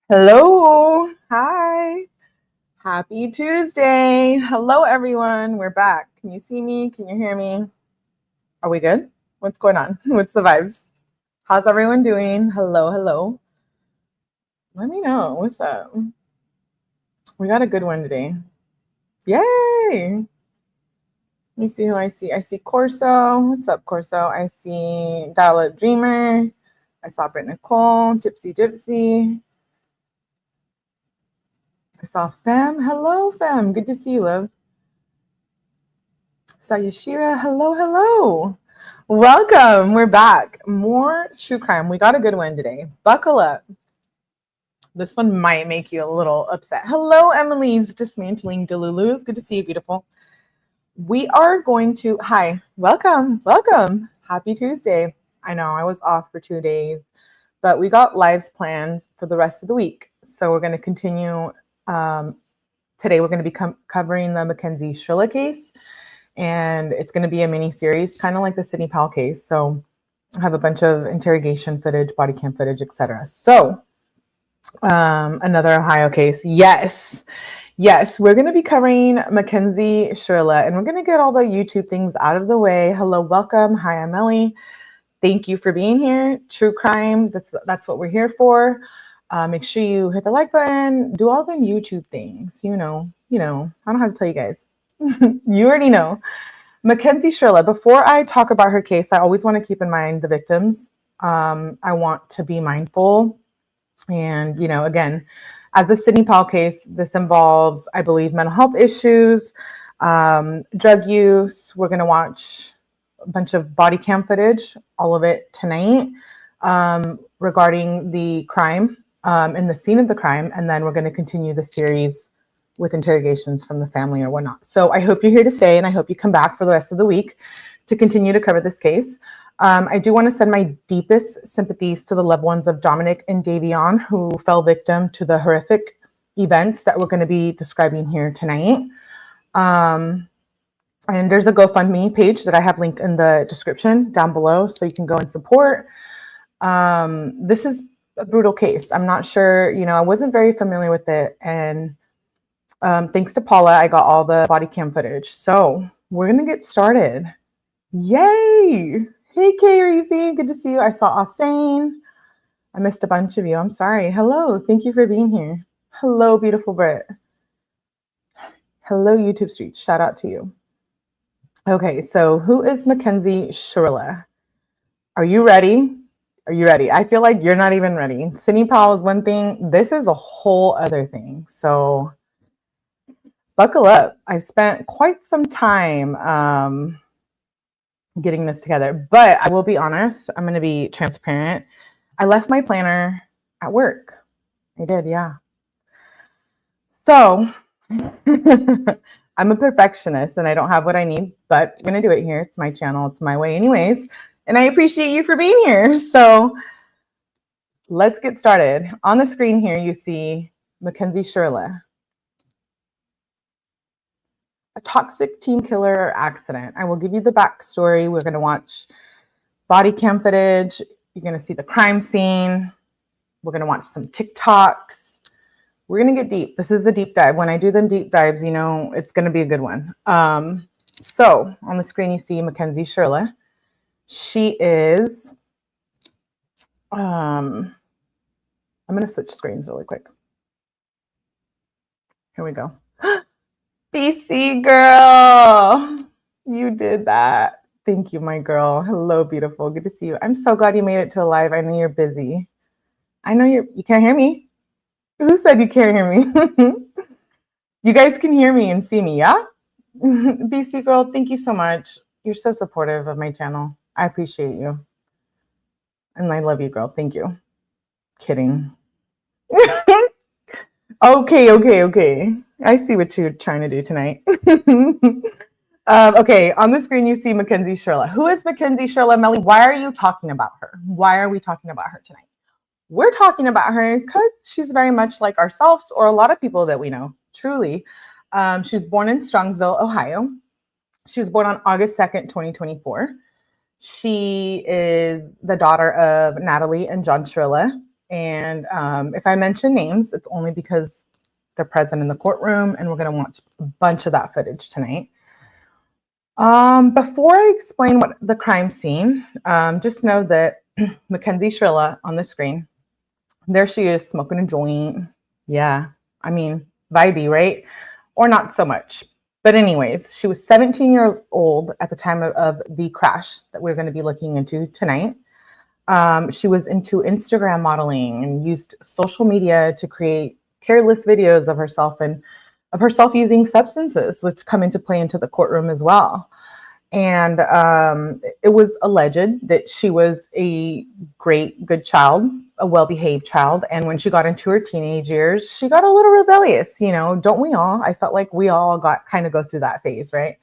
Hello. Hi. Happy Tuesday. Hello, everyone. We're back. Can you see me? Can you hear me? Are we good? What's going on? What's the vibes? How's everyone doing? Hello, hello. Let me know. What's up? We got a good one today. Yay. Let me see who I see. I see Corso. What's up, Corso? I see Dial Up Dreamer. I saw Britt Nicole, 𝗵𝐶𝗵𝐿. I saw Fem. Hello, Fem. Good to see you, love. Saw Yashira. Hello, hello. Welcome. We're back. More true crime. We got a good one today. Buckle up. This one might make you a little upset. Hello, Emily's Dismantling Delulus. Good to see you, beautiful. We are going to, hi, welcome, welcome. Happy Tuesday. I know I was off for 2 days, but we got lives planned for the rest of the week. So we're going to continue. Today we're going to be covering the McKenzie Shirilla case, and it's going to be a mini series, kind of like the Sidney Powell case. So I have a bunch of interrogation footage, body cam footage, etc. So another Ohio case. Yes, we're going to be covering McKenzie Shirilla, and we're going to get all the YouTube things out of the way. Hello, welcome. Hi, I'm Ellie. Thank you for being here. True crime. That's what we're here for. Make sure you hit the like button, do all the YouTube things, you know, I don't have to tell you guys, you already know. McKenzie Shirilla, before I talk about her case, I always want to keep in mind the victims. I want to be mindful. And, again, as the Sidney Powell case, this involves, I believe, mental health issues, drug use. We're going to watch a bunch of body cam footage, all of it tonight, regarding the crime. In the scene of the crime, and then we're going to continue the series with interrogations from the family or whatnot. So I hope you're here to stay, and I hope you come back for the rest of the week to continue to cover this case. I do want to send my deepest sympathies to the loved ones of Dominic and Davion, who fell victim to the horrific events that we're going to be describing here tonight. And there's a GoFundMe page that I have linked in the description down below, so you can go and support. This is a brutal case. I'm not sure, I wasn't very familiar with it. And thanks to Paula, I got all the body cam footage. So we're going to get started. Yay. Hey, 𝗂𝐸, good to see you. I saw Asane. I missed a bunch of you. I'm sorry. Hello. Thank you for being here. Hello, beautiful Britt. Hello, YouTube Streets. Shout out to you. Okay, so who is McKenzie Shirilla? Are you ready? Are you ready? I feel like you're not even ready. Sidney Powell is one thing. This is a whole other thing. So buckle up. I've spent quite some time getting this together, but I will be honest. I'm going to be transparent. I left my planner at work. I did, yeah. So I'm a perfectionist and I don't have what I need, but I'm going to do it here. It's my channel. It's my way anyways. And I appreciate you for being here. So let's get started. On the screen here, you see McKenzie Shirilla. A toxic teen killer or accident. I will give you the backstory. We're going to watch body cam footage. You're going to see the crime scene. We're going to watch some TikToks. We're going to get deep. This is the deep dive. When I do them deep dives, it's going to be a good one. So on the screen, you see McKenzie Shirilla. She is, I'm going to switch screens really quick. Here we go. BC girl, you did that. Thank you, my girl. Hello, beautiful. Good to see you. I'm so glad you made it to a live. I know you're busy. I know you can't hear me. Who said you can't hear me? You guys can hear me and see me, yeah? BC girl, thank you so much. You're so supportive of my channel. I appreciate you. And I love you, girl. Thank you. Kidding. Okay. I see what you're trying to do tonight. Okay, on the screen you see MACKENZIE SHIRILLA. Who is MACKENZIE SHIRILLA? Why are you talking about her? Why are we talking about her tonight? We're talking about her because she's very much like ourselves, or a lot of people that we know, truly. She's born in Strongsville, Ohio. She was born on August 2nd, 2024. She is the daughter of Natalie and John Shirilla. And if I mention names, it's only because they're present in the courtroom, and we're going to watch a bunch of that footage tonight. Before I explain what the crime scene, just know that MACKENZIE SHIRILLA on the screen, there she is smoking a joint. Yeah, I mean, vibey, right? Or not so much. But anyways, she was 17 years old at the time of the crash that we're going to be looking into tonight. She was into Instagram modeling and used social media to create careless videos of herself and of herself using substances, which come into play into the courtroom as well. And it was alleged that she was a good child, a well-behaved child. And when she got into her teenage years, she got a little rebellious, you know, don't we all? I felt like we all go through that phase, right?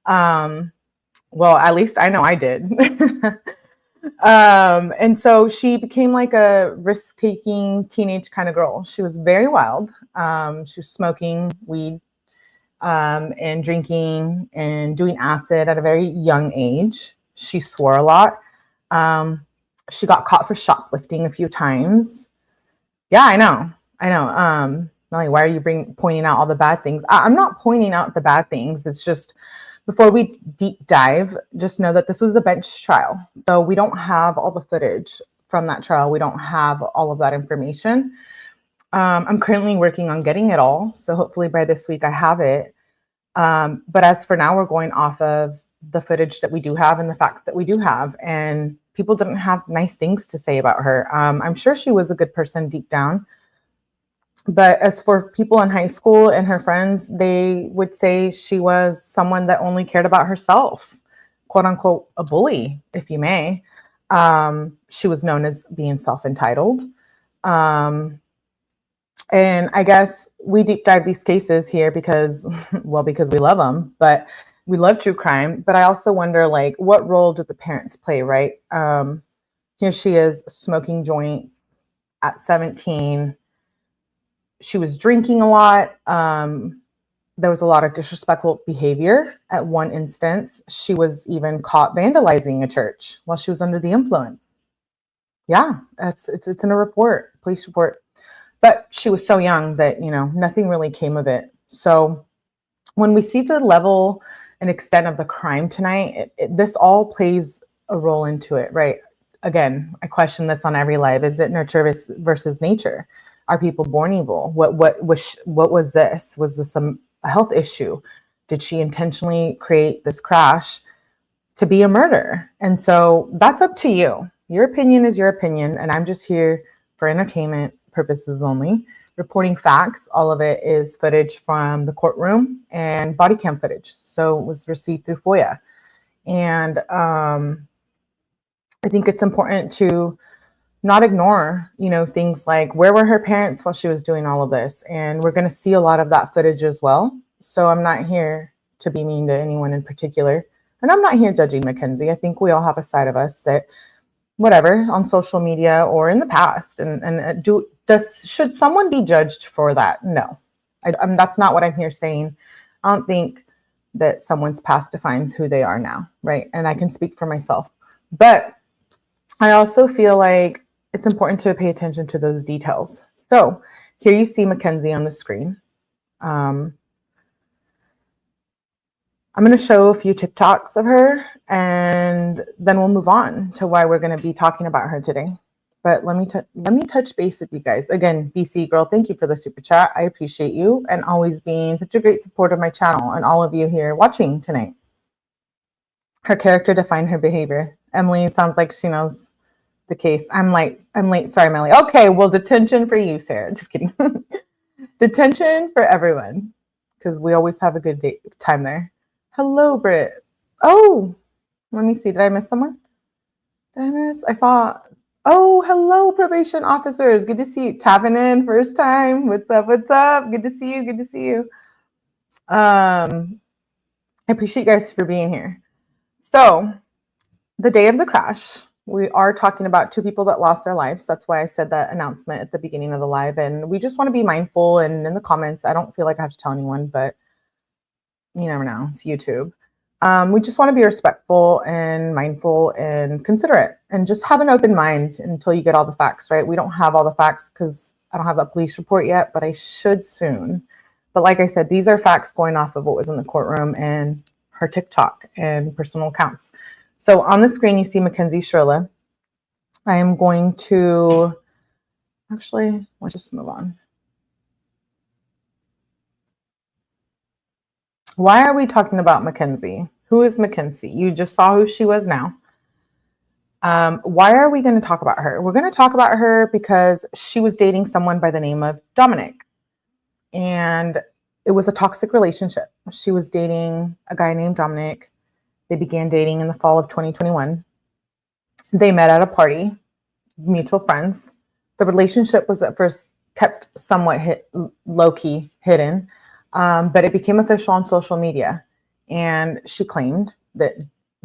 Well, at least I know I did. And so she became like a risk-taking teenage kind of girl. She was very wild. She was smoking weed and drinking and doing acid at a very young age. She swore a lot. She got caught for shoplifting a few times. Yeah, I know. Melly, why are you pointing out all the bad things? I'm not pointing out the bad things. It's just, before we deep dive, just know that this was a bench trial. So we don't have all the footage from that trial. We don't have all of that information. I'm currently working on getting it all. So hopefully by this week I have it. But as for now, we're going off of the footage that we do have and the facts that we do have. And people didn't have nice things to say about her. I'm sure she was a good person deep down. But as for people in high school and her friends, they would say she was someone that only cared about herself, quote unquote, a bully, if you may. She was known as being self-entitled. And I guess we deep dive these cases here because we love them, but we love true crime. But I also wonder, like, what role did the parents play, right? Here she is smoking joints at 17. She was drinking a lot. There was a lot of disrespectful behavior. At one instance, she was even caught vandalizing a church while she was under the influence. Yeah, it's in a report, police report. But she was so young that, you know, nothing really came of it. So when we see the level and extent of the crime tonight, this all plays a role into it, right? Again, I question this on every live. Is it nurture versus nature? Are people born evil? What was this? Was this a health issue? Did she intentionally create this crash to be a murder? And so that's up to you. Your opinion is your opinion, and I'm just here for entertainment purposes only, reporting facts. All of it is footage from the courtroom and body cam footage. So it was received through FOIA. And I think it's important to not ignore, you know, things like, where were her parents while she was doing all of this? And we're going to see a lot of that footage as well. So I'm not here to be mean to anyone in particular. And I'm not here judging McKenzie. I think we all have a side of us that, whatever, on social media or in the past. And should someone be judged for that? No, that's not what I'm here saying. I don't think that someone's past defines who they are now, right? And I can speak for myself. But I also feel like it's important to pay attention to those details. So here you see McKenzie on the screen. I'm going to show a few TikToks of her, and then we'll move on to why we're going to be talking about her today. But let me touch base with you guys. Again, BC girl, thank you for the super chat. I appreciate you and always being such a great support of my channel and all of you here watching tonight. Her character defined her behavior. Emily sounds like she knows the case. I'm late. Sorry, Melly. Okay, well, detention for you, Sarah. Just kidding. Detention for everyone, because we always have a good time there. Hello, Britt. Oh, let me see. Did I miss someone? Did I miss? I saw Oh, hello, probation officers. Good to see you. Tapping in first time. What's up? What's up? Good to see you. Good to see you. I appreciate you guys for being here. So, the day of the crash, we are talking about 2 people that lost their lives. That's why I said that announcement at the beginning of the live. And we just want to be mindful. And in the comments, I don't feel like I have to tell anyone, but you never know. It's YouTube. We just want to be respectful and mindful and considerate and just have an open mind until you get all the facts, right? We don't have all the facts because I don't have that police report yet, but I should soon. But like I said, these are facts going off of what was in the courtroom and her TikTok and personal accounts. So on the screen, you see McKenzie Shirillla. I am going to, actually, let's just move on. Why are we talking about McKenzie? Who is McKenzie? You just saw who she was now. Why are we going to talk about her? We're going to talk about her because she was dating someone by the name of 𝗏. And it was a toxic relationship. She was dating a guy named 𝗏. They began dating in the fall of 2021. They met at a party, mutual friends. The relationship was at first kept somewhat low-key hidden. But it became official on social media, and she claimed that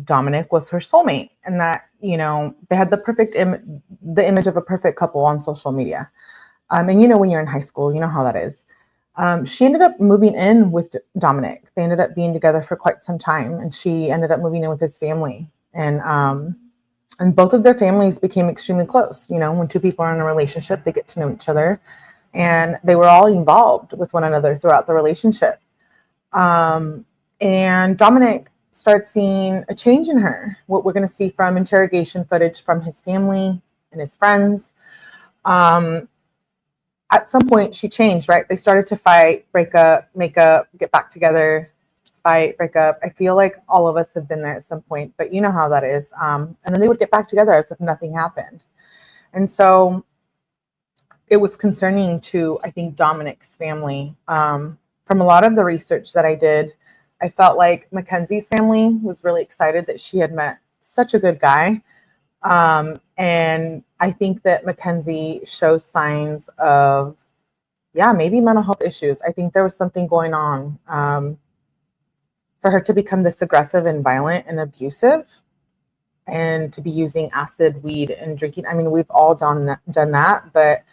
𝗏 was her soulmate and that, you know, they had the image of a perfect couple on social media. And you know, when you're in high school, you know how that is. She ended up moving in with 𝗏. They ended up being together for quite some time, and she ended up moving in with his family. And both of their families became extremely close. You know, when 2 people are in a relationship, they get to know each other. And they were all involved with one another throughout the relationship. And 𝗏 starts seeing a change in her, what we're going to see from interrogation footage from his family and his friends. At some point, she changed, right? They started to fight, break up, make up, get back together, fight, break up. I feel like all of us have been there at some point, but you know how that is. And then they would get back together as if nothing happened. And so it was concerning to, I think, 𝗏's family. From a lot of the research that I did, I felt like McKenzie's family was really excited that she had met such a good guy. And I think that McKenzie shows signs of, maybe mental health issues. I think there was something going on for her to become this aggressive and violent and abusive, and to be using acid, weed, and drinking. I mean, we've all done that, but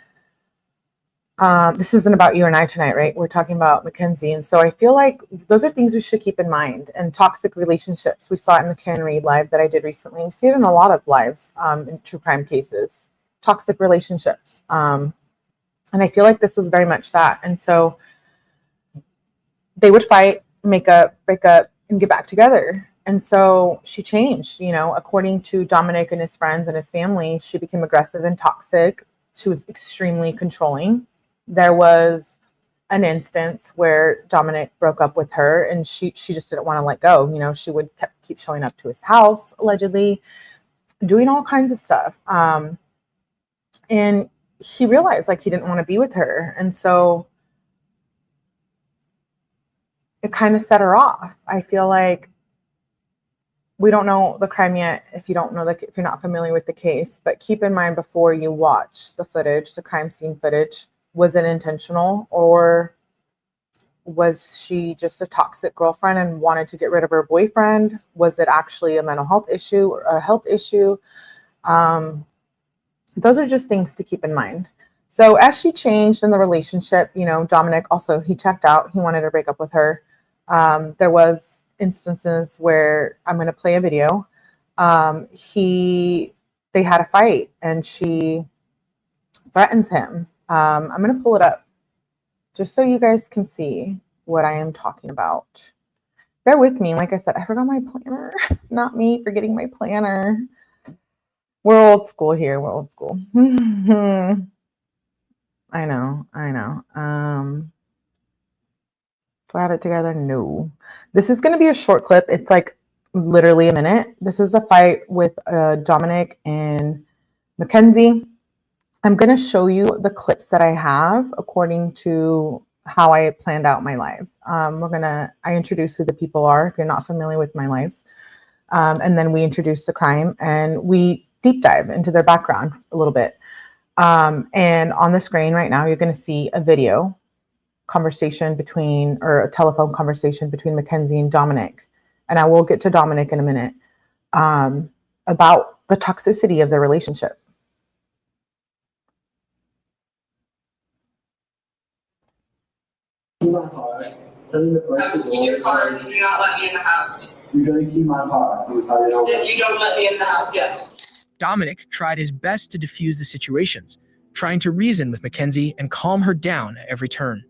this isn't about you and I tonight, right? We're talking about McKenzie. And so I feel like those are things we should keep in mind. And toxic relationships, we saw it in the Karen Reed live that I did recently. We see it in a lot of lives in true crime cases, toxic relationships. And I feel like this was very much that. And so they would fight, make up, break up, and get back together. And so she changed, you know, according to 𝗏 and his friends and his family, she became aggressive and toxic. She was extremely controlling. There was an instance where 𝗏 broke up with her, and she just didn't want to let go. You know, she would keep showing up to his house, allegedly, doing all kinds of stuff. And he realized like he didn't want to be with her. And so it kind of set her off. I feel like we don't know the crime yet if you don't know if you're not familiar with the case, but keep in mind before you watch the footage, the crime scene footage, was it intentional, or was she just a toxic girlfriend and wanted to get rid of her boyfriend? Was it actually a mental health issue or a health issue? Those are just things to keep in mind. So as she changed in the relationship, you know, 𝗏 also, he checked out. He wanted to break up with her. There was instances where, I'm going to play a video. They had a fight, and she threatens him. I'm going to pull it up just so you guys can see what I am talking about. Bear with me. Like I said, I forgot my planner. Not me forgetting my planner. We're old school here. We're old school. I know. Do I have it together? No. This is going to be a short clip. It's like literally a minute. This is a fight with 𝗏 and McKenzie. I'm going to show you the clips that I have according to how I planned out my live. I introduce who the people are if you're not familiar with my lives. And then we introduce the crime, and we deep dive into their background a little bit. And on the screen right now, you're going to see a video conversation between, or a telephone conversation between McKenzie and 𝗏. And I will get to 𝗏 in a minute, about the toxicity of their relationship. Key my car. Tell me to break the door. I'm in your car and you do not let me in the house. You're going to key my car. If you don't let me in the house, yes. 𝗏 tried his best to defuse the situations, trying to reason with McKenzie and calm her down at every turn.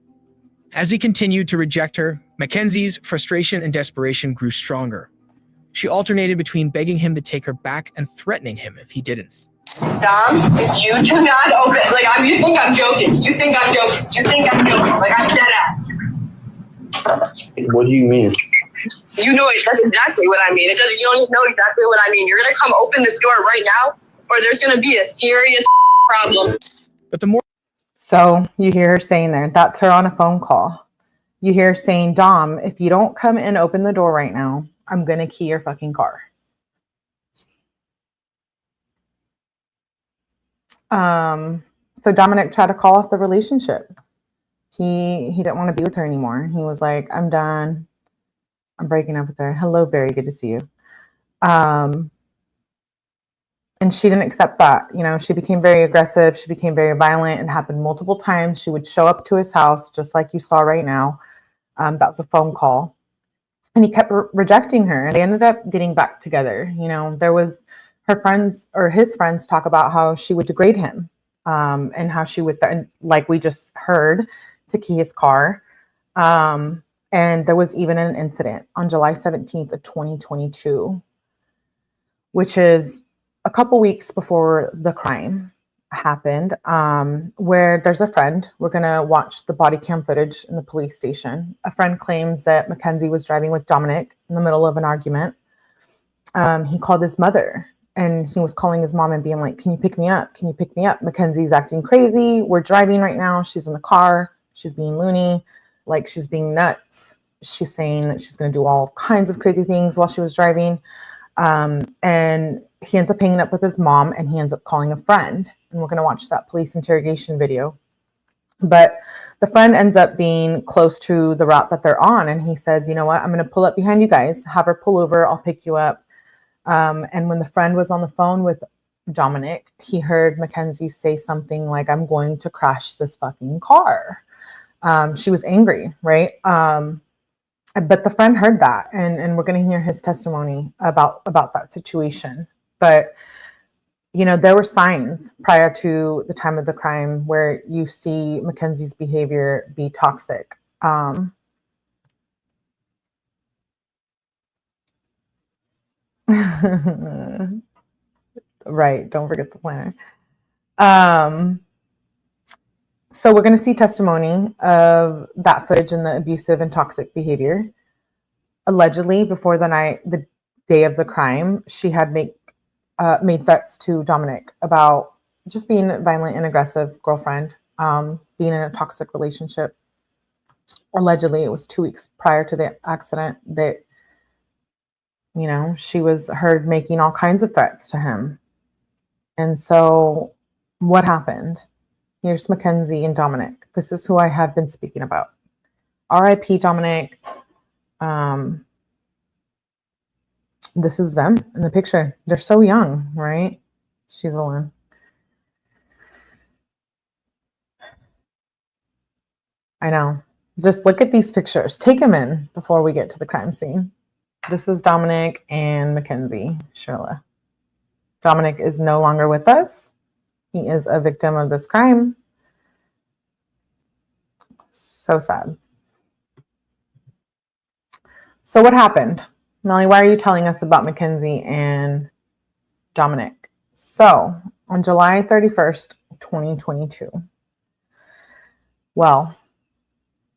As he continued to reject her, McKenzie's frustration and desperation grew stronger. She alternated between begging him to take her back and threatening him if he didn't. Dom, if you do not open, like, you think I'm joking. You think I'm joking. You think I'm joking. Like, I'm dead ass. What do you mean? You know it. That's exactly what I mean. It doesn't. You don't know exactly what I mean. You're gonna come open this door right now, or there's gonna be a serious problem. But the more So you hear her saying there, that's her on a phone call. You hear her saying, Dom, if you don't come and open the door right now, I'm going to key your fucking car. So Dominic tried to call off the relationship. He didn't want to be with her anymore. He was like, I'm done. I'm breaking up with her. Hello, Barry. Good to see you. And she didn't accept that. You know, she became very aggressive. She became very violent. It happened multiple times. She would show up to his house, just like you saw right now. That was a phone call. And he kept rejecting her. And they ended up getting back together. You know, there was her friends, or his friends, talk about how she would degrade him, and how she would, like we just heard, to key his car. And there was even an incident on July 17th of 2022, which is a couple weeks before the crime happened, where there's a friend. We're going to watch the body cam footage in the police station. A friend claims that McKenzie was driving with Dominic in the middle of an argument. He called his mother, and he was calling his mom and being like, can you pick me up? Can you pick me up? McKenzie's acting crazy. We're driving right now. She's in the car. She's being loony, like she's being nuts. She's saying that she's going to do all kinds of crazy things while she was driving. And he ends up hanging up with his mom, and he ends up calling a friend. And we're going to watch that police interrogation video. But the friend ends up being close to the route that they're on. And he says, you know what, I'm going to pull up behind you guys, have her pull over. I'll pick you up. And when the friend was on the phone with Dominic, he heard McKenzie say something like, I'm going to crash this fucking car. She was angry, right? But the friend heard that, and we're going to hear his testimony about that situation. But, you know, there were signs prior to the time of the crime where you see McKenzie's behavior be toxic. Right, don't forget the planner. So we're going to see testimony of that footage and the abusive and toxic behavior. Allegedly, before the day of the crime, she had made threats to Dominic about just being a violent and aggressive girlfriend, being in a toxic relationship. Allegedly, it was 2 weeks prior to the accident that, you know, she was heard making all kinds of threats to him. And so what happened? Here's McKenzie and Dominic. This is who I have been speaking about. R.I.P. Dominic. This is them in the picture. They're so young, right? She's alone. I know. Just look at these pictures. Take them in before we get to the crime scene. This is Dominic and McKenzie Shirillla. Dominic is no longer with us. He is a victim of this crime. So sad. So what happened? Melly, why are you telling us about McKenzie and Dominic? So on July 31st, 2022. Well,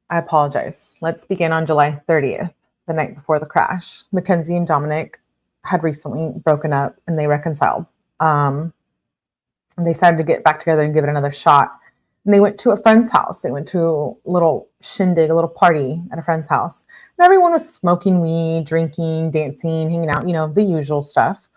I apologize. Let's begin on July 30th, the night before the crash. McKenzie and Dominic had recently broken up and they reconciled. And they decided to get back together and give it another shot. And they went to a friend's house. They went to a little shindig, a little party at a friend's house. And everyone was smoking weed, drinking, dancing, hanging out, you know, the usual stuff.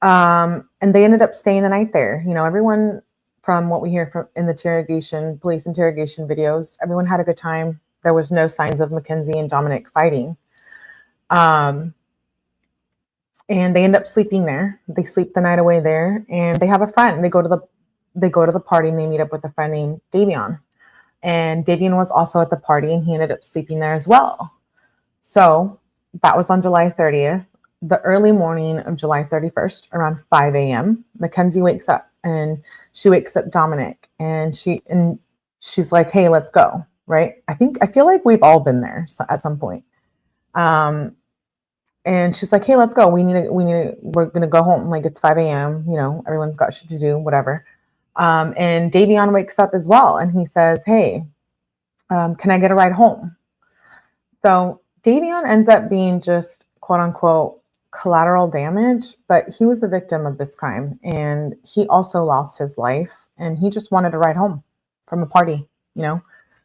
And they ended up staying the night there. You know, everyone, from what we hear from in the interrogation, police interrogation videos, everyone had a good time. There was no signs of McKenzie and Dominic fighting. And they end up sleeping there. They sleep the night away there, and they have a friend. They go to the party, and they meet up with a friend named Davion. And Davion was also at the party, and he ended up sleeping there as well. So that was on July 30th. The early morning of July 31st, around 5 a.m., McKenzie wakes up, and she wakes up Dominic, and she's like, "Hey, let's go." Right? I feel like we've all been there at some point. And she's like, "Hey, let's go. We're gonna go home. Like, it's 5 a.m. You know, everyone's got shit to do, whatever." And Davion wakes up as well, and he says, "Hey, can I get a ride home?" So Davion ends up being just quote unquote collateral damage, but he was the victim of this crime, and he also lost his life, and he just wanted a ride home from a party. You know,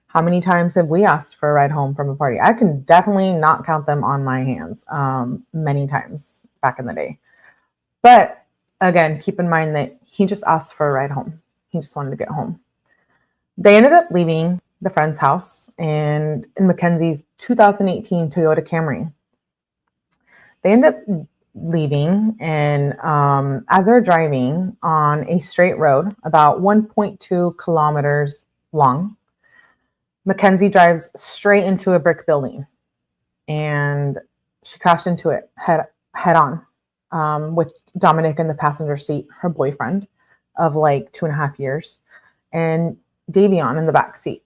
how many times have we asked for a ride home from a party? I can definitely not count them on my hands, many times back in the day. But again, keep in mind that he just asked for a ride home. He just wanted to get home. They ended up leaving the friend's house and in McKenzie's 2018 Toyota Camry. They end up leaving, and as they're driving on a straight road about 1.2 kilometers long, McKenzie drives straight into a brick building, and she crashed into it head on with Dominic in the passenger seat, her boyfriend of like 2.5 years, and Davion in the back seat.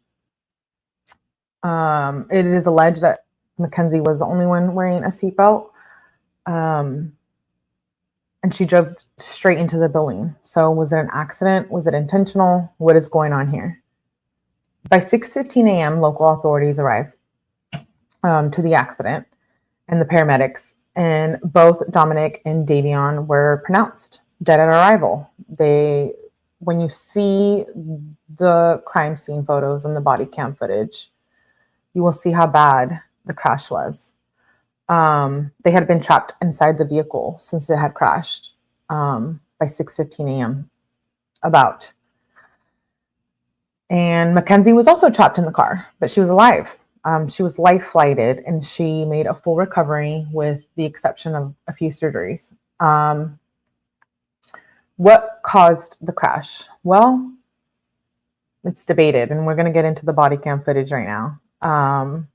It is alleged that McKenzie was the only one wearing a seatbelt, and she drove straight into the building. So was it an accident? Was it intentional? What is going on here? By 6:15 a.m., local authorities arrive to the accident, and the paramedics, and both Dominic and Davion were pronounced dead at arrival. When you see the crime scene photos and the body cam footage, you will see how bad the crash was. They had been trapped inside the vehicle since it had crashed by 6:15 a.m. about. And McKenzie was also trapped in the car, but she was alive. She was life flighted, and she made a full recovery with the exception of a few surgeries. What caused the crash? Well, it's debated, and we're going to get into the body cam footage right now. I'm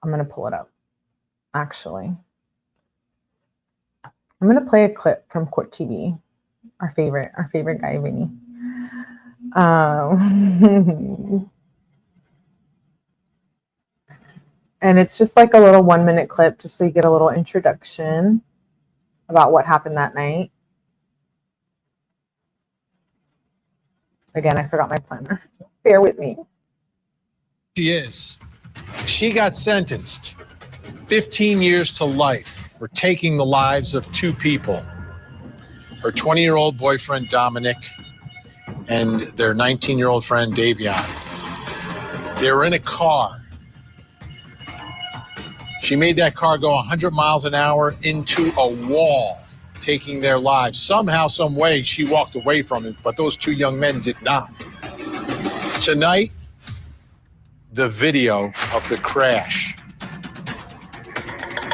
going to pull it up, actually. I'm going to play a clip from Court TV, our favorite guy, Vinny. And it's just like a little 1-minute clip, just so you get a little introduction about what happened that night. Again, I forgot my planner. Bear with me. She got sentenced 15 years to life for taking the lives of two people. Her 20-year-old boyfriend, Dominic, and their 19-year-old friend, Davion. They were in a car. She made that car go 100 miles an hour into a wall, taking their lives. Somehow, some way, she walked away from it, but those two young men did not. Tonight, the video of the crash.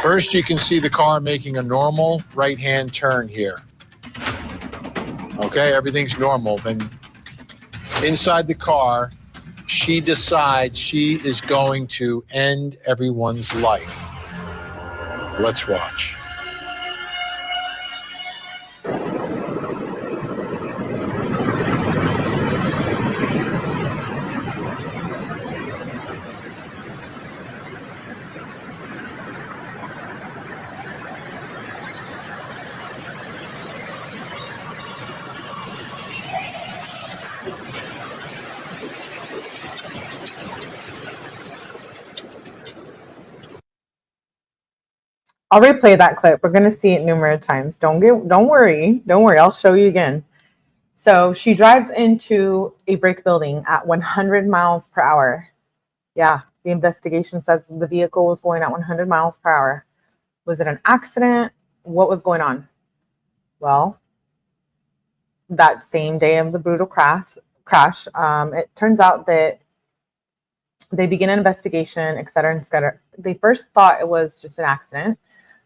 First, you can see the car making a normal right-hand turn here. Okay, everything's normal. Then inside the car, she decides she is going to end everyone's life. Let's watch. I'll replay that clip. We're going to see it numerous times. Don't worry. I'll show you again. So she drives into a brick building at 100 miles per hour. Yeah, the investigation says the vehicle was going at 100 miles per hour. Was it an accident? What was going on? Well, that same day of the brutal crash, it turns out that they begin an investigation, et cetera, et cetera. They first thought it was just an accident,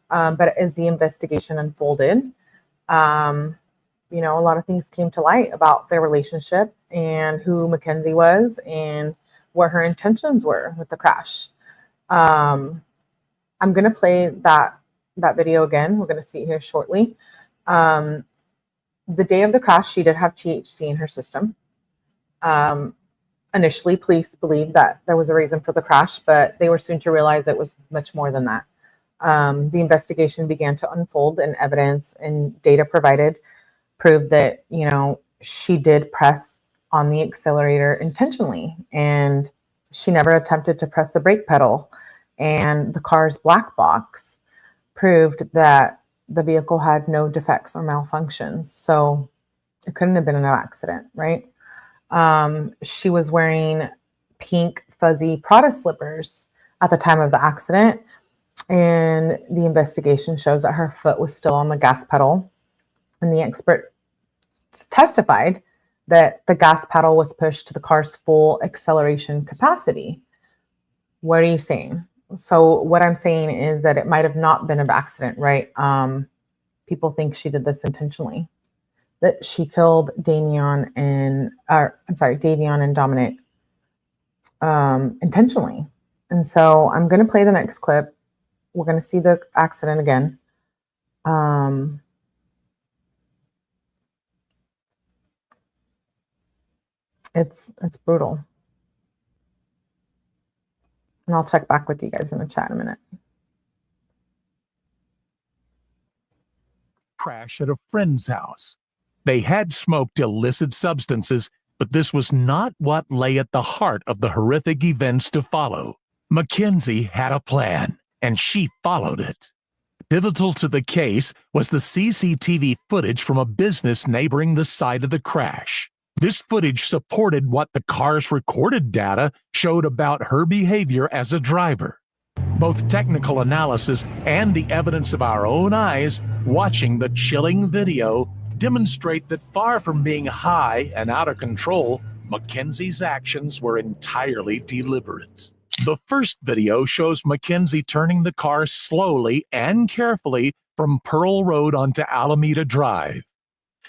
but as the investigation unfolded, you know, a lot of things came to light about their relationship and who McKenzie was and what her intentions were with the crash. I'm going to play that video again. We're going to see it here shortly. The day of the crash, she did have THC in her system. Initially, police believed that there was a reason for the crash, but they were soon to realize it was much more than that. The investigation began to unfold, and evidence and data provided proved that, you know, she did press on the accelerator intentionally, and she never attempted to press the brake pedal. And the car's black box proved that the vehicle had no defects or malfunctions. So it couldn't have been an accident, right? She was wearing pink fuzzy Prada slippers at the time of the accident. And the investigation shows that her foot was still on the gas pedal. And the expert testified that the gas pedal was pushed to the car's full acceleration capacity. What are you saying? So what I'm saying is that it might have not been an accident, right? People think she did this intentionally, that she killed Davion and Dominic intentionally. And so I'm going to play the next clip. We're going to see the accident again. It's brutal. And I'll check back with you guys in the chat in a minute. Crash at a friend's house. They had smoked illicit substances, but this was not what lay at the heart of the horrific events to follow. McKenzie had a plan, and she followed it. Pivotal to the case was the CCTV footage from a business neighboring the site of the crash. This footage supported what the car's recorded data showed about her behavior as a driver. Both technical analysis and the evidence of our own eyes watching the chilling video demonstrate that far from being high and out of control, McKenzie's actions were entirely deliberate. The first video shows McKenzie turning the car slowly and carefully from Pearl Road onto Alameda Drive.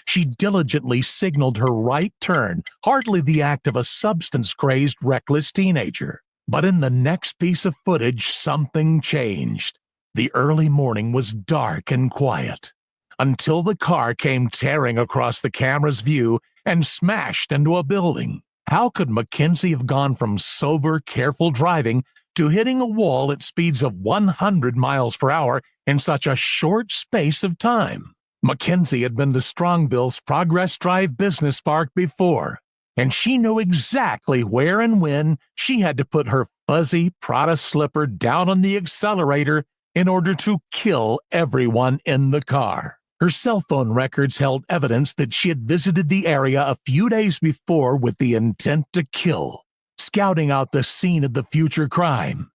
She diligently signaled her right turn, hardly the act of a substance-crazed, reckless teenager. But in the next piece of footage, something changed. The early morning was dark and quiet, until the car came tearing across the camera's view and smashed into a building. How could McKenzie have gone from sober, careful driving to hitting a wall at speeds of 100 miles per hour in such a short space of time? McKenzie had been to Strongville's Progress Drive Business Park before, and she knew exactly where and when she had to put her fuzzy Prada slipper down on the accelerator in order to kill everyone in the car. Her cell phone records held evidence that she had visited the area a few days before with the intent to kill, scouting out the scene of the future crime.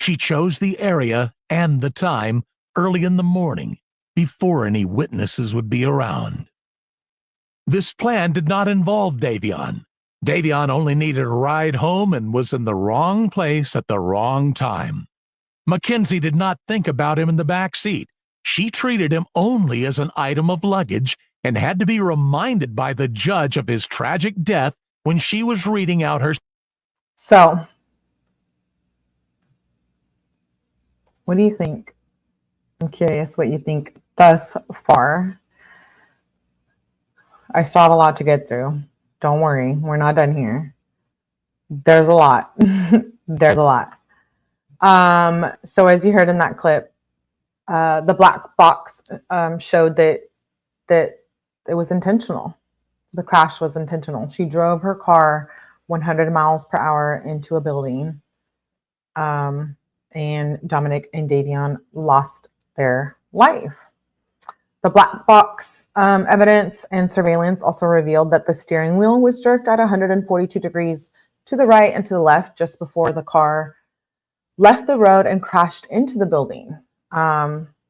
She chose the area and the time early in the morning, before any witnesses would be around. This plan did not involve Davion. Davion only needed a ride home and was in the wrong place at the wrong time. McKenzie did not think about him in the back seat. She treated him only as an item of luggage and had to be reminded by the judge of his tragic death when she was reading out her... So, what do you think? I'm curious what you think thus far. I still have a lot to get through. Don't worry, we're not done here. There's a lot. There's a lot. So as you heard in that clip, the black box showed that it was intentional. The crash was intentional. She drove her car 100 miles per hour into a building, and Dominic and Davion lost their life. The black box evidence and surveillance also revealed that the steering wheel was jerked at 142 degrees to the right and to the left just before the car left the road and crashed into the building.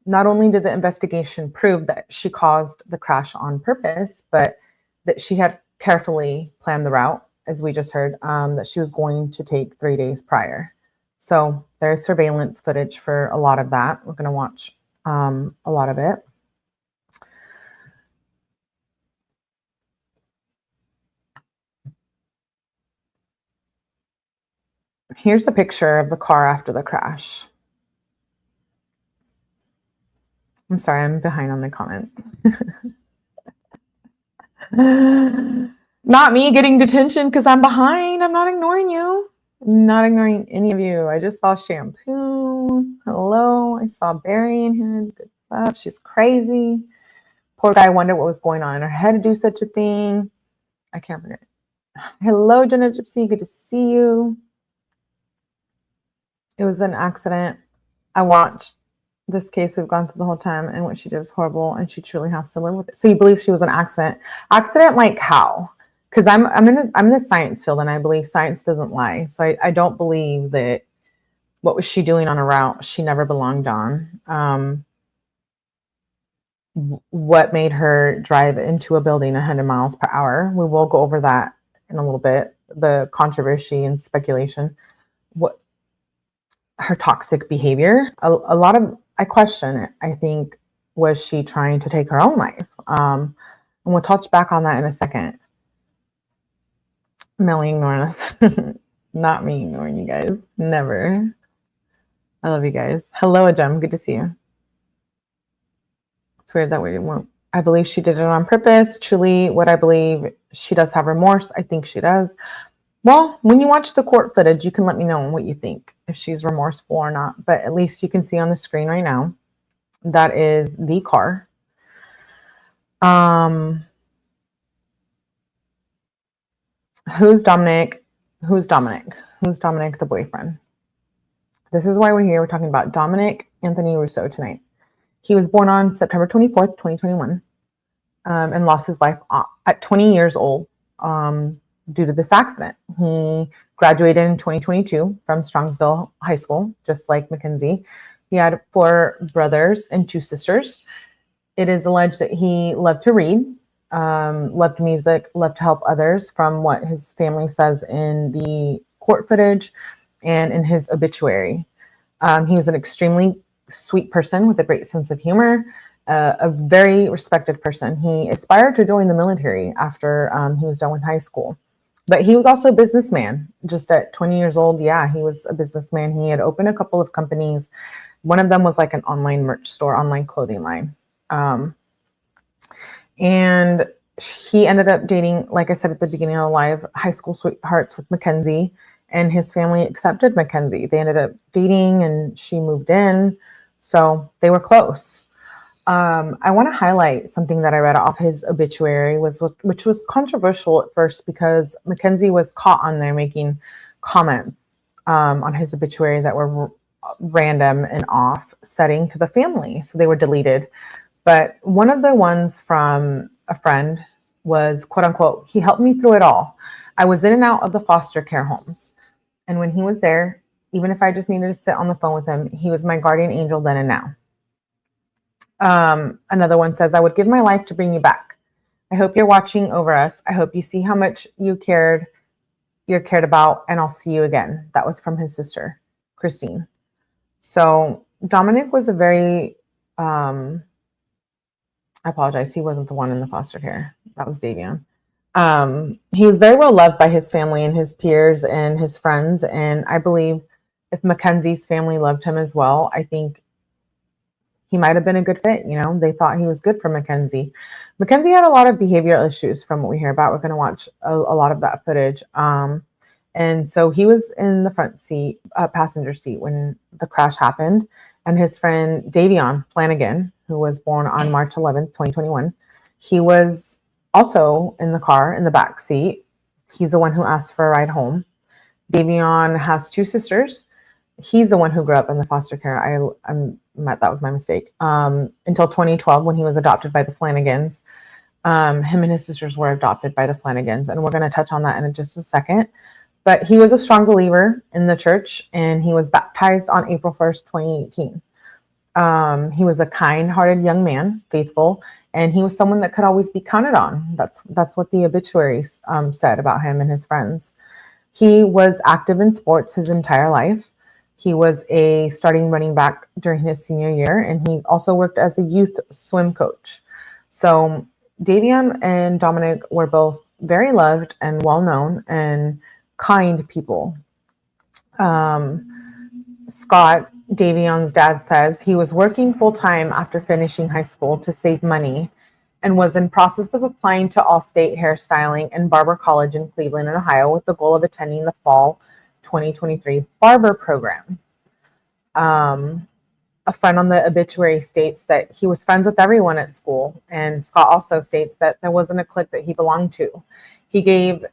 not only did the investigation prove that she caused the crash on purpose, but that she had carefully planned the route, as we just heard, that she was going to take 3 days prior. So there's surveillance footage for a lot of that. We're going to watch a lot of it. Here's a picture of the car after the crash. I'm sorry, I'm behind on the comments. Not me getting detention because I'm behind. I'm not ignoring you. I'm not ignoring any of you. I just saw Shampoo. Hello. I saw Barry in here. Good stuff. She's crazy. Poor guy wondered what was going on in her head to do such a thing. I can't forget. Hello, Jenna Gypsy. Good to see you. It was an accident. I watched this case we've gone through the whole time, and what she did was horrible, and she truly has to live with it. So you believe she was an accident? Accident like how? Because I'm in the science field, and I believe science doesn't lie. So I don't believe that what was she doing on a route she never belonged on. What made her drive into a building 100 miles per hour? We will go over that in a little bit. The controversy and speculation. What her toxic behavior? A lot of, I question it. I think, was she trying to take her own life? And we'll touch back on that in a second. Melly ignoring us. Not me ignoring you guys. Never. I love you guys. Hello, Ajem. Good to see you. It's weird that we won't. I believe she did it on purpose. Truly, what I believe, she does have remorse. I think she does. Well, when you watch the court footage, you can let me know what you think, if she's remorseful or not. But at least you can see on the screen right now, that is the car. Who's Dominic? Who's Dominic? Who's Dominic, the boyfriend? This is why we're here. We're talking about Dominic Anthony Rousseau tonight. He was born on September 24th, 2021, and lost his life at 20 years old due to this accident. He graduated in 2022 from Strongsville High School, just like McKenzie. He had 4 brothers and 2 sisters. It is alleged that he loved to read, loved music, loved to help others, from what his family says in the court footage and in his obituary. He was an extremely sweet person with a great sense of humor, a very respected person. He aspired to join the military after he was done with high school. But he was also a businessman. Just at 20 years old, yeah, he was a businessman. He had opened a couple of companies. One of them was like an online merch store, online clothing line. And he ended up dating, like I said at the beginning of the live, high school sweethearts with McKenzie, and his family accepted McKenzie. They ended up dating, and she moved in, so they were close. I want to highlight something that I read off his obituary, which was controversial at first, because McKenzie was caught on there making comments on his obituary that were random and off-setting to the family, so they were deleted. But one of the ones from a friend was, quote unquote, "He helped me through it all. I was in and out of the foster care homes. And when he was there, even if I just needed to sit on the phone with him, he was my guardian angel then and now." Another one says, "I would give my life to bring you back. I hope you're watching over us. I hope you see how much you're cared about, and I'll see you again." That was from his sister, Christine. So Dominic was a very, I apologize, he wasn't the one in the foster care. That was Davion. He was very well loved by his family and his peers and his friends. And I believe if McKenzie's family loved him as well, I think he might have been a good fit. You know, they thought he was good for McKenzie. McKenzie had a lot of behavioral issues from what we hear about. We're going to watch a lot of that footage. And so he was in the front seat, passenger seat, when the crash happened. And his friend Davion Flanagan, who was born on March 11th, 2021, he was also in the car in the back seat. He's the one who asked for a ride home. Davion has 2 sisters. He's the one who grew up in the foster care. That was my mistake. Until 2012, when he was adopted by the Flanagans. Him and his sisters were adopted by the Flanagans, and we're going to touch on that in just a second. But he was a strong believer in the church, and he was baptized on April 1st, 2018. He was a kind-hearted young man, faithful, and he was someone that could always be counted on. That's what the obituaries said about him and his friends. He was active in sports his entire life. He was a starting running back during his senior year, and he also worked as a youth swim coach. So Davion and Dominic were both very loved and well-known and kind people. Scott, Davion's dad, says he was working full-time after finishing high school to save money and was in process of applying to All-State Hairstyling and Barber College in Cleveland, Ohio, with the goal of attending the fall 2023 barber program. A friend on the obituary states that he was friends with everyone at school, and Scott also states that there wasn't a clique that he belonged to. He gave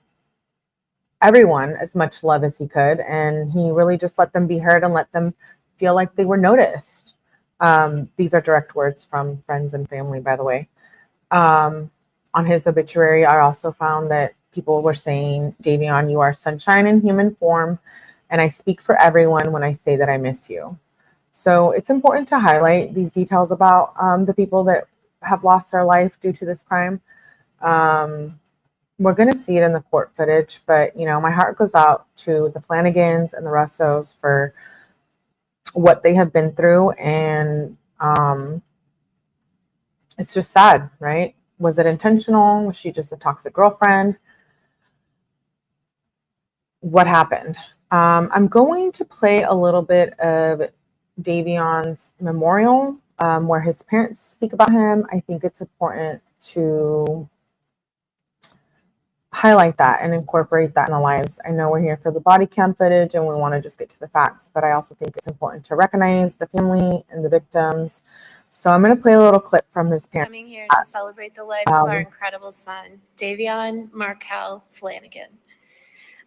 everyone as much love as he could, and he really just let them be heard and let them feel like they were noticed. These are direct words from friends and family, by the way. On his obituary, I also found that people were saying, Davion, you are sunshine in human form, and I speak for everyone when I say that I miss you. So it's important to highlight these details about the people that have lost their life due to this crime. We're going to see it in the court footage, but, you know, my heart goes out to the Flanagans and the Russos for what they have been through. And it's just sad, right? Was it intentional? Was she just a toxic girlfriend? What happened? I'm going to play a little bit of Davion's memorial where his parents speak about him. I think it's important to highlight that and incorporate that in our lives. I know we're here for the body cam footage and we want to just get to the facts, but I also think it's important to recognize the family and the victims. So I'm going to play a little clip from his parents. Coming here to celebrate the life of our incredible son, Davion Markel Flanagan.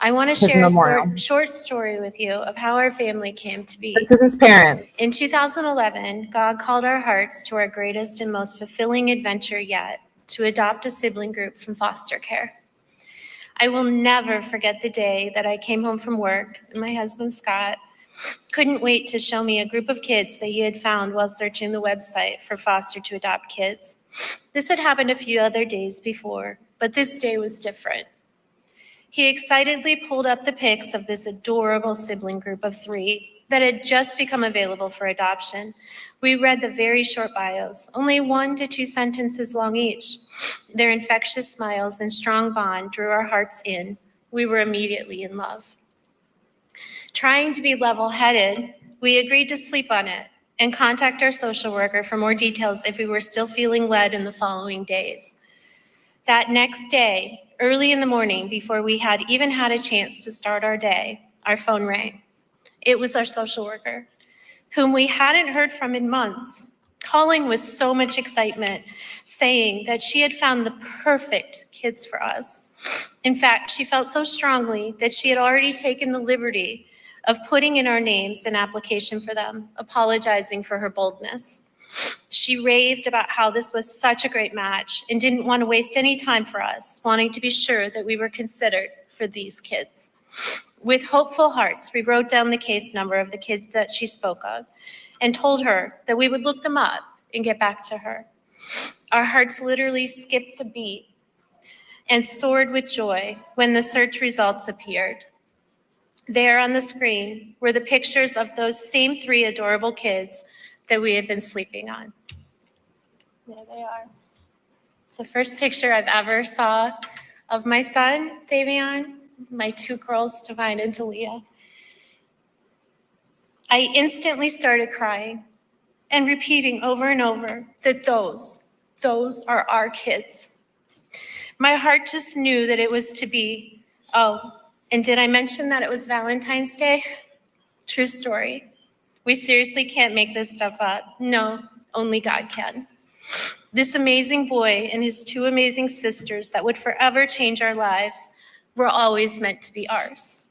I want to share a short story with you of how our family came to be. This is his parents. In 2011, God called our hearts to our greatest and most fulfilling adventure yet, to adopt a sibling group from foster care. I will never forget the day that I came home from work and my husband, Scott, couldn't wait to show me a group of kids that he had found while searching the website for foster to adopt kids. This had happened a few other days before, but this day was different. He excitedly pulled up the pics of this adorable sibling group of 3 that had just become available for adoption. We read the very short bios, only 1 to 2 sentences long each. Their infectious smiles and strong bond drew our hearts in. We were immediately in love. Trying to be level-headed, we agreed to sleep on it and contact our social worker for more details if we were still feeling led in the following days. That next day, early in the morning, before we had even had a chance to start our day, our phone rang. It was our social worker, whom we hadn't heard from in months, calling with so much excitement, saying that she had found the perfect kids for us. In fact, she felt so strongly that she had already taken the liberty of putting in our names an application for them, apologizing for her boldness. She raved about how this was such a great match and didn't want to waste any time for us, wanting to be sure that we were considered for these kids. With hopeful hearts, we wrote down the case number of the kids that she spoke of and told her that we would look them up and get back to her. Our hearts literally skipped a beat and soared with joy when the search results appeared. There on the screen were the pictures of those same 3 adorable kids that we had been sleeping on. There they are. It's the first picture I've ever saw of my son, Davion, my 2 girls, Divine and Talia. I instantly started crying and repeating over and over that those are our kids. My heart just knew that it was to be. Oh, and did I mention that it was Valentine's Day? True story. We seriously can't make this stuff up. No, only God can. This amazing boy and his 2 amazing sisters that would forever change our lives were always meant to be ours.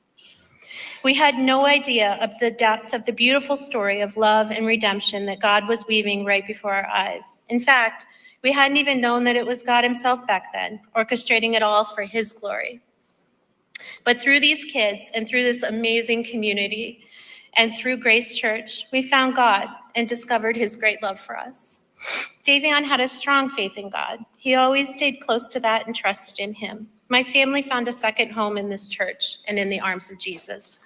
We had no idea of the depth of the beautiful story of love and redemption that God was weaving right before our eyes. In fact, we hadn't even known that it was God himself back then, orchestrating it all for his glory. But through these kids and through this amazing community, And through Grace Church, we found God and discovered his great love for us. Davion had a strong faith in God. He always stayed close to that and trusted in him. My family found a second home in this church and in the arms of Jesus.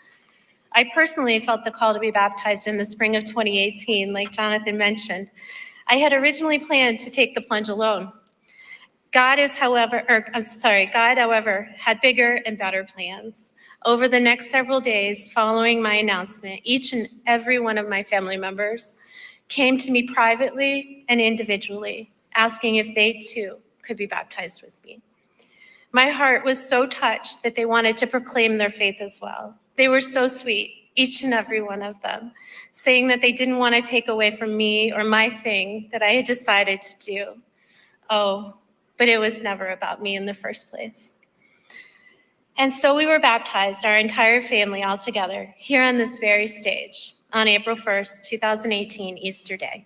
I personally felt the call to be baptized in the spring of 2018, like Jonathan mentioned. I had originally planned to take the plunge alone. God, however, had bigger and better plans. Over the next several days following my announcement, each and every one of my family members came to me privately and individually, asking if they too could be baptized with me. My heart was so touched that they wanted to proclaim their faith as well. They were so sweet, each and every one of them, saying that they didn't want to take away from me or my thing that I had decided to do. Oh, but it was never about me in the first place. And so we were baptized, our entire family all together, here on this very stage on April 1st, 2018, Easter Day.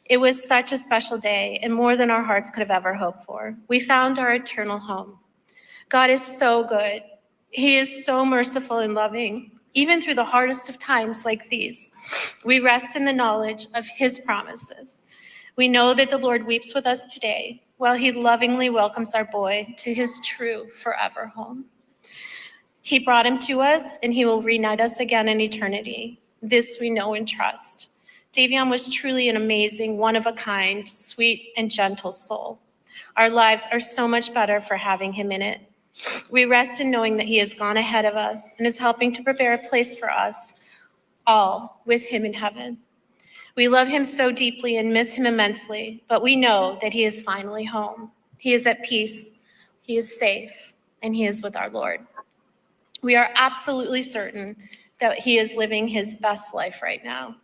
It was such a special day and more than our hearts could have ever hoped for. We found our eternal home. God is so good. He is so merciful and loving, even through the hardest of times like these. We rest in the knowledge of his promises. We know that the Lord weeps with us today, while he lovingly welcomes our boy to his true forever home. He brought him to us, and he will reunite us again in eternity. This we know and trust. Davion was truly an amazing, one-of-a-kind, sweet, and gentle soul. Our lives are so much better for having him in it. We rest in knowing that he has gone ahead of us and is helping to prepare a place for us all with him in heaven. We love him so deeply and miss him immensely, but we know that he is finally home. He is at peace, he is safe, and he is with our Lord. We are absolutely certain that he is living his best life right now.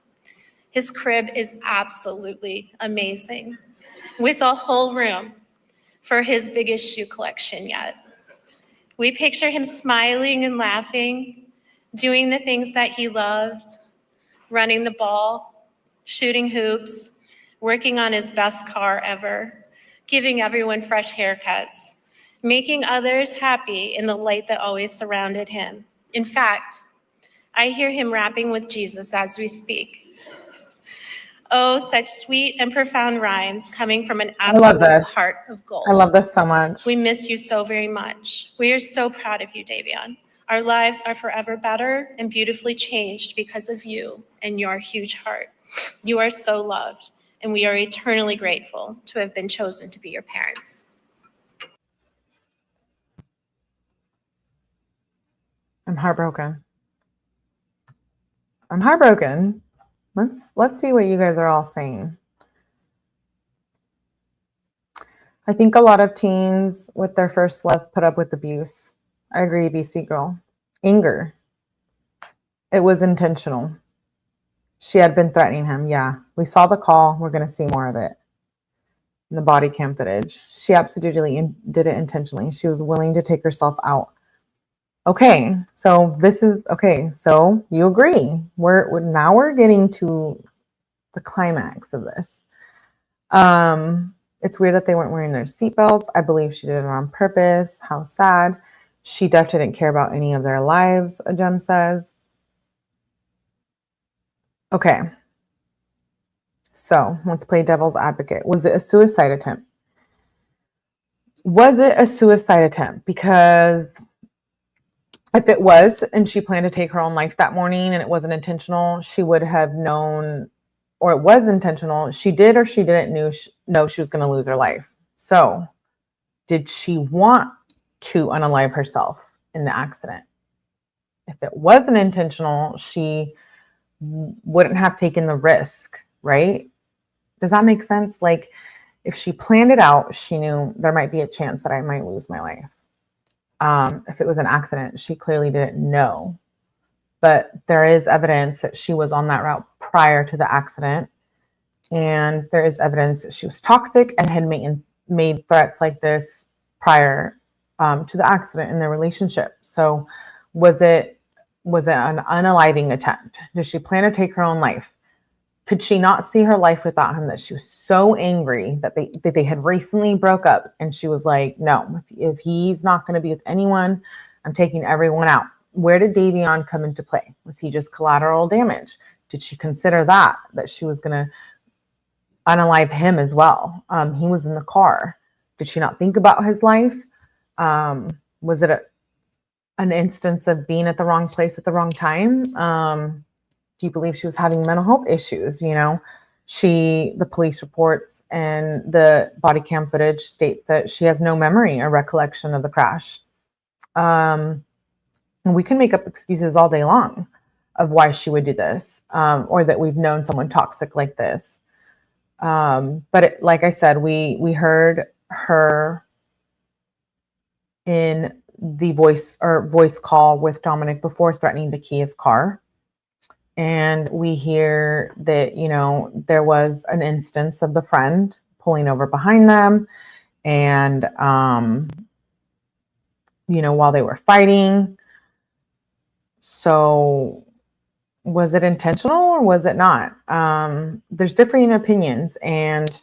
His crib is absolutely amazing, with a whole room for his biggest shoe collection yet. We picture him smiling and laughing, doing the things that he loved, running the ball, shooting hoops, working on his best car ever, giving everyone fresh haircuts, making others happy in the light that always surrounded him. In fact, I hear him rapping with Jesus as we speak. Oh, such sweet and profound rhymes coming from an absolute heart of gold. I love this so much. We miss you so very much. We are so proud of you, Davion. Our lives are forever better and beautifully changed because of you and your huge heart. You are so loved, and we are eternally grateful to have been chosen to be your parents. I'm heartbroken. I'm heartbroken. Let's see what you guys are all saying. I think a lot of teens with their first love put up with abuse. I agree, BC girl. Anger. It was intentional. She had been threatening him. Yeah, we saw the call. We're going to see more of it in the body cam footage. She absolutely did it intentionally. She was willing to take herself out. Okay, so this is okay. So you agree? We're getting to the climax of this. It's weird that they weren't wearing their seatbelts. I believe she did it on purpose. How sad. She definitely didn't care about any of their lives, Jem says. Okay. So let's play devil's advocate. Was it a suicide attempt? Was it a suicide attempt? Because if it was, and she planned to take her own life that morning and it wasn't intentional, she would have known, or it was intentional, she did or she didn't know she was going to lose her life. So did she want to unalive herself in the accident? If it wasn't intentional, she wouldn't have taken the risk, right? Does that make sense? Like, if she planned it out, she knew there might be a chance that I might lose my life. If it was an accident, she clearly didn't know. But there is evidence that she was on that route prior to the accident. And there is evidence that she was toxic and had made threats like this prior to the accident in their relationship. So was it an unaliving attempt? Did she plan to take her own life? Could she not see her life without him, that she was so angry that they had recently broke up, and she was like, no, if he's not going to be with anyone, I'm taking everyone out. where did Davion come into play? Was he just collateral damage? Did she consider that she was going to unalive him as well? He was in the car. Did she not think about his life? Was it an instance of being at the wrong place at the wrong time? Do you believe she was having mental health issues? You know, the police reports and the body cam footage states that she has no memory or recollection of the crash. And we can make up excuses all day long of why she would do this, or that we've known someone toxic like this. But like I said, we heard her in the voice call with Dominic before threatening to key his car. And we hear that, you know, there was an instance of the friend pulling over behind them and, you know, while they were fighting. So was it intentional or was it not? There's differing opinions. And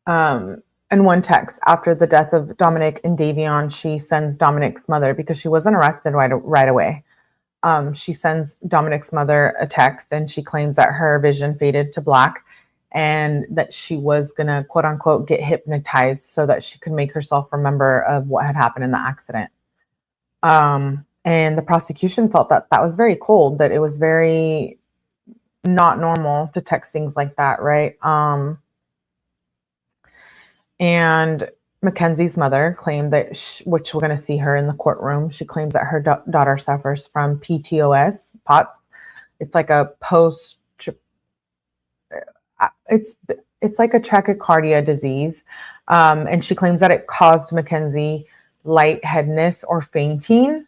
in one text after the death of Dominic and Davion, she sends Dominic's mother, because she wasn't arrested right away. She sends Dominic's mother a text and she claims that her vision faded to black and that she was going to, quote unquote, get hypnotized so that she could make herself remember of what had happened in the accident. And the prosecution felt that that was very cold, that it was very not normal to text things like that, right? And Mackenzie's mother claimed that, which we're going to see her in the courtroom, she claims that her daughter suffers from PTOS, POTS. It's like a it's like a trachycardia disease. And she claims that it caused Mackenzie lightheadedness or fainting.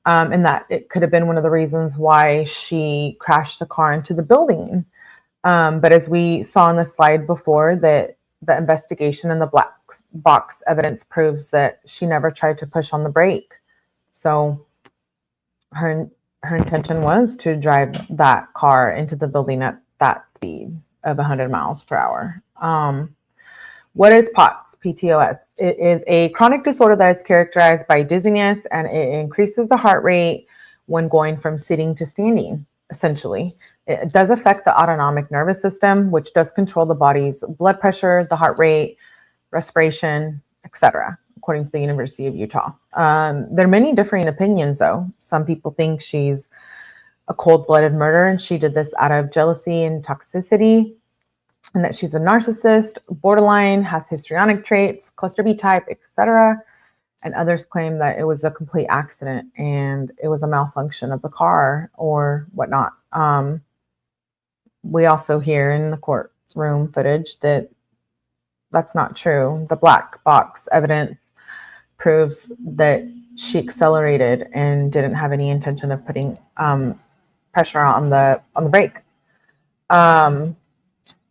And that it could have been one of the reasons why she crashed the car into the building. But as we saw on the slide before, that the investigation and the black box evidence proves that she never tried to push on the brake. So her intention was to drive that car into the building at that speed of 100 miles per hour. What is POTS? PTOS. It is a chronic disorder that is characterized by dizziness, and it increases the heart rate when going from sitting to standing, essentially. It does affect the autonomic nervous system, which does control the body's blood pressure, the heart rate, respiration, etc., according to the University of Utah. There are many differing opinions, though. Some people think she's a cold-blooded murderer, and she did this out of jealousy and toxicity, and that she's a narcissist, borderline, has histrionic traits, cluster B type, etc. And others claim that it was a complete accident and it was a malfunction of the car or whatnot. We also hear in the courtroom footage that that's not true. The black box evidence proves that she accelerated and didn't have any intention of putting pressure on the brake.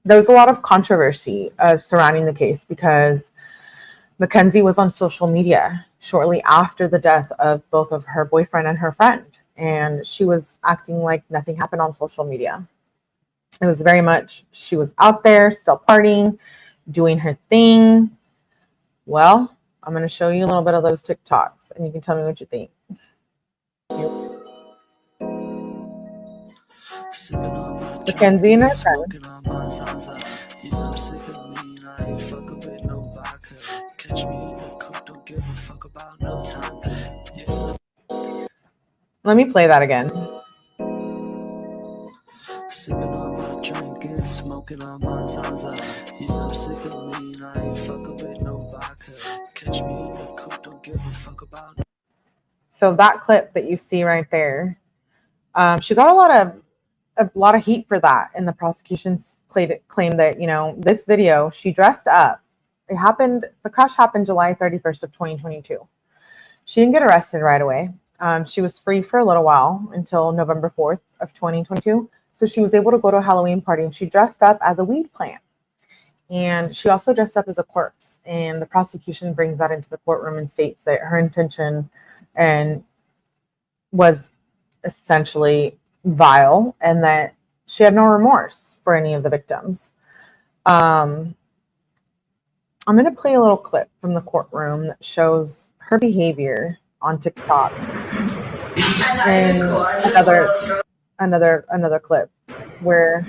There was a lot of controversy surrounding the case because Mackenzie was on social media shortly after the death of both of her boyfriend and her friend, and she was acting like nothing happened on social media. It was very much, she was out there still partying, doing her thing. Well, I'm going to show you a little bit of those TikToks and you can tell me what you think. Mackenzie and her friend. Let me play that again. Sipping on my drink and smoking on my Zaza. Yeah, I'm sipping lean, I ain't fucking with no vodka. Catch me in the coupe, don't give a fuck about. So that clip that you see right there, she got a lot of heat for that, and the prosecution claimed that, you know, this video, she dressed up. The crash happened July 31st of 2022. She didn't get arrested right away. She was free for a little while until November 4th of 2022. So she was able to go to a Halloween party, and she dressed up as a weed plant. And she also dressed up as a corpse. And the prosecution brings that into the courtroom and states that her intention was essentially vile and that she had no remorse for any of the victims. I'm going to play a little clip from the courtroom that shows her behavior on TikTok And another clip where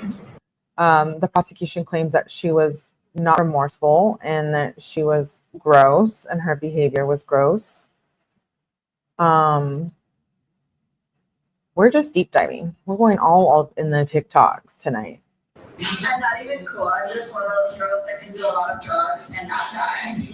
the prosecution claims that she was not remorseful and that she was gross and her behavior was gross. We're just deep diving. We're going all up in the TikToks tonight. I'm not even cool. I'm just one of those girls that can do a lot of drugs and not die.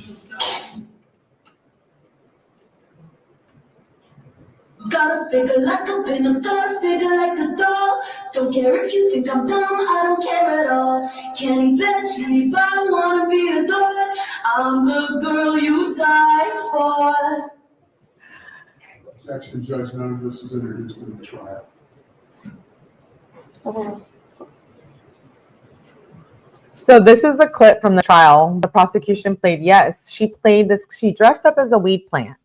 Gotta figure like a pin, gotta figure like a doll. Don't care if you think I'm dumb, I don't care at all. Can't best if I wanna be adored. I'm the girl you die for. Objection, Judge. None of this was introduced in the trial. So this is a clip from the trial. The prosecution played, yes, she played this. She dressed up as a weed plant,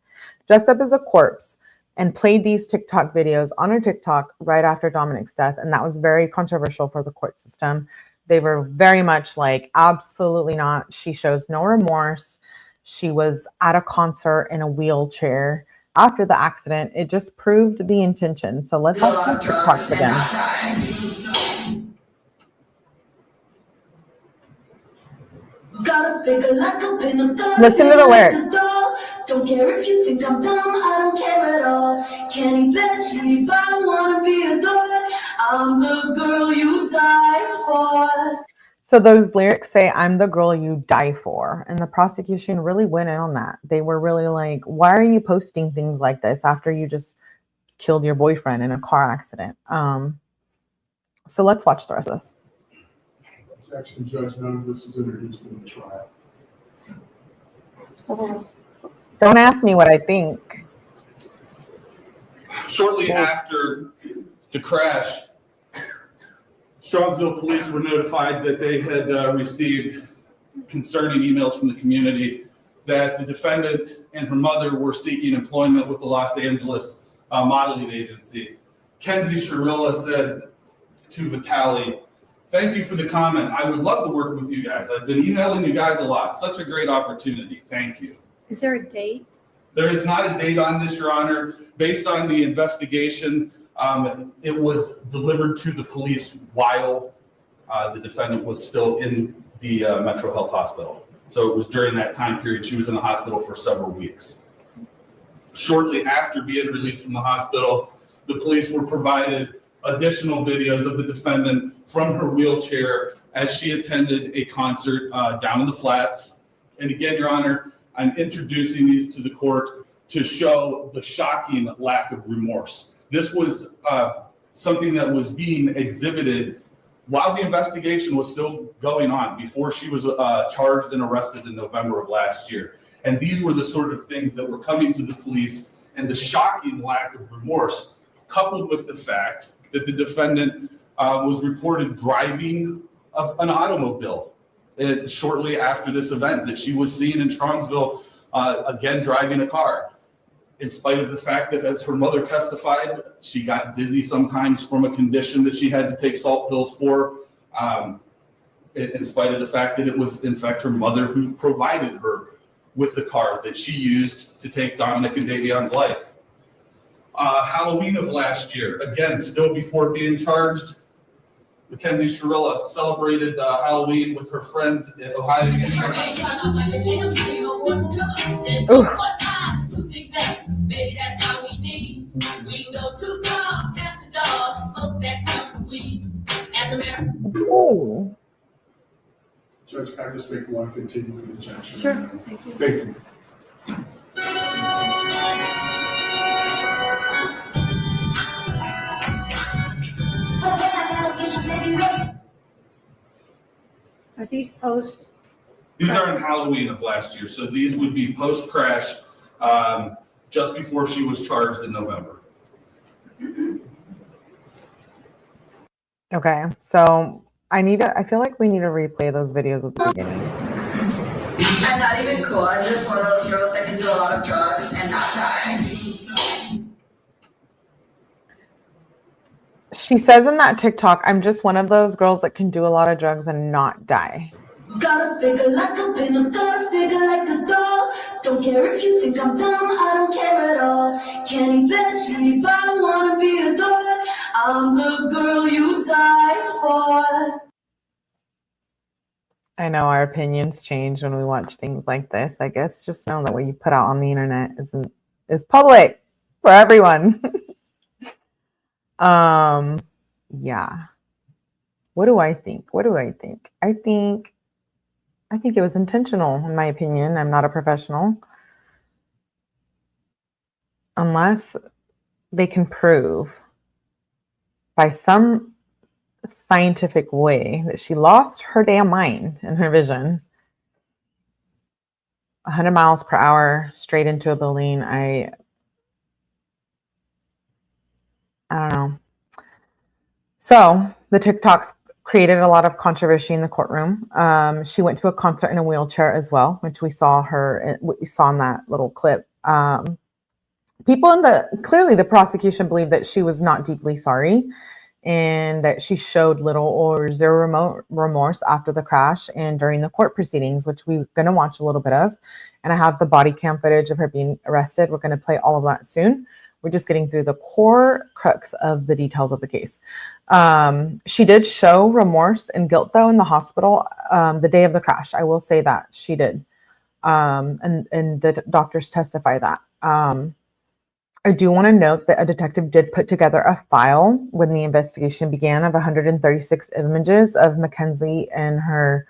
dressed up as a corpse, and played these TikTok videos on her TikTok right after Dominic's death. And that was very controversial for the court system. They were very much like, absolutely not. She shows no remorse. She was at a concert in a wheelchair after the accident. It just proved the intention. So let's watch the TikToks again. Listen to the lyrics. Don't care if you think I'm dumb, I don't care at all. Can't best if I wanna be adored. I'm the girl you die for. So those lyrics say, I'm the girl you die for. And the prosecution really went in on that. They were really like, why are you posting things like this after you just killed your boyfriend in a car accident? So let's watch the rest of this. Objection, Judge. None of this was introduced in the trial. Don't ask me what I think. Shortly after the crash, Strongsville police were notified that they had received concerning emails from the community that the defendant and her mother were seeking employment with the Los Angeles modeling agency. McKenzie Shirilla said to Vitaly, "Thank you for the comment. I would love to work with you guys. I've been emailing you guys a lot. Such a great opportunity. Thank you." Is there a date? There is not a date on this, Your Honor. Based on the investigation, it was delivered to the police while the defendant was still in the Metro Health Hospital. So it was during that time period. She was in the hospital for several weeks. Shortly after being released from the hospital, the police were provided additional videos of the defendant from her wheelchair as she attended a concert down in the Flats. And again, Your Honor, I'm introducing these to the court to show the shocking lack of remorse. This was something that was being exhibited while the investigation was still going on, before she was charged and arrested in November of last year. And these were the sort of things that were coming to the police, and the shocking lack of remorse, coupled with the fact that the defendant was reported driving an automobile shortly after this event, that she was seen in Strongsville again driving a car, in spite of the fact that, as her mother testified, she got dizzy sometimes from a condition that she had to take salt pills for, in spite of the fact that it was in fact her mother who provided her with the car that she used to take Dominic and Davion's life. Halloween of last year, again, still before being charged, McKenzie Shirilla celebrated Halloween with her friends at Ohio University. Ooh. Judge, can I just make one continuing objection? Sure, thank you. Thank you. Are these post? These are in Halloween of last year, so these would be post-crash, just before she was charged in November. Okay, so I feel like we need to replay those videos at the beginning. I'm not even cool. I'm just one of those girls that can do a lot of drugs and not die. She says in that TikTok, I'm just one of those girls that can do a lot of drugs and not die. Gotta figure like a pin, gotta figure like a doll. Don't care if you think I'm dumb, I don't care at all. Can best read if I wanna be adored. I'm the girl you die for. I know our opinions change when we watch things like this. I guess just know that what you put out on the internet is public for everyone. Yeah. What do I think? I think it was intentional, in my opinion. I'm not a professional. Unless they can prove by some scientific way that she lost her damn mind and her vision. 100 miles per hour straight into a building. I don't know. So the TikToks created a lot of controversy in the courtroom. She went to a concert in a wheelchair as well, which we saw in that little clip. Clearly the prosecution believed that she was not deeply sorry and that she showed little or zero remorse after the crash and during the court proceedings, which we're going to watch a little bit of. And I have the body cam footage of her being arrested. We're going to play all of that soon. We're just getting through the core crux of the details of the case. She did show remorse and guilt, though, in the hospital the day of the crash. I will say that she did. And the doctors testify that. I do want to note that a detective did put together a file when the investigation began of 136 images of McKenzie and her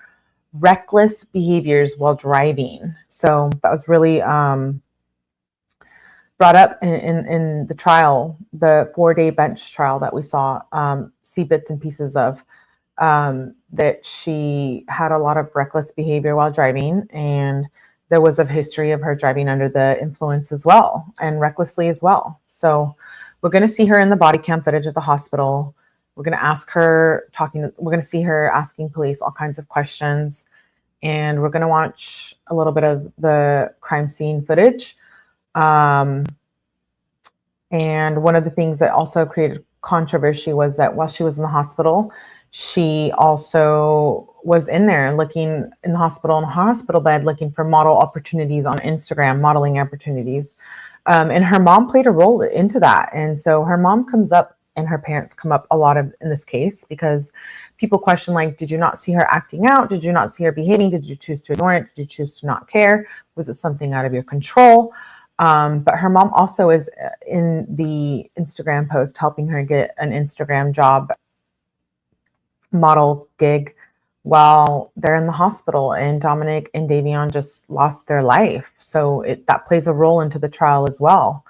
reckless behaviors while driving. So that was really brought up in the trial, the 4-day bench trial that we saw, see bits and pieces of, that she had a lot of reckless behavior while driving, and there was a history of her driving under the influence as well and recklessly as well. So we're going to see her in the body cam footage at the hospital. We're going to see her asking police all kinds of questions, and we're going to watch a little bit of the crime scene footage. And one of the things that also created controversy was that while she was in the hospital, she also was in there looking in the hospital, in a hospital bed, looking for model opportunities on Instagram, modeling opportunities. And her mom played a role into that. And so her mom comes up and her parents come up a lot in this case, because people question, like, did you not see her acting out? Did you not see her behaving? Did you choose to ignore it? Did you choose to not care? Was it something out of your control? But her mom also is in the Instagram post helping her get an Instagram job, model gig, while they're in the hospital, and Dominic and Davion just lost their life. So that plays a role into the trial as well.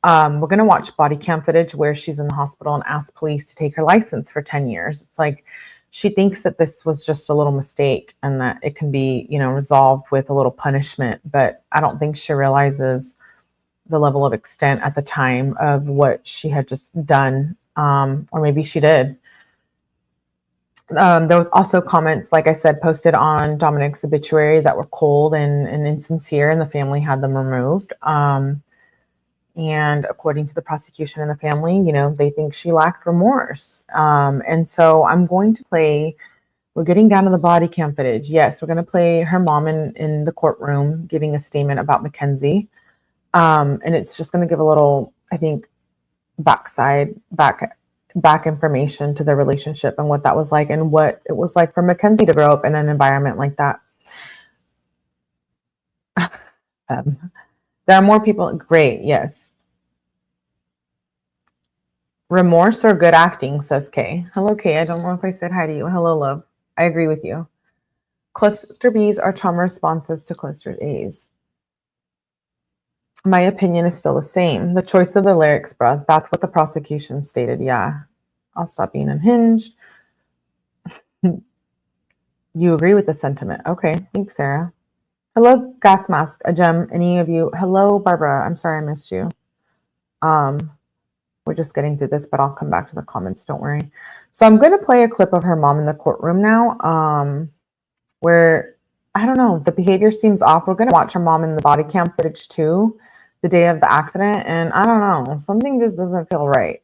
We're going to watch body cam footage where she's in the hospital and ask police to take her license for 10 years. It's like she thinks that this was just a little mistake and that it can be, resolved with a little punishment. But I don't think she realizes the level of extent at the time of what she had just done. Or maybe she did. There was also comments, like I said, posted on Dominic's obituary that were cold and insincere, and the family had them removed. And according to the prosecution and the family, they think she lacked remorse. And so I'm going to play, we're getting down to the body cam footage. Yes, we're going to play her mom in the courtroom giving a statement about McKenzie. And it's just going to give a little, I think, back information to their relationship and what that was like and what it was like for McKenzie to grow up in an environment like that. There are more people. Great. Yes. Remorse or good acting, says Kay. Hello, Kay. I don't know if I said hi to you. Hello, love. I agree with you. Cluster B's are trauma responses to cluster A's. My opinion is still the same. The choice of the lyrics, bruh. That's what the prosecution stated. Yeah. I'll stop being unhinged. You agree with the sentiment. Okay. Thanks, Sarah. Hello, Gas Mask, a gem. Any of you? Hello, Barbara. I'm sorry I missed you. We're just getting through this, but I'll come back to the comments. Don't worry. So I'm going to play a clip of her mom in the courtroom now, where, I don't know, the behavior seems off. We're going to watch her mom in the body cam footage too, the day of the accident. And I don't know, something just doesn't feel right.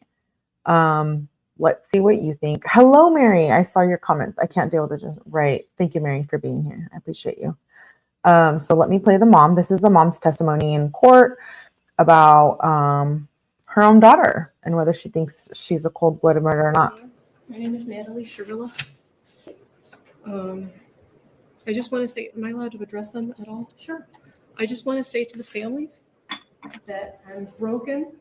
Let's see what you think. Hello, Mary. I saw your comments. I can't deal with it. Just right. Thank you, Mary, for being here. I appreciate you. So let me play the mom. This is the mom's testimony in court about her own daughter and whether she thinks she's a cold-blooded murderer or not. My name is 𝐿𝐿𝐿𝐿𝐿𝐿𝐿 Shirilla. I just want to say, am I allowed to address them at all? Sure. I just want to say to the families that I'm broken,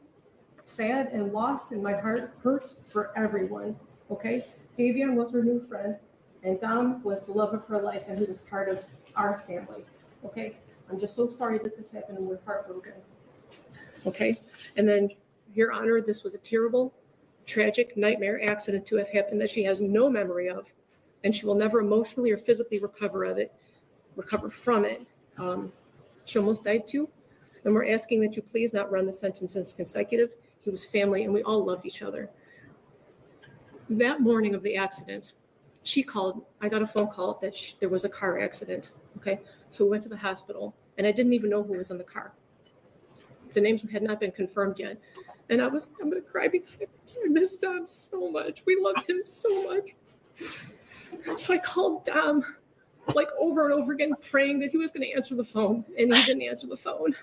sad, and lost, and my heart hurts for everyone, okay? Davion was her new friend, and Dom was the love of her life, and he was part of our family, okay? I'm just so sorry that this happened, and we're heartbroken, okay? And then, Your Honor, this was a terrible, tragic nightmare accident to have happened that she has no memory of, and she will never emotionally or physically recover from it. She almost died too, and we're asking that you please not run the sentence as consecutive. He was family, and we all loved each other. That morning of the accident, she called. I got a phone call that there was a car accident. Okay, so we went to the hospital, and I didn't even know who was in the car. The names had not been confirmed yet, and I'm going to cry because I missed Dom so much. We loved him so much. So I called Dom like over and over again, praying that he was going to answer the phone, and he didn't answer the phone.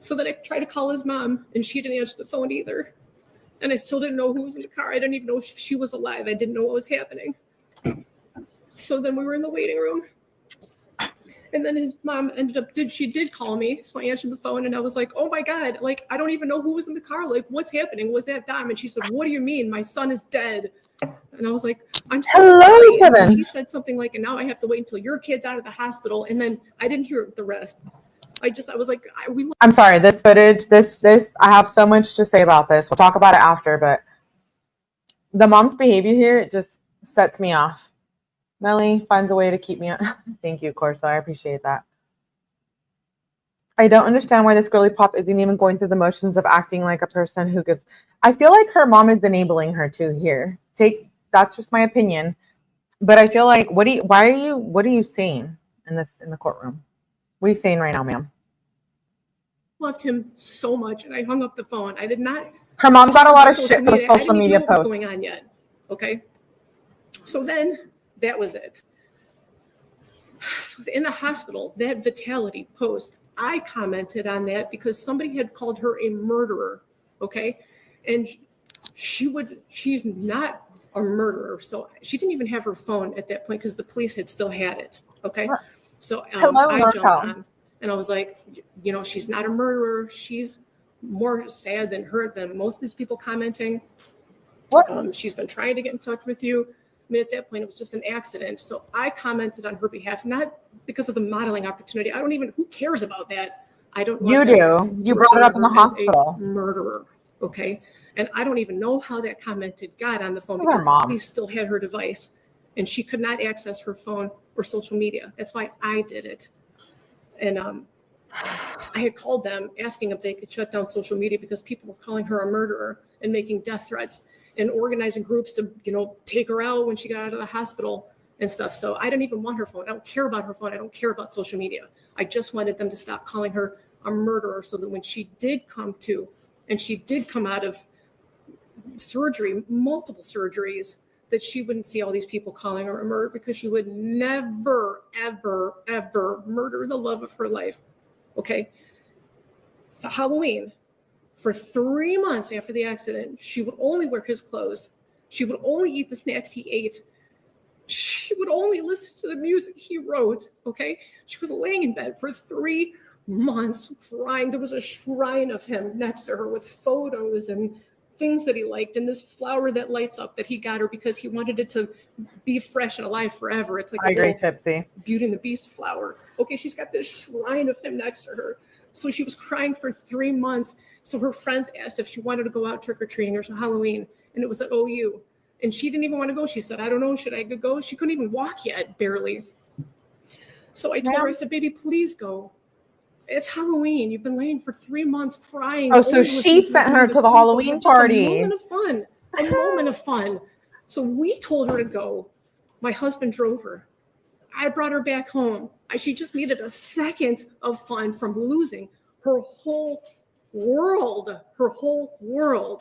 So then I tried to call his mom, and she didn't answer the phone either. And I still didn't know who was in the car. I didn't even know if she was alive. I didn't know what was happening. So then we were in the waiting room. And then his mom she did call me. So I answered the phone, and I was like, oh my God, like, I don't even know who was in the car. Like, what's happening? Was that Dom? And she said, what do you mean? My son is dead. And I was like, I'm so sorry. Kevin. And she said something like, and now I have to wait until your kid's out of the hospital. And then I didn't hear the rest. I was like, I'm sorry, this footage, I have so much to say about this. We'll talk about it after, but the mom's behavior here, it just sets me off. Melly finds a way to keep me on. Thank you, Corso. I appreciate that. I don't understand why this girly pop isn't even going through the motions of acting like a person who gives. I feel like her mom is enabling her too here. That's just my opinion. But I feel like, what are you saying in the courtroom? What are you saying right now, ma'am? Loved him so much, and I hung up the phone. I did not. Her mom got a lot of shit for the social media post. What was going on yet? Okay. So then that was it. So in the hospital, that Vitality post, I commented on that because somebody had called her a murderer. Okay. And she's not a murderer. So she didn't even have her phone at that point because the police had still had it. Okay. So I jumped on. And I was like, she's not a murderer. She's more sad than most of these people commenting. She's been trying to get in touch with you. I mean, at that point, it was just an accident. So I commented on her behalf, not because of the modeling opportunity. Who cares about that? I don't. You do. You brought it up in the hospital. Murderer. Okay. And I don't even know how that comment got on the phone because the police still had her device and she could not access her phone or social media. That's why I did it. And I had called them asking if they could shut down social media because people were calling her a murderer and making death threats and organizing groups to, take her out when she got out of the hospital and stuff. So I didn't even want her phone. I don't care about her phone. I don't care about social media. I just wanted them to stop calling her a murderer so that when she did come to, and she did come out of surgery, multiple surgeries, that she wouldn't see all these people calling her a murderer because she would never, ever, ever murder the love of her life. Okay. For Halloween, for 3 months after the accident, she would only wear his clothes. She would only eat the snacks he ate. She would only listen to the music he wrote. Okay. She was laying in bed for 3 months crying. There was a shrine of him next to her with photos and things that he liked and this flower that lights up that he got her because he wanted it to be fresh and alive forever. It's like I agree, 𝗵𝐵𝗍𝐶. Beauty and the Beast flower. Okay, she's got this shrine of him next to her. So she was crying for 3 months. So her friends asked if she wanted to go out trick-or-treating or Halloween, and it was at OU. And she didn't even want to go. She said, I don't know, should I go? She couldn't even walk yet, barely. So I told her, I said, baby, please go. It's Halloween. You've been laying for 3 months crying. Oh, so she sent her to the Halloween party. A moment of fun. So we told her to go. My husband drove her. I brought her back home. She just needed a second of fun from losing her whole world.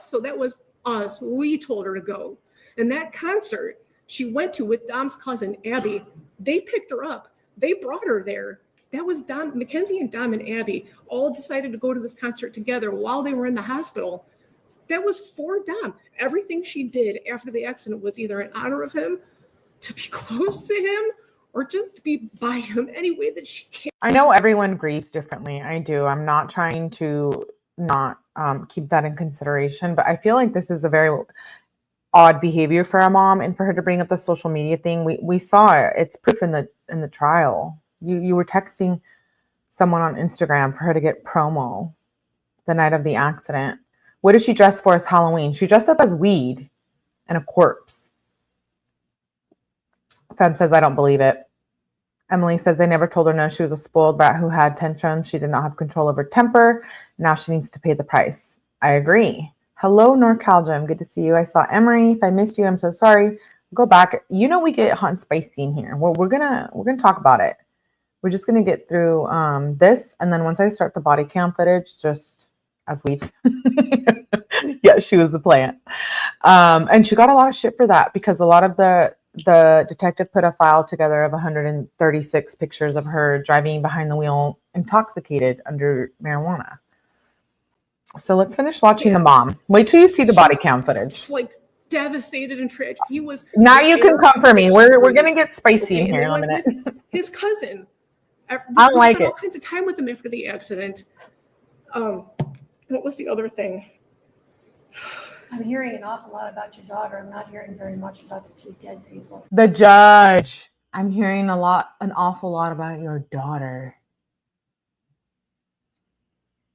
So that was us. We told her to go. And that concert she went to with Dom's cousin, Abby, they picked her up. They brought her there. That was Dom, McKenzie and Dom and Abby all decided to go to this concert together while they were in the hospital. That was for Dom. Everything she did after the accident was either in honor of him, to be close to him, or just to be by him any way that she can. I know everyone grieves differently. I do. I'm not trying to not keep that in consideration, but I feel like this is a very odd behavior for a mom, and for her to bring up the social media thing. We saw it. It's proof in the trial. You were texting someone on Instagram for her to get promo the night of the accident. What did she dress for as Halloween? She dressed up as weed and a corpse. Feb says, I don't believe it. Emily says they never told her no. She was a spoiled brat who had tantrums. She did not have control of her temper. Now she needs to pay the price. I agree. Hello, NorCal. Good to see you. I saw Emery. If I missed you, I'm so sorry. Go back. You know we get hot and spicy in here. Well, we're gonna talk about it. We're just gonna get through this, and then once I start the body cam footage, just as we, yeah, she was a plant, and she got a lot of shit for that because a lot of the detective put a file together of 136 pictures of her driving behind the wheel intoxicated under marijuana. So let's finish watching the mom. Wait till you see the body cam footage. Like devastated and tragic. He was. Now you can come for me. We're gonna get spicy in here in a minute. His cousin. I don't like it. All kinds of time with him after the accident. What was the other thing? I'm hearing an awful lot about your daughter. I'm not hearing very much about the two dead people. The judge. I'm hearing an awful lot about your daughter.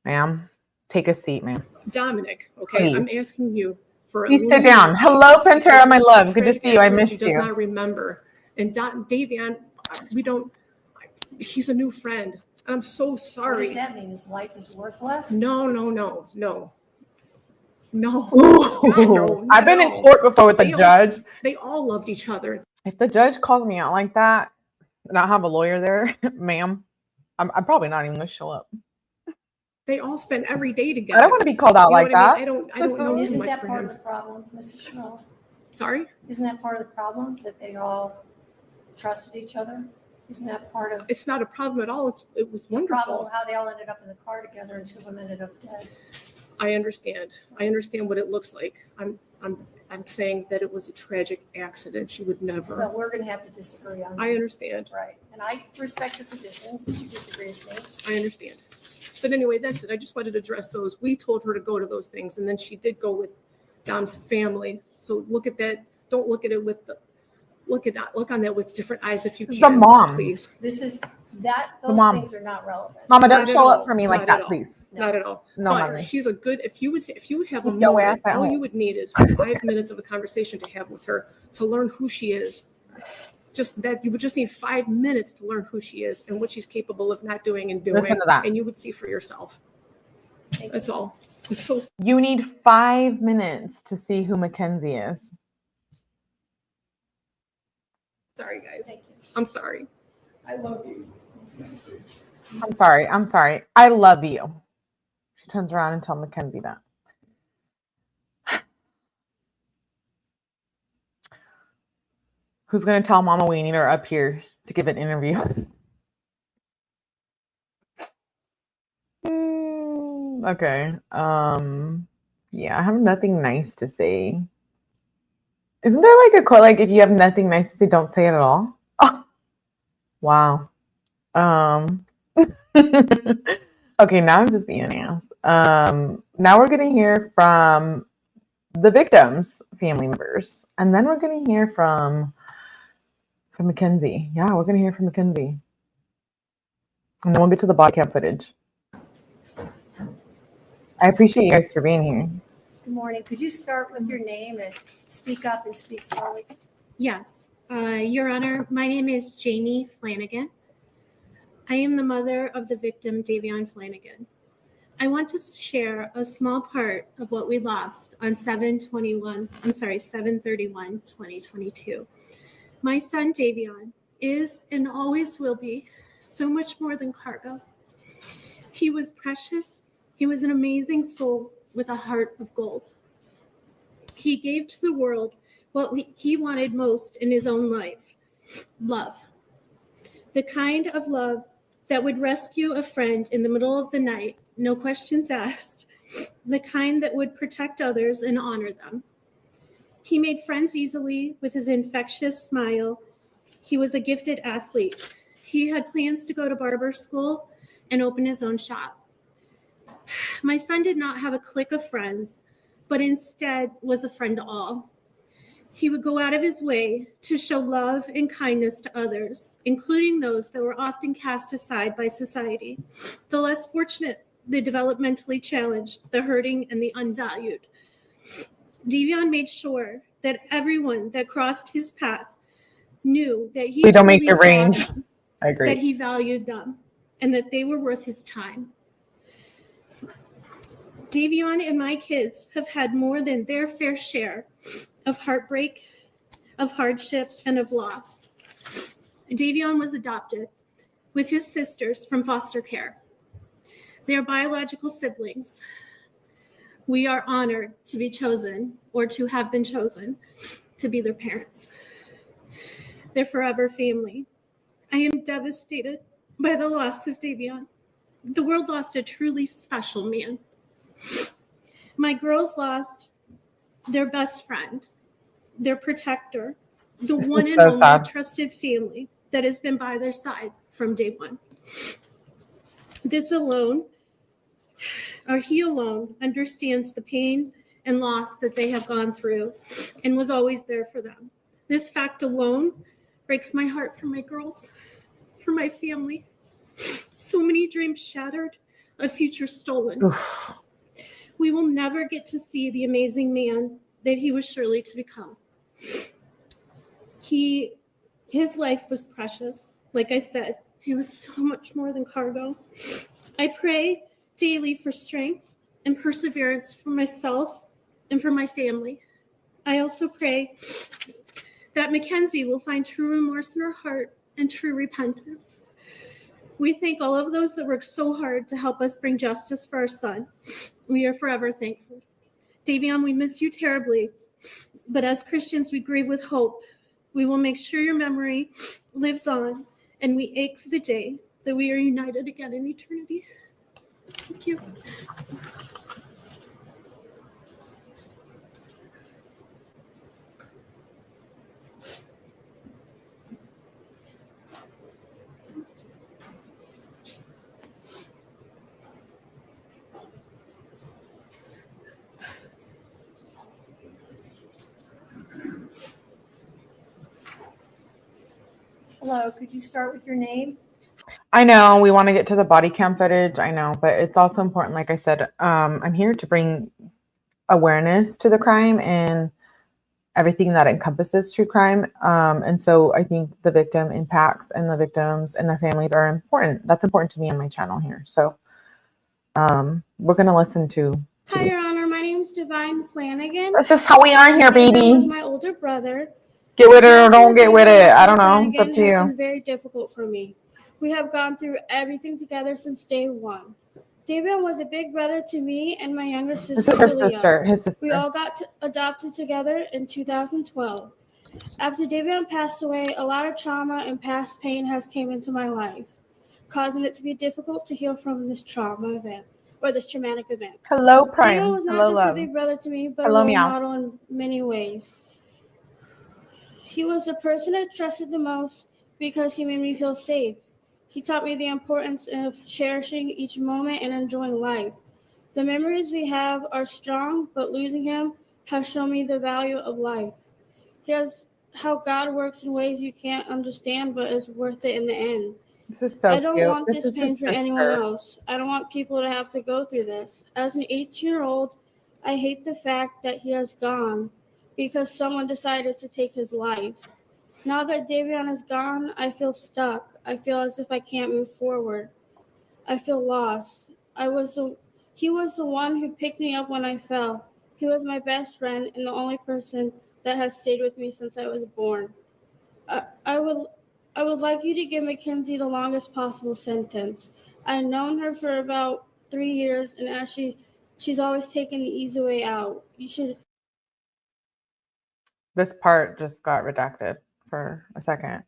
Ma'am, take a seat, ma'am. Dominic, okay, Please. I'm asking you for. Please sit down. Hello, Pantera, my love. Good to see you. I missed you. Does not remember. And Davion, we don't. He's a new friend. I'm so sorry. What does that mean? His life is worthless? No. I've been in court before with the judge. They all loved each other. If the judge calls me out like that, and I have a lawyer there, ma'am, I'm probably not even gonna show up. They all spend every day together. I don't want to be called out like that. I don't know. Isn't that part of the problem, Mrs. Shrill? Sorry? Isn't that part of the problem that they all trusted each other? Isn't that part of? It's not a problem at all. It was It's a wonderful. problem how they all ended up in the car together and two of them ended up dead. I understand. I understand what it looks like. I'm saying that it was a tragic accident. She would never. Well, we're going to have to disagree on that. I understand. Right. And I respect your position, but you disagree with me. I understand. But anyway, that's it. I just wanted to address those. We told her to go to those things, and then she did go with Dom's family. So look at that. Don't look at it with the look on that with different eyes if you can. The mom, please. This is that those things are not relevant. Mama, don't show up for me like that, please. Not at all. No, but mommy. She's a good. If you would have a Yo moment, ass at all home. you would need is 5 minutes of a conversation to have with her to learn who she is. Just that you would just need 5 minutes to learn who she is and what she's capable of not doing and doing. Listen to that. And you would see for yourself. That's all. It's so You need 5 minutes to see who McKenzie is. sorry, guys. Thank you. I'm sorry. I love you. I'm sorry. I love you. She turns around and tells McKenzie that. Who's going to tell Mama we need her up here to give an interview? Okay. Yeah, I have nothing nice to say. Isn't there like a quote, like if you have nothing nice to say, don't say it at all? Oh, wow. Okay, now I'm just being an ass. Now we're gonna hear from the victims' family members, and then we're gonna hear from McKenzie. Yeah, we're gonna hear from McKenzie, and then we'll get to the body cam footage. I appreciate you guys for being here. Good morning. Could you start with your name and speak up and speak slowly? Yes, Your Honor, my name is Jamie Flanagan. I am the mother of the victim, Davion Flanagan. I want to share a small part of what we lost on 7/31/2022. My son, Davion, is and always will be so much more than cargo. He was precious. He was an amazing soul with a heart of gold. He gave to the world what he wanted most in his own life, love. The kind of love that would rescue a friend in the middle of the night, no questions asked, the kind that would protect others and honor them. He made friends easily with his infectious smile. He was a gifted athlete. He had plans to go to barber school and open his own shop. My son did not have a clique of friends, but instead was a friend to all. He would go out of his way to show love and kindness to others, including those that were often cast aside by society, the less fortunate, the developmentally challenged, the hurting, and the unvalued. Davion made sure that everyone that crossed his path knew that he don't make truly your saw range. them, I agree. that he valued them, and that they were worth his time. Davion and my kids have had more than their fair share of heartbreak, of hardship, and of loss. Davion was adopted with his sisters from foster care. They are biological siblings. We are honored to be chosen, or to have been chosen, to be their parents. They're forever family. I am devastated by the loss of Davion. The world lost a truly special man. My girls lost their best friend, their protector, the This one is and so only sad. trusted family that has been by their side from day one. This alone, or he alone, understands the pain and loss that they have gone through and was always there for them. This fact alone breaks my heart for my girls, for my family. So many dreams shattered, a future stolen. Oof. We will never get to see the amazing man that he was surely to become. His life was precious. Like I said, he was so much more than cargo. I pray daily for strength and perseverance for myself and for my family. I also pray that McKenzie will find true remorse in her heart and true repentance. We thank all of those that worked so hard to help us bring justice for our son. We are forever thankful. Davion, we miss you terribly, but as Christians, we grieve with hope. We will make sure your memory lives on, and we ache for the day that we are united again in eternity. Thank you. Hello, could you start with your name? I know we want to get to the body cam footage. I know, but it's also important. Like I said, I'm here to bring awareness to the crime and everything that encompasses true crime. And so I think the victim impacts and the victims and their families are important. That's important to me on my channel here. So we're going to listen to Hi, this. Your Honor. My name is Divine Flanagan. That's just how we are here, Davion was baby. my older brother. Get with it or Raising don't get with it. Davion I don't know. It's up Flanagan to has you. been very difficult for me. We have gone through everything together since day one. Davion was a big brother to me and my younger This sister, is her Julia. sister, his We sister. all got adopted together in 2012. After Davion passed away, a lot of trauma and past pain has came into my life, causing it to be difficult to heal from this trauma event, or this traumatic event. Hello, Davion Prime. was not Hello, just love. a big brother to me, but Hello, a role meow. model in many ways. He was the person I trusted the most because he made me feel safe. He taught me the importance of cherishing each moment and enjoying life. The memories we have are strong, but losing him has shown me the value of life. Here's how God works in ways you can't understand, but is worth it in the end. This is so I don't cute. want This this is pain his for anyone sister. else. I don't want people to have to go through this. As an 18-year-old, I hate the fact that he has gone because someone decided to take his life. Now that Davion is gone, I feel stuck. I feel as if I can't move forward. I feel lost. He was the one who picked me up when I fell. He was my best friend and the only person that has stayed with me since I was born. I would like you to give McKenzie the longest possible sentence. I've known her for about 3 years, and as she's always taken the easy way out. You should. This part just got redacted for a second.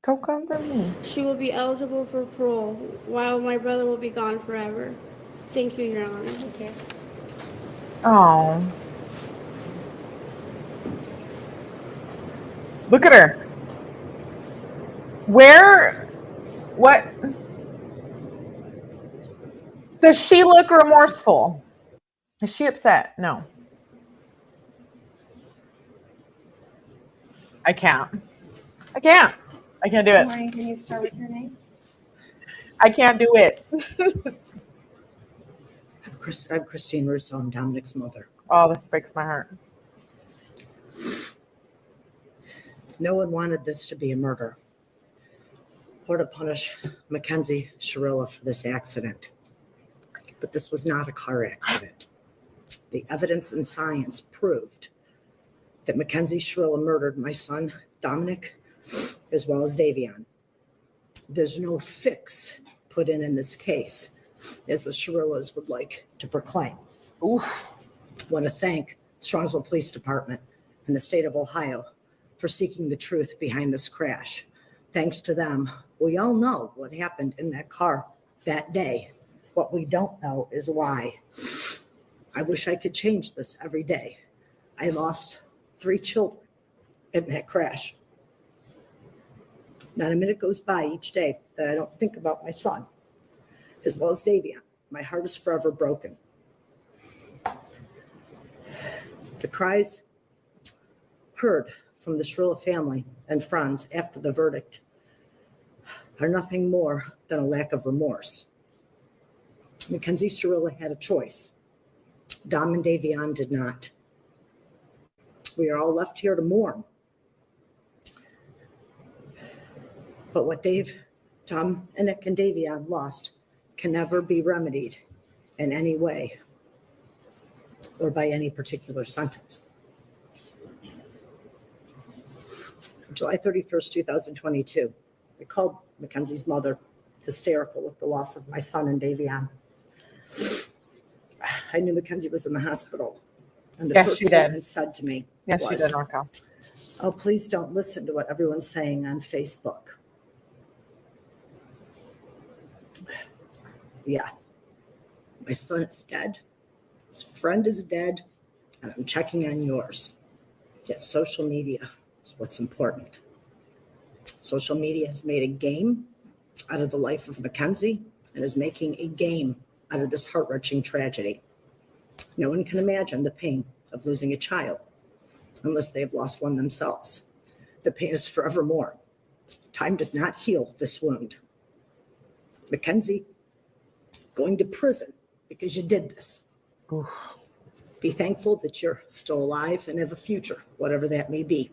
Go comfort me. She will be eligible for parole, while my brother will be gone forever. Thank you, Your Honor. Thank you. Oh. Look at her. What? Does she look remorseful? Is she upset? No. I can't do it. Maureen, can you start with your name? I can't do it. I'm Christine Russo. I'm Dominic's mother. Oh, this breaks my heart. No one wanted this to be a murder or to punish McKenzie Shirilla for this accident. But this was not a car accident. The evidence and science proved that McKenzie Shirilla murdered my son, Dominic, as well as Davion. There's no fix put in this case, as the Shirillas would like to proclaim. Oof. I want to thank Strongsville Police Department and the state of Ohio for seeking the truth behind this crash. Thanks to them, we all know what happened in that car that day. What we don't know is why. I wish I could change this every day. I lost 3 children in that crash. Not a minute goes by each day that I don't think about my son, as well as Davion. My heart is forever broken. The cries heard from the Shirilla family and friends after the verdict are nothing more than a lack of remorse. McKenzie Shirilla had a choice. Dom and Davion did not. We are all left here to mourn. But what Dominic and Davion lost can never be remedied in any way or by any particular sentence. July 31st, 2022, I called McKenzie's mother, hysterical with the loss of my son and Davion. I knew McKenzie was in the hospital. And the first thing it said to me was, she did, Norco. Oh, please don't listen to what everyone's saying on Facebook. Yeah, my son is dead. His friend is dead, and I'm checking on yours. Yet social media is what's important. Social media has made a game out of the life of McKenzie and is making a game out of this heart-wrenching tragedy. No one can imagine the pain of losing a child unless they have lost one themselves. The pain is forevermore. Time does not heal this wound. McKenzie, going to prison because you did this. Oof. Be thankful that you're still alive and have a future, whatever that may be.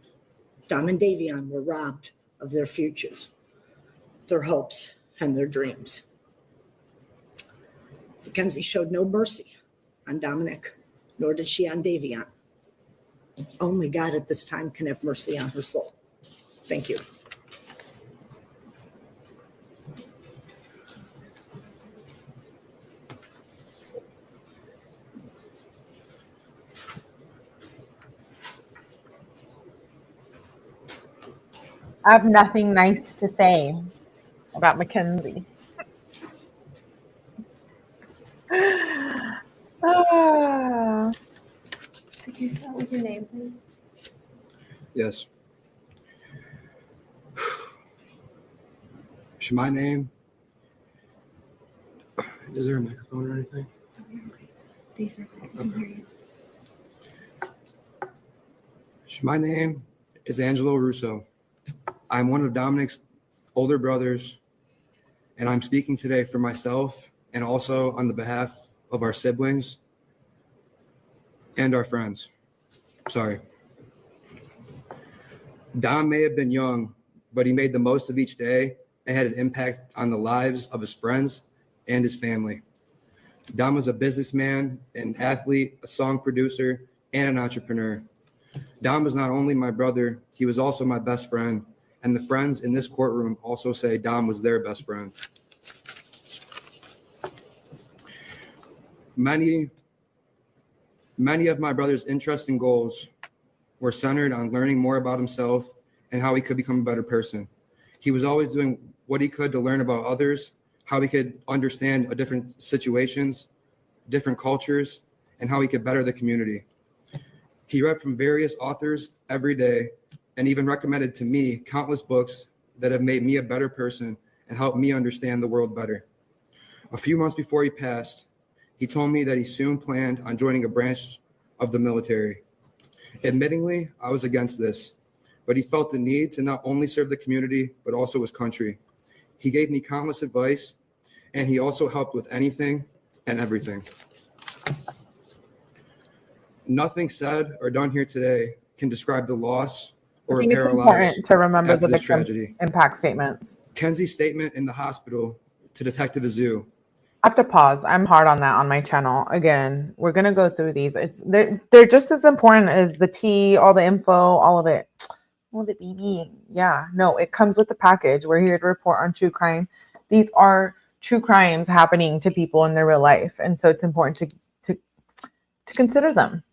Dom and Davion were robbed of their futures, their hopes, and their dreams. McKenzie showed no mercy on Dominic, nor did she on Davion. Only God at this time can have mercy on her soul. Thank you. I have nothing nice to say about McKenzie. Could you start with your name, please? Yes. Should my name? Is there a microphone or anything? These are, I can hear you. My name is Angelo Russo. I'm one of Dominic's older brothers, and I'm speaking today for myself and also on the behalf of our siblings and our friends. Sorry. Dom may have been young, but he made the most of each day and had an impact on the lives of his friends and his family. Dom was a businessman, an athlete, a song producer, and an entrepreneur. Dom was not only my brother, he was also my best friend, and the friends in this courtroom also say Dom was their best friend. Many of my brother's interests and goals were centered on learning more about himself and how he could become a better person. He was always doing what he could to learn about others, how he could understand different situations, different cultures, and how he could better the community. He read from various authors every day and even recommended to me countless books that have made me a better person and helped me understand the world better. A few months before he passed, he told me that he soon planned on joining a branch of the military. Admittingly, I was against this, but he felt the need to not only serve the community, but also his country. He gave me countless advice, and he also helped with anything and everything. Nothing said or done here today can describe the loss or I think repair it's our lives important to remember after the this victim tragedy. impact statements. Kenzie's statement in the hospital to Detective 𝐁𝐿. I have to pause. I'm hard on that on my channel. Again, we're gonna go through these. They're just as important as the tea, all the info, all of it. All the BB. Yeah, no, it comes with the package. We're here to report on true crime. These are true crimes happening to people in their real life, and so it's important to consider them.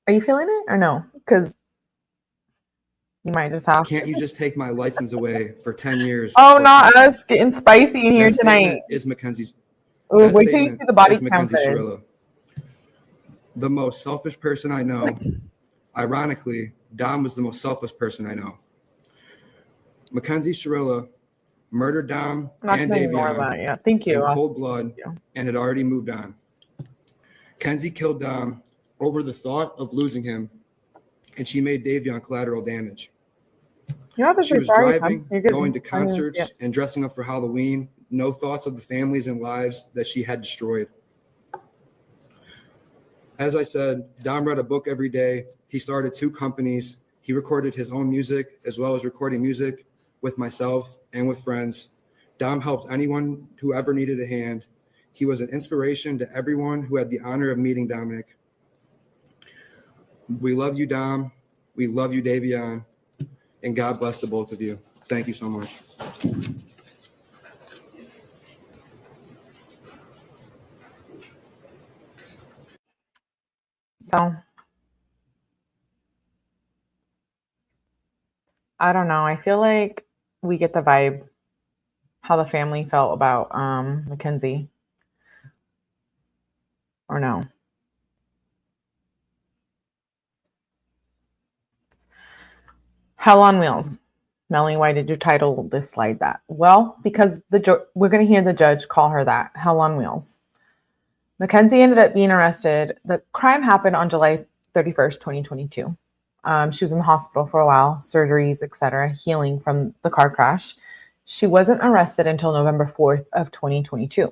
Are you feeling it or no? Because you might just have. Can't you just take my license away for 10 years? Oh, not us getting spicy in here That tonight. statement is McKenzie's. Ooh, That wait till you statement see the body is count. McKenzie Shirilla. The most selfish person I know. Ironically, Dom was the most selfless person I know. McKenzie Shirilla murdered Dom and Davion Yeah, thank you. in cold blood and had already moved on. Kenzie killed Dom over the thought of losing him, and she made Davion collateral damage. She was driving, going to concerts, and dressing up for Halloween. No thoughts of the families and lives that she had destroyed. As I said, Dom read a book every day. He started 2 companies. He recorded his own music as well as recording music with myself and with friends. Dom helped anyone who ever needed a hand. He was an inspiration to everyone who had the honor of meeting Dominic. We love you, Dom. We love you, Davion. And God bless the both of you. Thank you so much. So I don't know. I feel like we get the vibe how the family felt about McKenzie. Or no? Hell on Wheels. Melanie, why did you title this slide that? Well, because we're going to hear the judge call her that. Hell on Wheels. McKenzie ended up being arrested. The crime happened on July 31st, 2022. She was in the hospital for a while, surgeries, etc., healing from the car crash. She wasn't arrested until November 4th of 2022.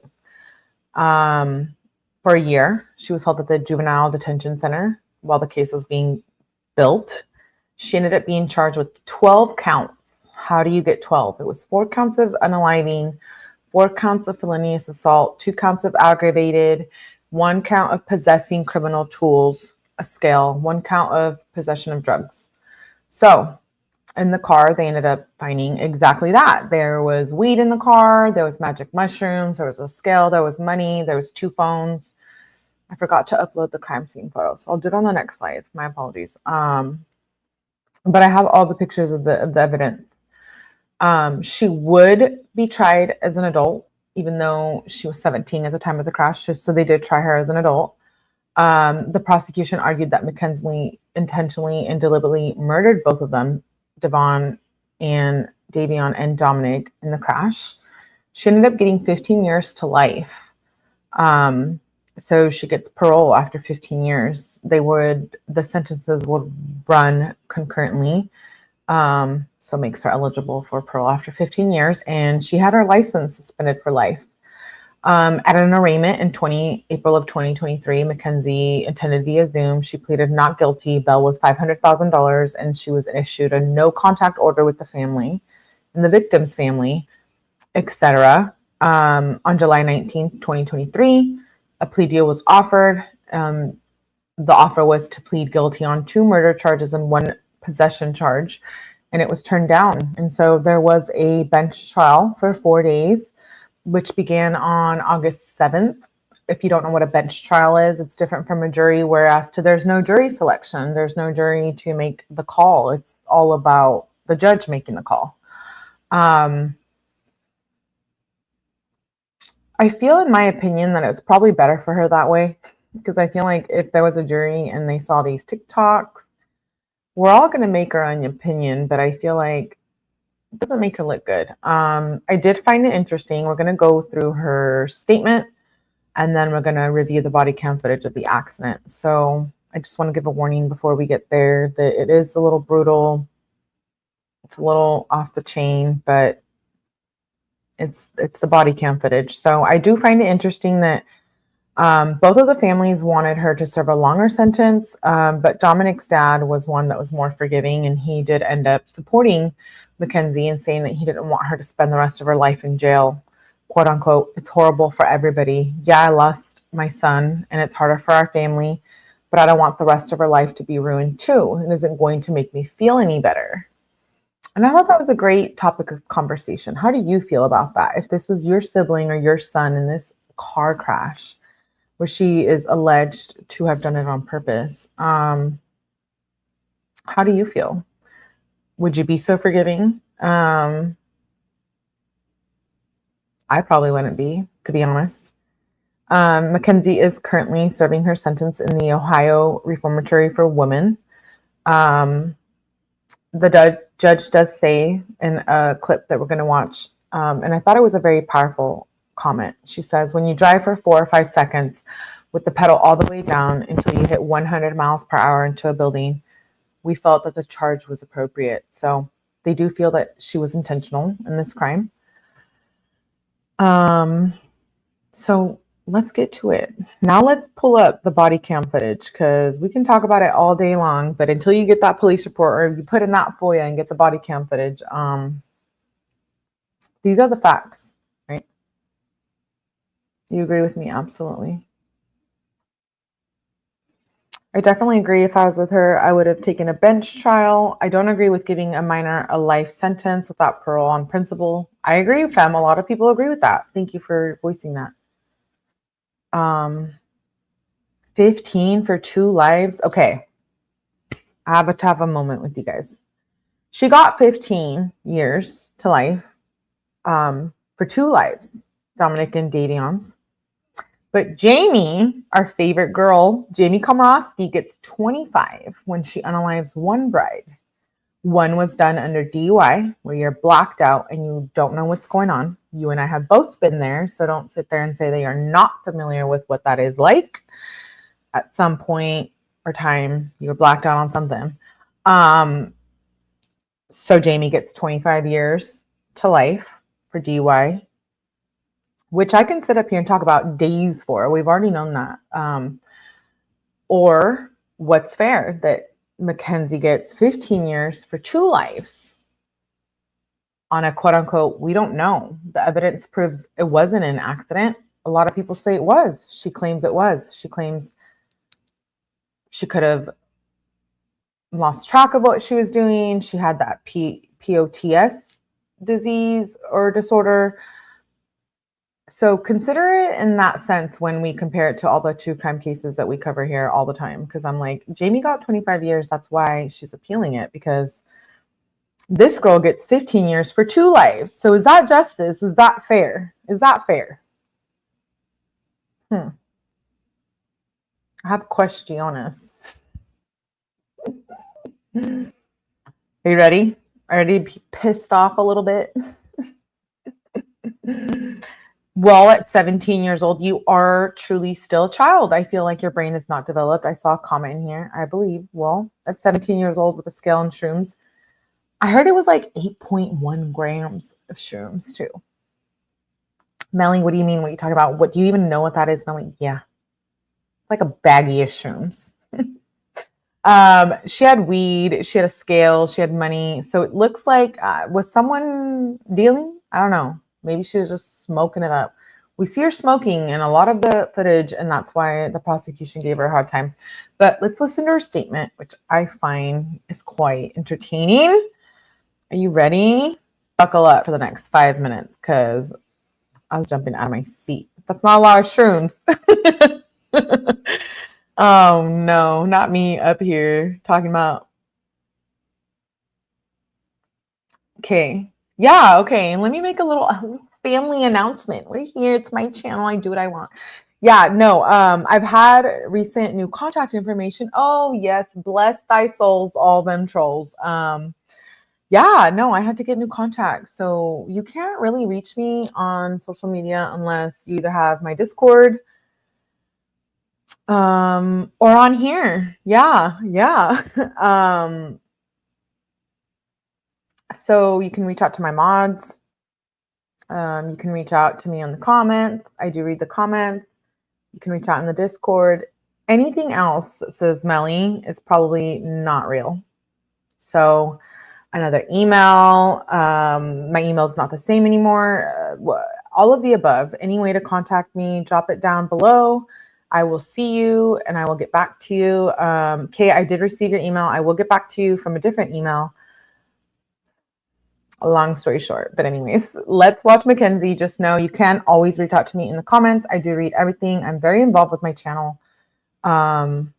For a year, she was held at the Juvenile Detention Center while the case was being built. She ended up being charged with 12 counts. How do you get 12? It was 4 counts of unaliving, 4 counts of felonious assault, 2 counts of aggravated, 1 count of possessing criminal tools, a scale, 1 count of possession of drugs. So in the car, they ended up finding exactly that. There was weed in the car. There was magic mushrooms. There was a scale. There was money. There was 2 phones. I forgot to upload the crime scene photos. I'll do it on the next slide. My apologies. But I have all the pictures of the evidence. She would be tried as an adult, even though she was 17 at the time of the crash. So they did try her as an adult. The prosecution argued that McKenzie intentionally and deliberately murdered both of them, Davion and Dominic, in the crash. She ended up getting 15 years to life. So she gets parole after 15 years. The sentences would run concurrently. So makes her eligible for parole after 15 years. And she had her license suspended for life. At an arraignment in April of 2023, McKenzie attended via Zoom. She pleaded not guilty. Bail was $500,000, and she was issued a no contact order with the family and the victim's family, etc. On July 19th, 2023, a plea deal was offered. The offer was to plead guilty on 2 murder charges and 1 possession charge, and it was turned down. And so there was a bench trial for 4 days, which began on August 7th. If you don't know what a bench trial is, it's different from a jury, whereas there's no jury selection. There's no jury to make the call. It's all about the judge making the call. I feel, in my opinion, that it was probably better for her that way, because I feel like if there was a jury and they saw these TikToks, we're all going to make our own opinion, but I feel like it doesn't make her look good. I did find it interesting. We're going to go through her statement, and then we're going to review the body cam footage of the accident. So I just want to give a warning before we get there that it is a little brutal. It's a little off the chain, but it's the body cam footage. So I do find it interesting that both of the families wanted her to serve a longer sentence, but Dominic's dad was one that was more forgiving, and he did end up supporting McKenzie and saying that he didn't want her to spend the rest of her life in jail, quote unquote. It's horrible for everybody. Yeah, I lost my son, and it's harder for our family, but I don't want the rest of her life to be ruined too. It isn't going to make me feel any better. And I thought that was a great topic of conversation. How do you feel about that? If this was your sibling or your son in this car crash, where she is alleged to have done it on purpose, how do you feel? Would you be so forgiving? I probably wouldn't be, to be honest. McKenzie is currently serving her sentence in the Ohio Reformatory for Women. The judge does say in a clip that we're going to watch, and I thought it was a very powerful comment. She says, when you drive for 4 or 5 seconds with the pedal all the way down until you hit 100 miles per hour into a building, we felt that the charge was appropriate. So they do feel that she was intentional in this crime. So let's get to it. Now let's pull up the body cam footage, because we can talk about it all day long, but until you get that police report or you put in that FOIA and get the body cam footage, these are the facts, right? You agree with me? Absolutely. I definitely agree. If I was with her, I would have taken a bench trial. I don't agree with giving a minor a life sentence without parole on principle. I agree, fam. A lot of people agree with that. Thank you for voicing that. 15 for 2 lives. Okay. I have to have a moment with you guys. She got 15 years to life for 2 lives, Dominic and Davion's. But Jamie, our favorite girl, Jamie Komorowski, gets 25 when she unalives 1 bride. 1 was done under DUI, where you're blacked out and you don't know what's going on. You and I have both been there, so don't sit there and say that you're not familiar with what that is like. At some point or time, you were blacked out on something. So Jamie gets 25 years to life for DUI, which I can sit up here and talk about days for. We've already known that. Or what's fair, that McKenzie gets 15 years for 2 lives on a quote unquote, we don't know. The evidence proves it wasn't an accident. A lot of people say it was. She claims it was. She claims she could have lost track of what she was doing. She had that POTS disease or disorder. So consider it in that sense when we compare it to all the true crime cases that we cover here all the time. Because I'm like, Jamie got 25 years. That's why she's appealing it, because this girl gets 15 years for 2 lives. So is that justice? Is that fair? Is that fair? I have questions. Are you ready? Are you ready to be pissed off a little bit? Well, at 17 years old, you are truly still a child. I feel like your brain is not developed. I saw a comment in here, I believe. Well, at 17 years old with a scale and shrooms, I heard it was like 8.1 grams of shrooms too. Melly, what do you mean? What are you talking about? What do you even know what that is, Melly? Yeah. It's like a baggie of shrooms. She had weed, she had a scale, she had money. So it looks like, was someone dealing? I don't know. Maybe she was just smoking it up. We see her smoking in a lot of the footage, and that's why the prosecution gave her a hard time. But let's listen to her statement, which I find is quite entertaining. Are you ready? Buckle up for the next 5 minutes, because I was jumping out of my seat. That's not a lot of shrooms. Oh, no, not me up here talking about Okay. Yeah, okay. And let me make a little family announcement. We're here. It's my channel. I do what I want. Yeah, no, I've had recent new contact information. Oh, yes. Bless thy souls, all them trolls. Yeah, no, I had to get new contacts. So you can't really reach me on social media unless you either have my Discord or on here. Yeah. So you can reach out to my mods. You can reach out to me on the comments. I do read the comments. You can reach out in the Discord. Anything else that says Melly is probably not real. So another email. My email is not the same anymore. All of the above. Any way to contact me, drop it down below. I will see you and I will get back to you. Kay, I did receive your email. I will get back to you from a different email. A long story short, but anyways, let's watch McKenzie. Just know you can always reach out to me in the comments. I do read everything. I'm very involved with my channel. And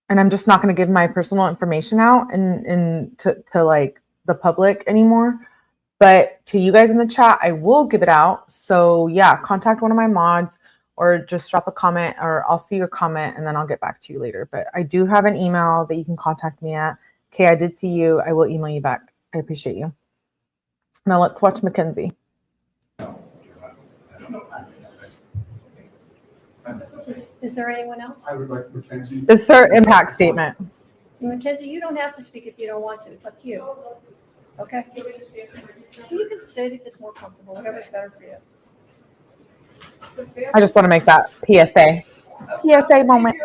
I'm just not going to give my personal information out and to like the public anymore. But to you guys in the chat, I will give it out. So yeah, contact one of my mods or just drop a comment or I'll see your comment and then I'll get back to you later. But I do have an email that you can contact me at. Okay, I did see you. I will email you back. I appreciate you. Now let's watch McKenzie. Is there anyone else? I would like McKenzie. This is her impact statement. McKenzie, you don't have to speak if you don't want to. It's up to you. Okay? You can sit if it's more comfortable, whatever's better for you. I just want to make that PSA. PSA moment.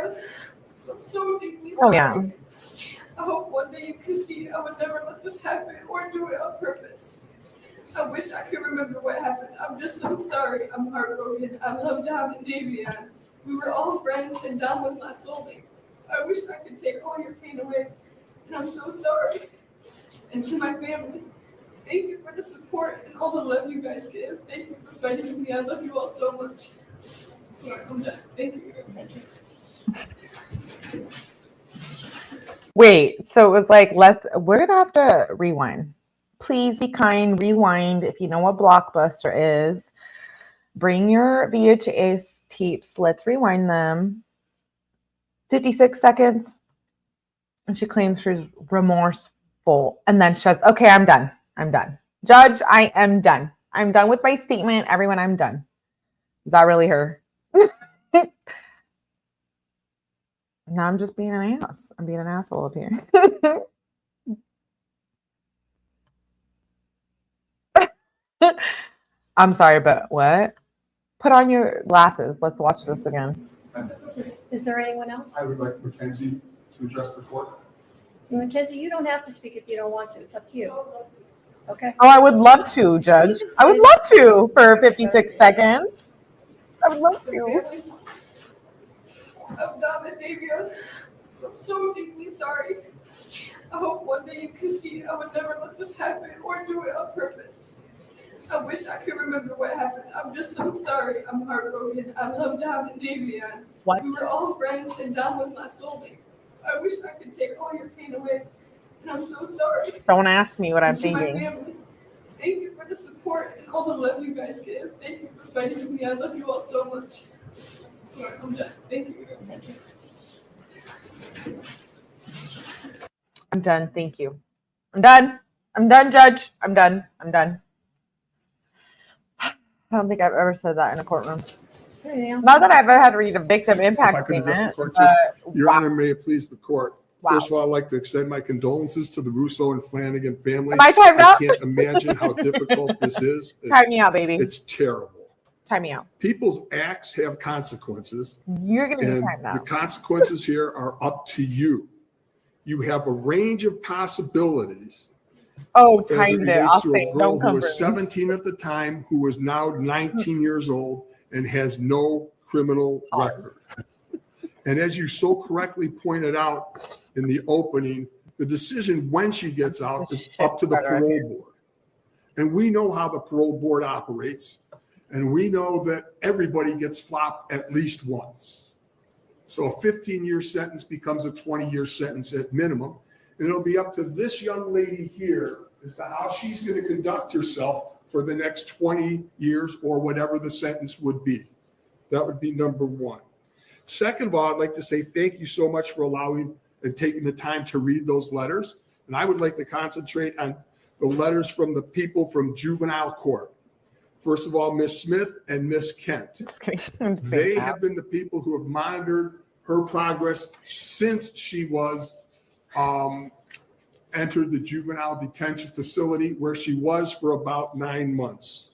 Oh yeah. I hope one day you can see I would never let this happen or do it on purpose. I wish I could remember what happened. I'm just so sorry. I'm heartbroken. I love Dom and Davion. We were all friends and Dom was my soulmate. I wish I could take all your pain away. And I'm so sorry. And to my family, thank you for the support and all the love you guys give. Thank you for fighting with me. I love you all so much. I'm done. Thank you. Thank you. Wait, so it was like, we're going to have to rewind. Please be kind, rewind. If you know what Blockbuster is, bring your VHS tapes. Let's rewind them. 56 seconds. And she claims she's remorseful. And then she says, okay, I'm done. I'm done. Judge, I am done. I'm done with my statement. Everyone, I'm done. Is that really her? Now I'm just being an ass. I'm being an asshole up here. I'm sorry, but what? Put on your glasses. Let's watch this again. Is there anyone else? I would like McKenzie to address the court. McKenzie, you don't have to speak if you don't want to. It's up to you. Okay? Oh, I would love to, Judge. I would love to for 56 seconds. I would love to. I'm Dom and Davion. I'm so deeply sorry. I hope one day you can see I would never let this happen or do it on purpose. I wish I could remember what happened. I'm just so sorry. I'm heartbroken. I love Dom and Davion. What? We were all friends and Dom was my soulmate. I wish I could take all your pain away. And I'm so sorry. Don't ask me what I'm And to my thinking. family, thank you for the support and all the love you guys give. Thank you for fighting with me. I love you all so much. I'm done. Thank you. Thank you. I'm done. Thank you. I'm done. I'm done, Judge. I'm done. I'm done. I don't think I've ever said that in a courtroom. Not that I've ever had to read a victim impact statement. Your Honor, may it please the court. First of all, I'd like to extend my condolences to the Russo and Flanagan family. Am I timed out? I can't imagine how difficult this is. Time me out, baby. It's terrible. Time me out. People's acts have consequences. You're going to be And timed the out. consequences here are up to you. You have a range of possibilities. Oh, As it timed it. I'll relates to say, a girl don't who come was for me. 17 at the time, who is now 19 years old and has no criminal record. And as you so correctly pointed out in the opening, the decision when she gets out is up to the parole board. And we know how the parole board operates. And we know that everybody gets flopped at least once. So a 15-year sentence becomes a 20-year sentence at minimum. And it'll be up to this young lady here as to how she's going to conduct herself for the next 20 years or whatever the sentence would be. That would be number one. Second of all, I'd like to say thank you so much for allowing and taking the time to read those letters. And I would like to concentrate on the letters from the people from juvenile court. First of all, Ms. Smith and Ms. Kent. Just kidding. They have been the people who have monitored her progress since she was entered the juvenile detention facility, where she was for about 9 months.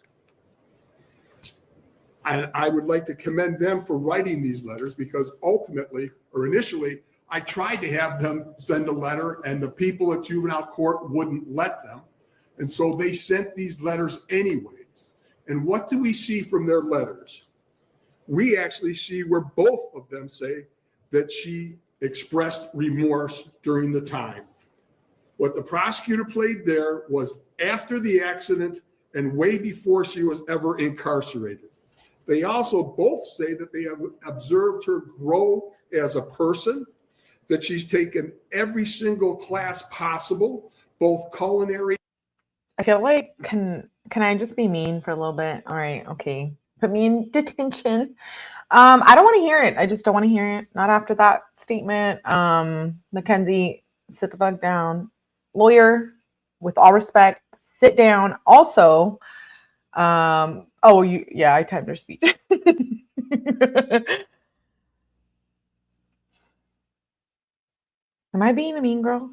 And I would like to commend them for writing these letters, because ultimately, or initially, I tried to have them send a letter and the people at juvenile court wouldn't let them. And so they sent these letters anyways. And what do we see from their letters? We actually see where both of them say that she expressed remorse during the time. What the prosecutor played there was after the accident and way before she was ever incarcerated. They also both say that they have observed her grow as a person, that she's taken every single class possible, both culinary. I feel like, can I just be mean for a little bit? All right, okay. Put me in detention. I don't want to hear it. I just don't want to hear it. Not after that statement. McKenzie, sit the fuck down. Lawyer, with all respect, sit down. Also, I typed her speech. Am I being a mean girl?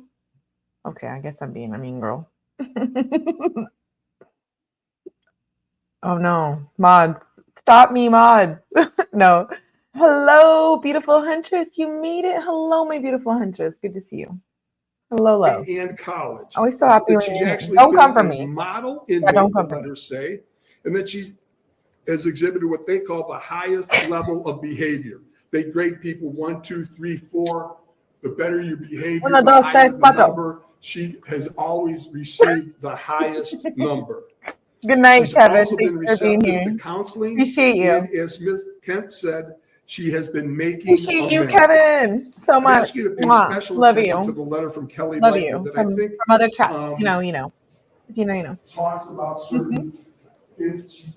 Okay, I guess I'm being a mean girl. Oh no, mods. Stop me, mods. No. Hello, beautiful huntress. You made it. Hello, my beautiful huntress. Good to see you. Hello, love. And college. Always so happy when she's you're actually here. Don't come for been me. a model in Don't the come for me. letters say, and that she has exhibited what they call the highest level of behavior. They grade people 1, 2, 3, 4. The better your behavior, Uno, the dos, higher tres, the cuatro. number. She has always received the highest number. Good night, She's Kevin. also been Thanks for being receptive here. to counseling. Appreciate you. And as Ms. Kent said, she has been making Appreciate you, amends. Kevin, so I'd much. ask you to pay Mwah. special Love attention you. to the letter from Kelly Love Lightner you. that I think From other chat. You know. If you know, you know. talks about certain she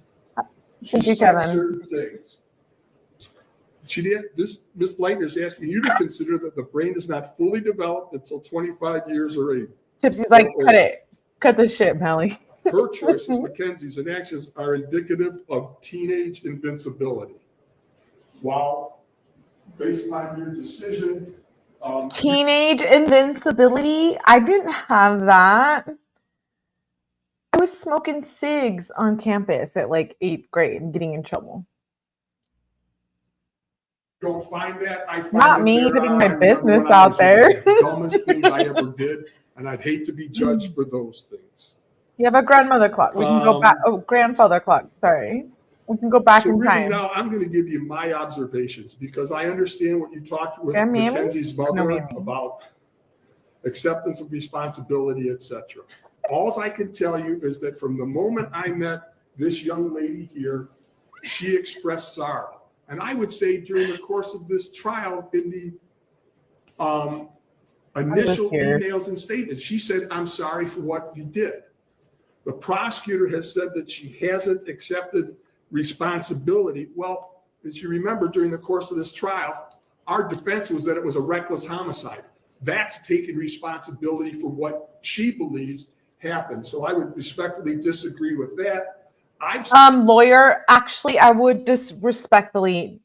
Thank you, said Kevin. certain things. She did this. Ms. Lightner is asking you to consider that the brain is not fully developed until 25 years or 8. Tipsy's like, cut it. Cut the shit, Melly. Her choices, Mackenzie's, and actions are indicative of teenage invincibility. While based on your decision, Teenage invincibility? I didn't have that. I was smoking cigs on campus at like 8th grade and getting in trouble. don't find that. I find Not that me there putting are- my I remember business when I out was there. the dumbest things I ever did, and I'd hate to be judged for those things. You have a grandmother clock. We can go back. Oh, grandfather clock. Sorry. We can go back So in really time. now I'm going to give you my observations because I understand what you talked with Yeah, mammy? Mackenzie's No, mother mammy. about acceptance of responsibility, etc. All I can tell you is that from the moment I met this young lady here, she expressed sorrow. And I would say during the course of this trial, in the initial emails and statements, she said, "I'm sorry for what you did." The prosecutor has said that she hasn't accepted responsibility. Well, as you remember, during the course of this trial, our defense was that it was a reckless homicide. That's taking responsibility for what she believes happened. So I would respectfully disagree with that. Lawyer, actually, I would respectfully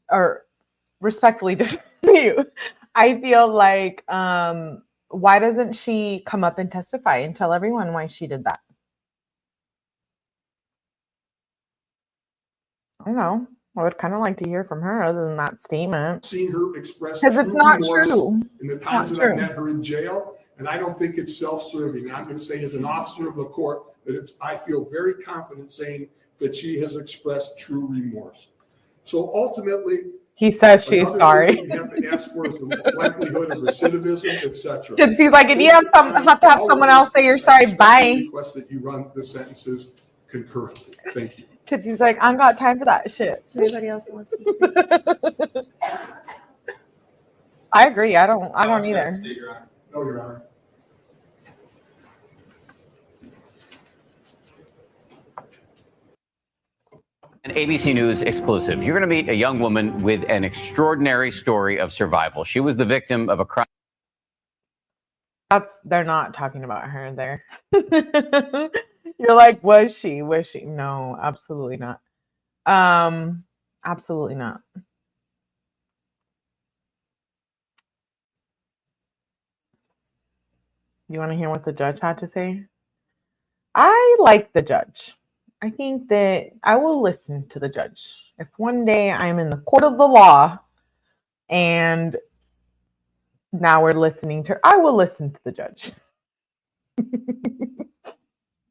disagree with you. I feel like, why doesn't she come up and testify and tell everyone why she did that? I don't know. I would kind of like to hear from her other than that statement. Seen her express because it's true not remorse true. in the Not times that true. I met her in jail, and I don't think it's self-serving. I'm going to say as an officer of the court that I feel very confident saying that she has expressed true remorse. So ultimately, he says she's another sorry. thing you have to ask for is the likelihood of recidivism, etc. Gypsy's like, if you have to have someone else say you're sorry, bye. Request that you run the sentences concurrently. Thank you. Tipsy's like, I ain't got time for that shit. Is there anybody else that wants to speak? I agree. I don't either. No, Your Honor. An ABC News exclusive. You're going to meet a young woman with an extraordinary story of survival. She was the victim of a crime. They're not talking about her there. You're like, was she? Was she? No, absolutely not. Absolutely not. You want to hear what the judge had to say? I like the judge. I think that I will listen to the judge. If one day I'm in the court of the law and now we're listening to her, I will listen to the judge.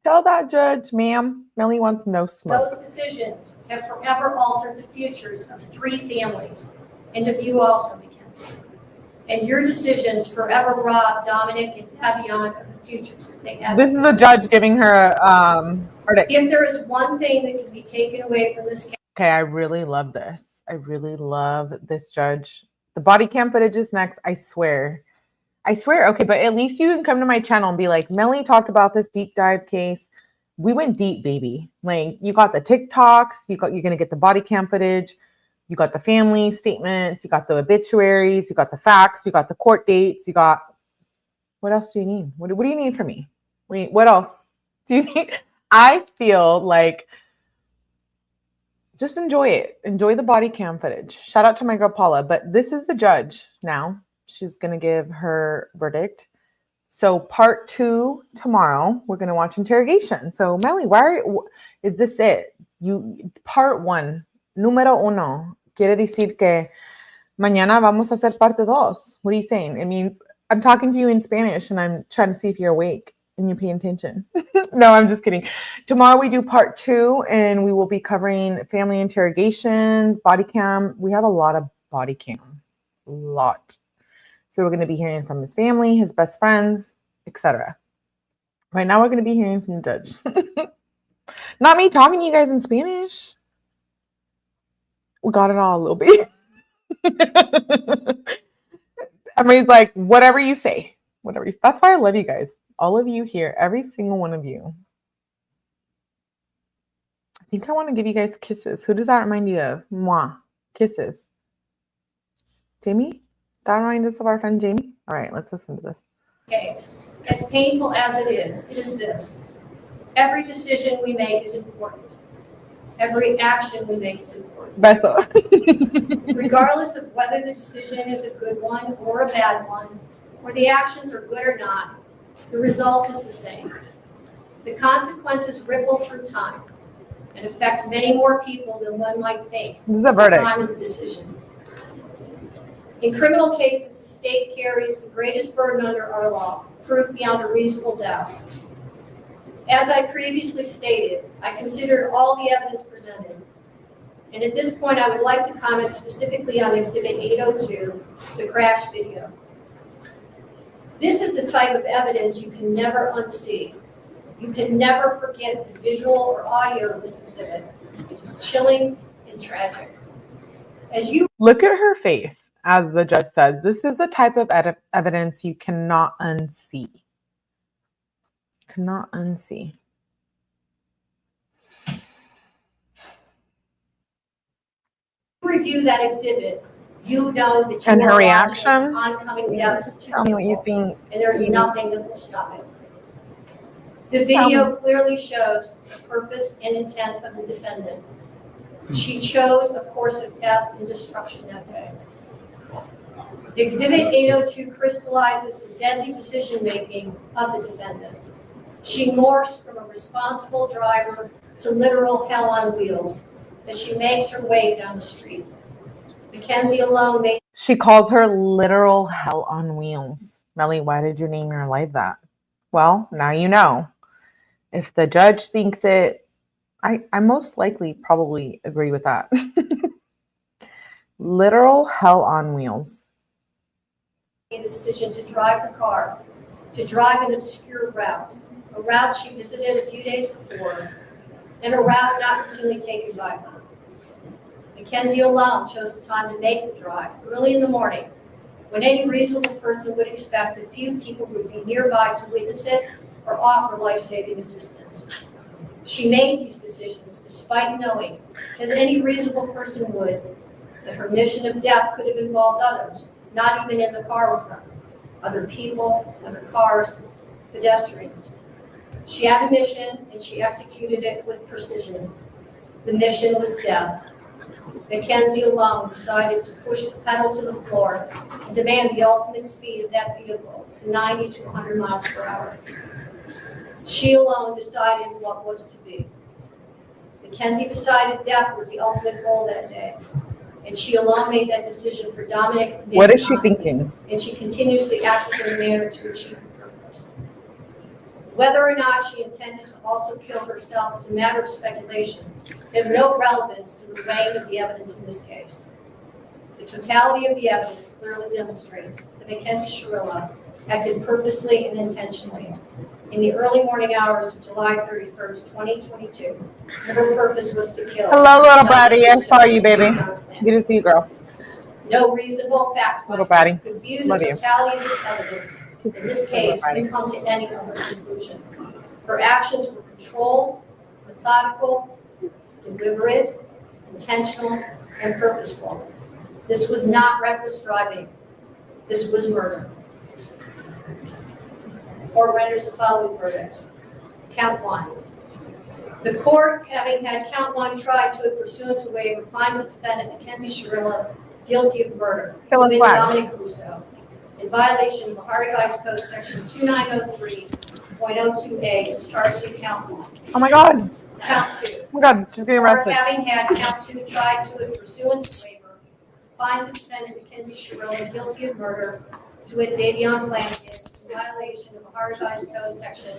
Tell that judge, ma'am, Melly wants no smoke. Those decisions have forever altered the futures of 3 families, and of you also, McKenzie. And your decisions forever robbed Dominic and 𝗵𝗵𝗃 of the futures that they had. This is the judge giving her a verdict. If there is one thing that can be taken away from this case. Okay, I really love this. I really love this judge. The body cam footage is next, I swear. I swear, okay, but at least you can come to my channel and be like, Melly talked about this deep dive case. We went deep, baby. Like, you got the TikToks, you're gonna get the body cam footage, you got the family statements, you got the obituaries, you got the facts, you got the court dates, you got, what else do you need? What do you need from me? Wait, what else do you need? I feel like just enjoy it. Enjoy the body cam footage. Shout out to my girl Paula, but this is the judge now. She's going to give her verdict. So part 2 tomorrow, we're going to watch interrogation. So Melly, is this it? Part 1, número 1, quiere decir que mañana vamos a hacer parte 2. What are you saying? It means I'm talking to you in Spanish and I'm trying to see if you're awake and you pay attention. No, I'm just kidding. Tomorrow we do part 2 and we will be covering family interrogations, body cam. We have a lot of body cam, a lot. So we're going to be hearing from his family, his best friends, etc. Right now we're going to be hearing from the judge. Not me talking to you guys in Spanish. We got it all a little bit. Everybody's like, whatever you say. Whatever you say. That's why I love you guys. All of you here, every single one of you. I think I want to give you guys kisses. Who does that remind you of? Mwah. Kisses. Jamie? That reminds us of our friend Jamie? All right, let's listen to this. Case. As painful as it is this. Every decision we make is important. Every action we make is important. Beso. Regardless of whether the decision is a good one or a bad one, or the actions are good or not, the result is the same. The consequences ripple through time and affect many more people than one might think This is a at the verdict. time of the decision. In criminal cases, the state carries the greatest burden under our law, proof beyond a reasonable doubt. As I previously stated, I considered all the evidence presented. And at this point, I would like to comment specifically on Exhibit 802, the crash video. This is the type of evidence you can never unsee. You can never forget the visual or audio of this exhibit. It's chilling and tragic. As you Look at her face, as the judge says. This is the type of evidence you cannot unsee. Cannot unsee. review that exhibit, you know that you And her are reaction? watching oncoming deaths of 2 Tell me what you people, think. and there's nothing that will stop it. The video clearly shows the purpose and intent of the defendant. She chose a course of death and destruction that day. Exhibit 802 crystallizes the deadly decision-making of the defendant. She morphs from a responsible driver to literal hell on wheels as she makes her way down the street. McKenzie alone made. She calls her literal hell on wheels. Melly, why did you name your life that? Well, now you know. If the judge thinks it, I most likely probably agree with that. Literal hell on wheels. The decision to drive the car, to drive an obscure route, a route she visited a few days before, and a route not routinely taken by her. McKenzie alone chose the time to make the drive early in the morning, when any reasonable person would expect that few people would be nearby to witness it or offer life-saving assistance. She made these decisions despite knowing, as any reasonable person would, that her mission of death could have involved others, not even in the car with her. Other people, other cars, pedestrians. She had a mission and she executed it with precision. The mission was death. McKenzie alone decided to push the pedal to the floor and demand the ultimate speed of that vehicle to 90 to 100 miles per hour. She alone decided what was to be. McKenzie decided death was the ultimate goal that day. And she alone made that decision for Dominic. What is she thinking? And she continuously acted in a manner to achieve her purpose. Whether or not she intended to also kill herself is a matter of speculation. They have no relevance to the weighing of the evidence in this case. The totality of the evidence clearly demonstrates that McKenzie Shirilla acted purposely and intentionally. In the early morning hours of July 31st, 2022, her purpose was to kill. Hello, little buddy. I saw you, baby. Good to see you, girl. No reasonable fact Little buddy. could view Love the you. totality of this evidence in this case and come to any other conclusion. Her actions were controlled, methodical, deliberate, intentional, and purposeful. This was not reckless driving. This was murder. The court renders the following verdicts. Count 1. The court, having had count 1 tried to it pursuant to waiver, finds the defendant, McKenzie Shirilla, guilty of murder. Kill us flag. Dominic Russo, in violation of Ohio Revised Code Section 2903.02A, is charged in count 1. Oh my God. Count 2. Oh my God, she's getting Court, arrested. having had count 2 tried to it pursuant to waiver, finds the defendant, McKenzie Shirilla, guilty of murder, to it Davion Flanagan, in violation of Ohio Revised Code Section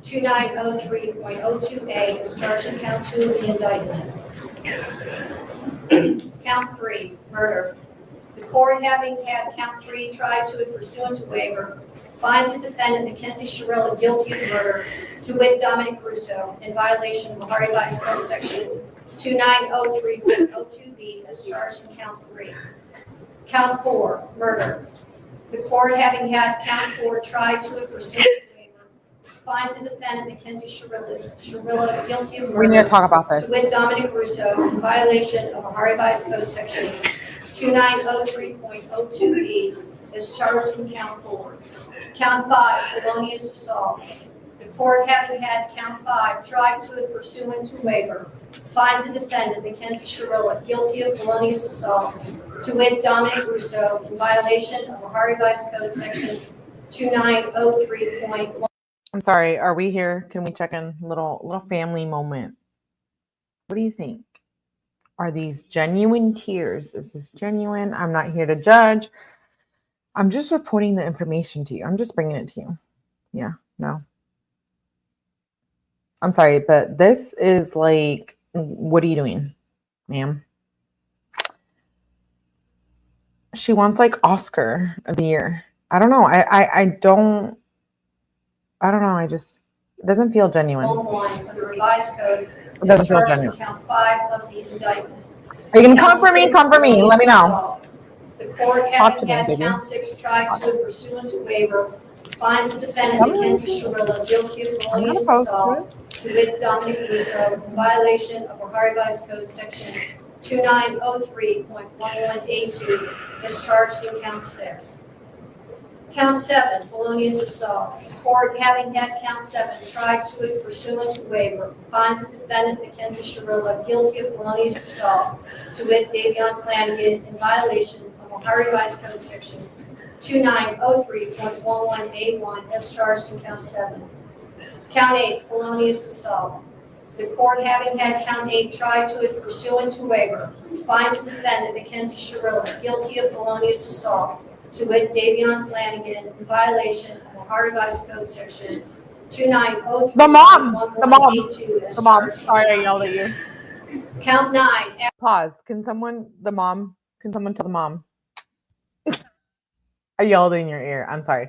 2903.02A, is charged in count 2 of the indictment. Count 3, murder. The court, having had count 3 tried to it pursuant to waiver, finds the defendant, McKenzie Shirilla, guilty of murder, to wit Dominic Russo, in violation of Ohio Revised Code Section 2903.02B, as charged in count 3. Count 4, murder. The court, having had count 4 tried to it pursuant to waiver, finds the defendant, McKenzie Shirilla, guilty of murder. We need to talk about this. To wit Dominic Russo, in violation of Ohio Revised Code Section 2903.02B, is charged in count 4. Count 5, felonious assault. The court, having had count 5 tried to it pursuant to waiver, finds the defendant, McKenzie Shirilla, guilty of felonious assault, to wit Dominic Russo, in violation of Ohio Revised Code Section 2903.1. I'm sorry. Are we here? Can we check in? Little family moment. What do you think? Are these genuine tears? Is this genuine? I'm not here to judge. I'm just reporting the information to you. I'm just bringing it to you. Yeah, no. I'm sorry, but this is like, what are you doing, ma'am? She wants like Oscar of the year. I don't know. I don't know. It doesn't feel genuine. 1 of the revised code It doesn't is feel charged in genuine. count 5 of the indictment. Are you going to Count come for me? 6, Come for me. Let me know. assault. The court, Talk to having me, had baby. count 6 tried to it pursuant to waiver, finds the defendant, McKenzie Shirilla, guilty of felonious assault, to wit Dominic Russo, in violation of Ohio Revised Code Section 2903.11A2, is charged in count 6. Count 7, felonious assault. The court, having had count 7 tried to it pursuant to waiver, finds the defendant, McKenzie Shirilla, guilty of felonious assault, to wit Davion Flanagan, in violation of Ohio Revised Code Section 2903.11A1, as charged in count 7. Count 8, felonious assault. The court, having had count 8 tried to it pursuant to waiver, finds the defendant, McKenzie Shirilla, guilty of felonious assault, to wit Davion Flanagan, in violation of Ohio Revised Code Section 2903.11A2, as charged. Sorry, I yelled at you. Count 9. Pause. Can someone tell the mom? I yelled in your ear. I'm sorry.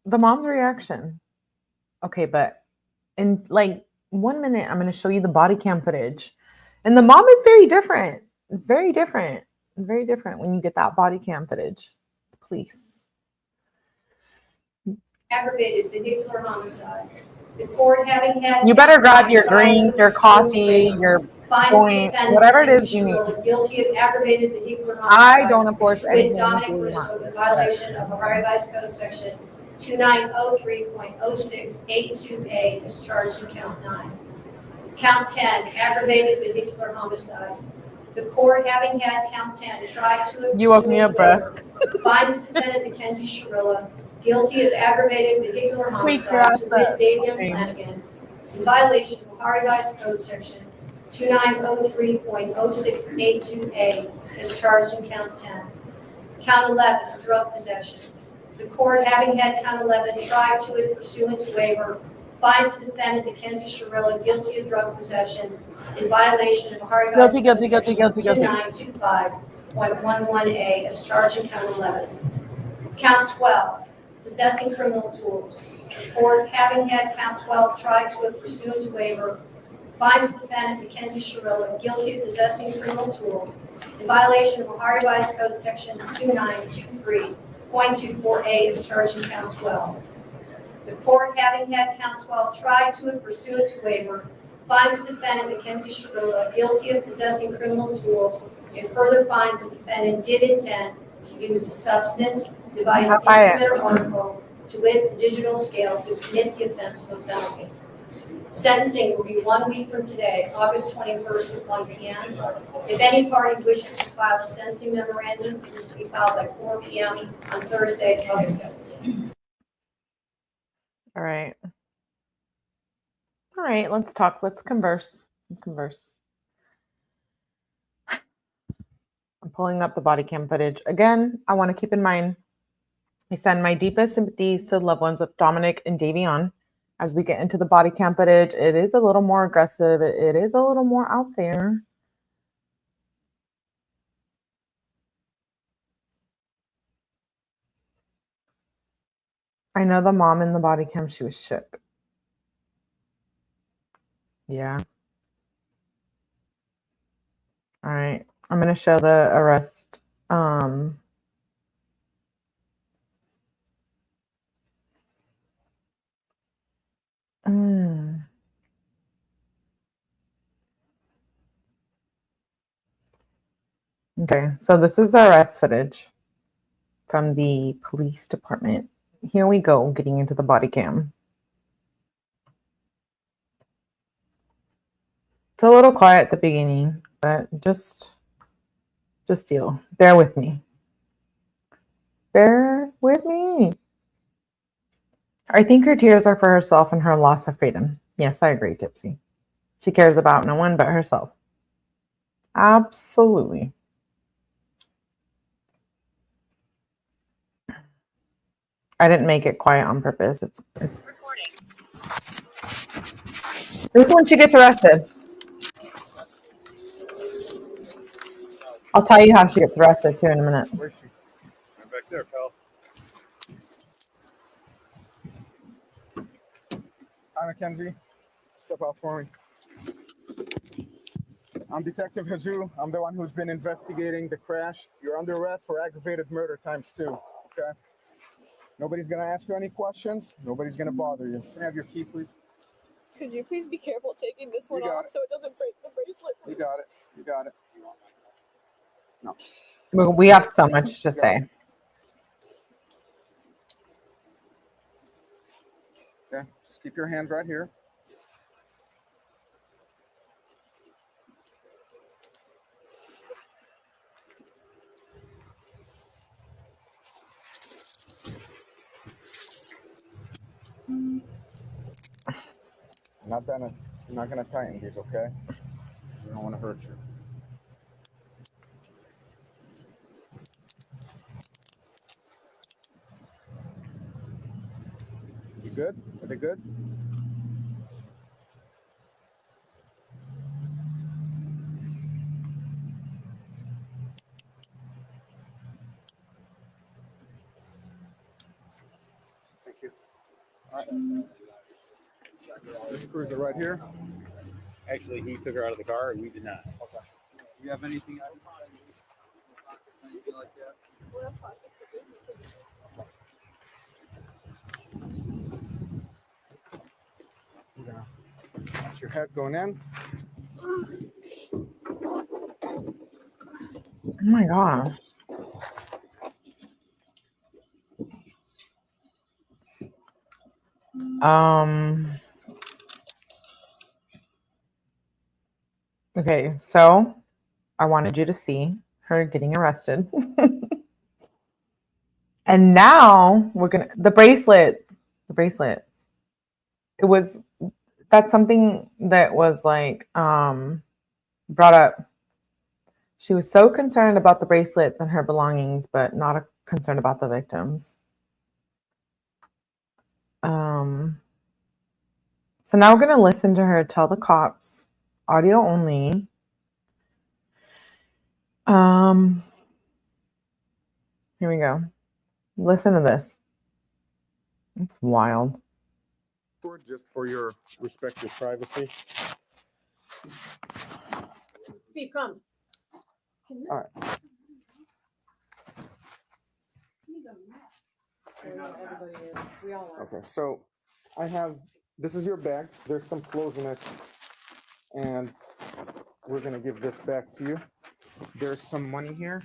The mom's reaction. Okay, but in like 1 minute, I'm going to show you the body cam footage. And the mom is very different. It's very different. Very different when you get that body cam footage. Please. Aggravated vehicular homicide. The court having had. You better grab your drink, your coffee, Finds your the joint, defendant, whatever it is McKenzie you need. Shirilla, guilty of aggravated vehicular I homicide. don't enforce anything With Dominic you want. Russo in violation of Ohio Revised Code section 2903.06A2A is charged in count 9. Count 10, aggravated vehicular homicide. The court having had count 10 tried to. You woke me up, bro. Finds the defendant McKenzie Shirilla guilty of aggravated vehicular homicide to wit Davion Flanagan in violation of Ohio Revised Code section 2903.06A2A is charged in count 10. Count 11, drug possession. The court having had count 11 tried to it pursuant to waiver finds the defendant McKenzie Shirilla guilty of drug possession in violation of Ohio Revised Code section 2925.11A as charged in count 11. Count 12, possessing criminal tools. The court having had count 12 tried to it pursuant to waiver finds the defendant McKenzie Shirilla guilty of possessing criminal tools in violation of Ohio Revised Code section 2923.24A is charged in count 12. The court having had count 12 tried to it pursuant to waiver finds the defendant McKenzie Shirilla guilty of possessing criminal tools and further finds the defendant did intend to use a substance, device, instrument, or article to wit the digital scale to commit the offense of a felony. Sentencing will be 1 week from today, August 21st at 1 p.m. If any party wishes to file a sentencing memorandum, it is to be filed by 4 p.m. on Thursday, August 17th. All right. All right, let's talk. Let's converse. I'm pulling up the body cam footage. Again, I want to keep in mind, I send my deepest sympathies to the loved ones of Dominic and Davion. As we get into the body cam footage, it is a little more aggressive. It is a little more out there. I know the mom in the body cam, she was shook. Yeah. All right. I'm going to show the arrest. Okay, so this is arrest footage from the police department. Here we go, getting into the body cam. It's a little quiet at the beginning, but just deal. Bear with me. Bear with me. I think her tears are for herself and her loss of freedom. Yes, I agree, Tipsy. She cares about no one but herself. Absolutely. I didn't make it quiet on purpose. It's recording. This is when she gets arrested. I'll tell you how she gets arrested too in a minute. Where's she? Right back there, pal. Hi, McKenzie. Step out for me. I'm Detective 𝗁𝗄. I'm the one who's been investigating the crash. You're under arrest for aggravated murder ×2. Okay? Nobody's gonna ask you any questions. Nobody's gonna bother you. Can I have your key, please? Could you please be careful taking this one off so it doesn't break the bracelet? You got it. You got it. No. We have so much to say. Okay, just keep your hands right here. You're not gonna tighten these, okay? We don't want to hurt you. You good? Are they good? Thank you. All right. This screws are right here. Actually, he took her out of the car and we did not. Okay. You have anything else? Anything like that? your head going in. Oh my gosh. Okay, so I wanted you to see her getting arrested. And now we're gonna the bracelets. That's something that was like brought up. She was so concerned about the bracelets and her belongings, but not concerned about the victims. So now we're going to listen to her tell the cops, audio only. Here we go. Listen to this. It's wild. Just for your respective privacy. Steve, come. All right. Okay, so I have, this is your bag. There's some clothes in it. And we're going to give this back to you. There's some money here.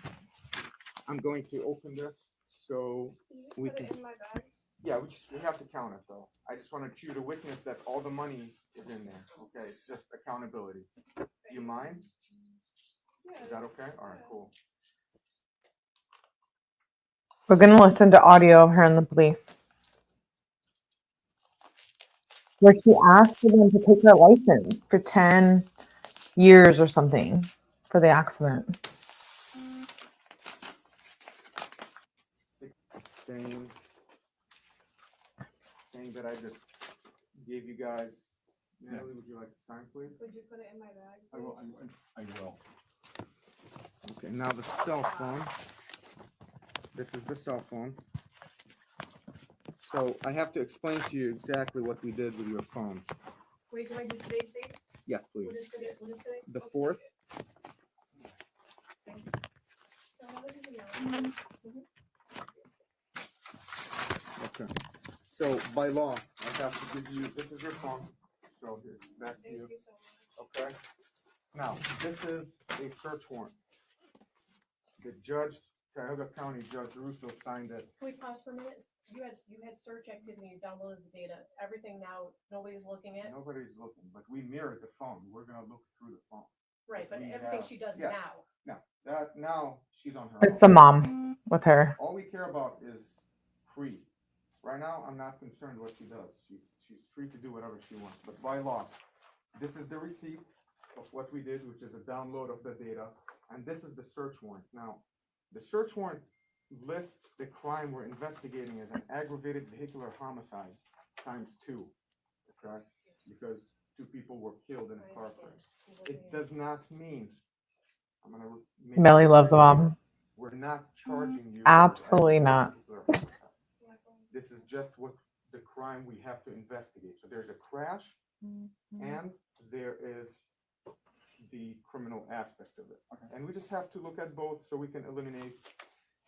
I'm going to open this so we can. In my bag? Yeah, we have to count it though. I just wanted you to witness that all the money is in there. Okay, it's just accountability. Do you mind? Is that okay? All right, cool. We're going to listen to audio of her and the police, where she asked for them to take her license for 10 years or something for the accident. Saying that I just gave you guys. Natalie, would you like to sign, please? Would you put it in my bag? I will. I will. Okay, now the cell phone. This is the cell phone. So I have to explain to you exactly what we did with your phone. Wait, do I do today's date? Yes, please. What is today? The 4th. Okay. So by law, I have to give you, this is your phone. So here's back to you. Thank you so much. Okay. Now, this is a search warrant. The judge, Cuyahoga County Judge Russo signed it. Can we pause for a minute? You had search activity, you downloaded the data. Everything now, nobody's looking at? Nobody's looking, but we mirrored the phone. We're gonna look through the phone. Right, but We everything have- she does yeah. now. Now she's on her It's own. a mom with her. All we care about is free. Right now, I'm not concerned what she does. She's free to do whatever she wants. But by law, this is the receipt of what we did, which is a download of the data, and this is the search warrant. Now, the search warrant lists the crime we're investigating as an aggravated vehicular homicide ×2, okay? Because 2 people were killed in a car crash. It does not mean, I'm gonna make Melly loves a mom. We're not charging you. Absolutely not. This is just what the crime we have to investigate. So there's a crash and there is the criminal aspect of it. And we just have to look at both so we can eliminate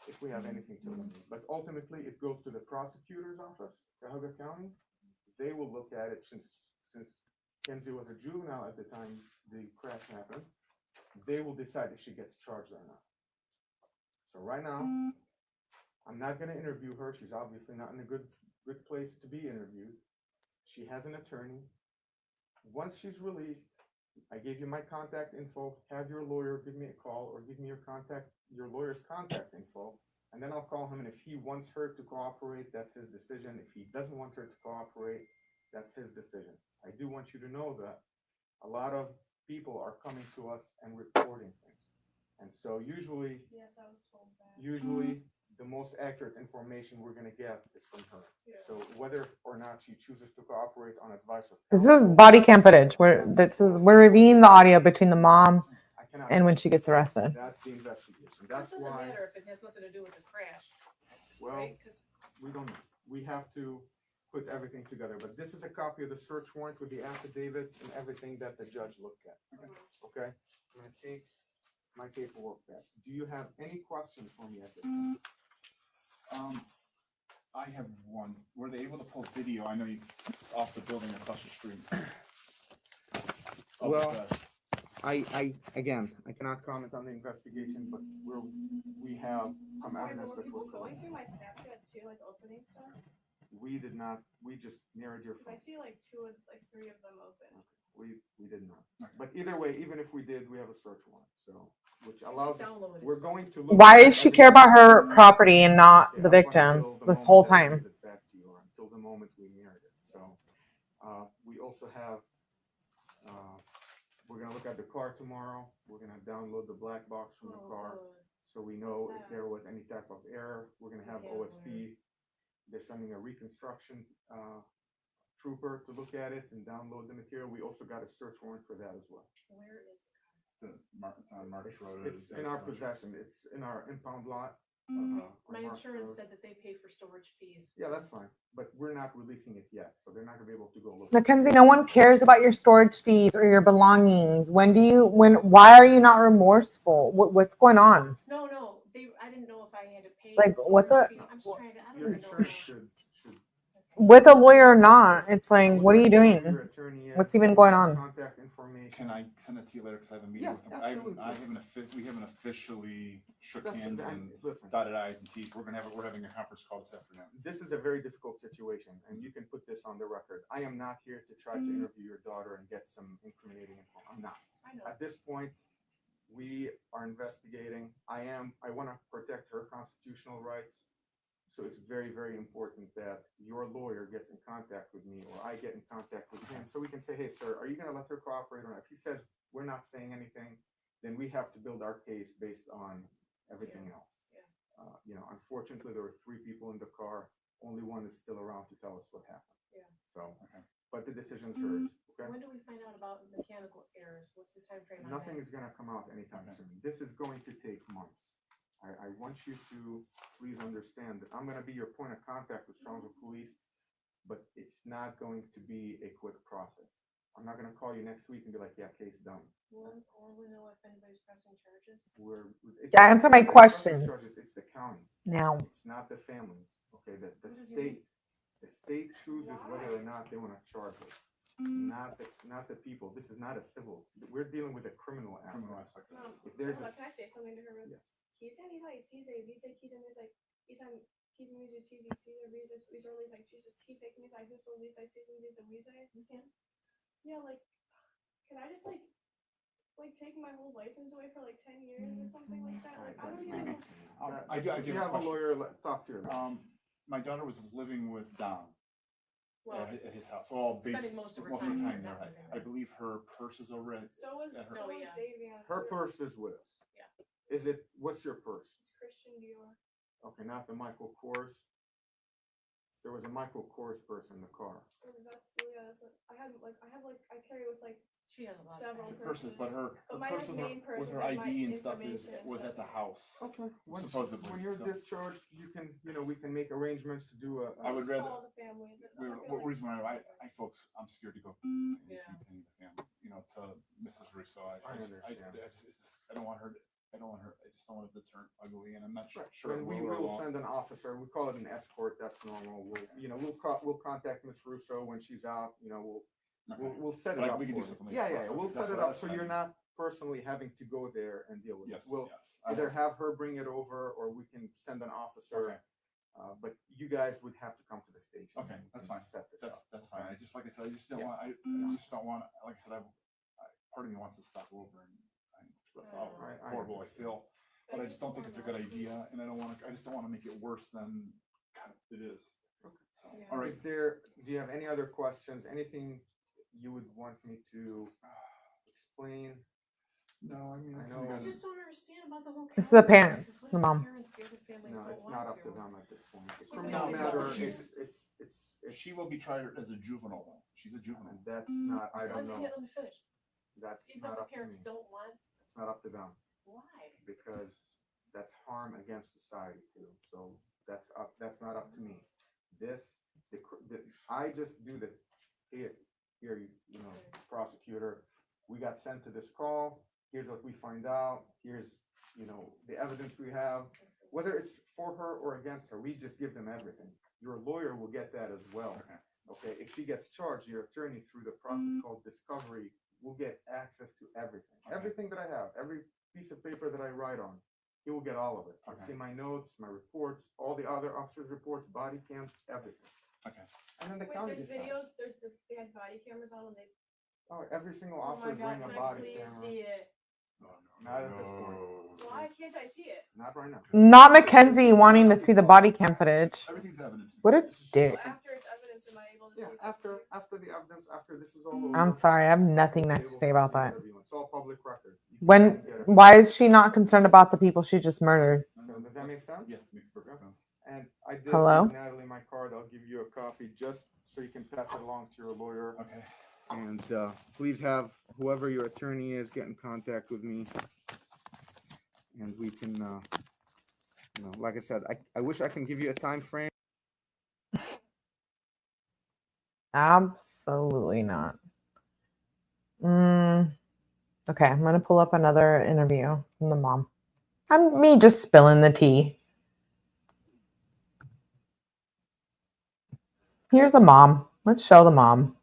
if we have anything to eliminate. But ultimately, it goes to the prosecutor's office, Cuyahoga County. They will look at it since Kenzie was a juvenile at the time the crash happened. They will decide if she gets charged or not. So right now, I'm not going to interview her. She's obviously not in a good place to be interviewed. She has an attorney. Once she's released, I gave you my contact info. Have your lawyer give me a call or give me your lawyer's contact info, and then I'll call him. And if he wants her to cooperate, that's his decision. If he doesn't want her to cooperate, that's his decision. I do want you to know that a lot of people are coming to us and reporting things, and so usually, Yes, I was told that. usually the most accurate information we're going to get is from her. So whether or not she chooses to cooperate on advice of This is body cam footage. We're reviewing the audio between the mom and when she gets arrested. That's the investigation. It That's doesn't why. matter if it has nothing to do with the crash. Well, right? 'Cause we don't know. We have to put everything together. But this is a copy of the search warrant with the affidavit and everything that the judge looked at. Okay? I'm going to take my paperwork back. Do you have any questions for me at this time? I have one. Were they able to pull video? I know you off the building across the street. Well, I again, I cannot comment on the investigation, but we have some evidence that we're going collecting. through my Snapchat too, like opening stuff? We did not, we just narrowed your Because I phone. see like three of them open. We did not. But either way, even if we did, we have a search warrant, so, which allows, us- downloaded we're stuff. going to look. Why at does she every- care about her property and not Okay, the up until victims the this moment whole that I time? gave it back to you, or until the moment we married it, so. We also have, we're gonna look at the car tomorrow, we're gonna download the black box from the car, so we know if there was any type of error. We're gonna have OSP, they're sending a reconstruction, trooper to look at it and download the material. We also got a search warrant for that as well. Where is It's on March Road. It's in our possession, it's in our impound lot. My on March insurance Road. said that they pay for storage fees. Yeah, that's fine, but we're not releasing it yet, so they're not gonna be able to go look. Mackenzie, no one cares about your storage fees or your belongings. Why are you not remorseful? What's going on? No, I didn't know if I had to pay. Like, what the- storage fee. I'm just trying to, I Your don't even know. insurance should. With a lawyer or not, it's like, what are you Your doing? attorney is, What's even going on? Contact information. Can I send it to you later? Because I have a meeting Yeah, with him. absolutely. We haven't officially shook That's- hands and and listen. dotted i's and t's. We're having a conference call this afternoon. This is a very difficult situation, and you can put this on the record. I am not here to try to interview your daughter and get some incriminating info. I'm not. I know. At this point, we are investigating. I want to protect her constitutional rights. So it's very, very important that your lawyer gets in contact with me, or I get in contact with him, so we can say, hey, sir, are you going to let her cooperate or not? If he says we're not saying anything, then we have to build our case based on everything else. Unfortunately, there were 3 people in the car. Only one is still around to tell us what happened. Yeah. So, but the decision's hers. Okay. When do we find out about mechanical errors? What's the time frame on Nothing that? is going to come out anytime soon. This is going to take months. I want you to please understand that I'm going to be your point of contact with 𝐁𝐮𝐲 police, but it's not going to be a quick process. I'm not going to call you next week and be like, yeah, case done. Will we know if anybody's pressing charges? Yeah, answer my questions. It's the county. Now. It's not the families. Okay, the state chooses whether or not they want to charge it. Not the people. This is not a civil. We're dealing with a criminal aspect. If there's Can I say something to her? Yes. Yeah, like, can I just like take my whole license away for like 10 years or something like that? Like, I don't even know. I do If you have have a lawyer, talk to her. My daughter was living with Dom Well, at his house. Well, spending most of her the time time there, there. not I believe her purse is over at. So was at her- Davey. Her purse is with us. Yeah. Is it? What's your purse? It's Christian Dior. Okay, not the Michael Kors. There was a Michael Kors purse in the car. That's what I carry with like she has a lot several of purses, but her my purse main purse with her with, like, ID my and stuff is information and was stuff. at the house. Okay. Supposedly. When you're so. discharged, you can, we can make arrangements to do a. I would rather. Call the family. What reason why I folks, I'm scared to go to the family, to Mrs. Russo. I don't want her. I just don't want it to turn ugly, and I'm not sure. And we will send an officer. We call it an escort. That's normal. We'll contact Miss Russo when she's out. We'll set it up. We can do for you. something. Yeah. We'll set it up so you're not personally having to go there and deal with it. We'll either have her bring it over, or we can send an officer. But you guys would have to come to the station. Okay, that's fine. Set this up. That's fine. I just like I said, I just don't want. I just don't want. Like I said, part of me wants to stop over and. That's how horrible I feel, but I just don't think it's a good idea, and I just don't want to make it worse than it is. Okay. So, all right. Do you have any other questions? Anything you would want me to explain? No, I mean, I just don't understand about the whole. This is the parents, the mom. No, it's not up to them at this point. The No, criminal matter, it's she will be tried as a juvenile though. She's a juvenile. That's not. I don't know. Let me finish. That's Even not if the up to parents me. don't want. It's not up to them. Why? Because that's harm against society too. So that's not up to me. I just do the here, prosecutor. We got sent to this call. Here's what we find out. Here's the evidence we have. Whether it's for her or against her, we just give them everything. Your lawyer will get that as well. Okay. If she gets charged, your attorney, through the process called discovery, will get access to everything. Everything that I have, every piece of paper that I write on, he will get all of it. I'll see my notes, my reports, all the other officers' reports, body cams, everything. Okay. And then the Wait, county there's decides. videos, they had body cameras on and they. Oh, every single Oh officer my is God, wearing a can I body please camera. see it? Not at this point. Why can't I see it? Not right now. Not McKenzie wanting to see the body cam footage. Everything's evidence. What a dick. After it's evidence, am I able to see it? After the evidence, after this is all over. I'm sorry, I have nothing nice to say about that. It's all public record. Why is she not concerned about the people she just murdered? So does that make sense? Yes, makes perfect sense. And I did Hello? give Natalie my card. I'll give you a copy just so you can pass it along to your lawyer. Okay. And please have whoever your attorney is get in contact with me. And we can, you know, like I said, I wish I can give you a time frame. Absolutely not. Okay, I'm going to pull up another interview from the mom. Me just spilling the tea. Here's a mom. Let's show the mom.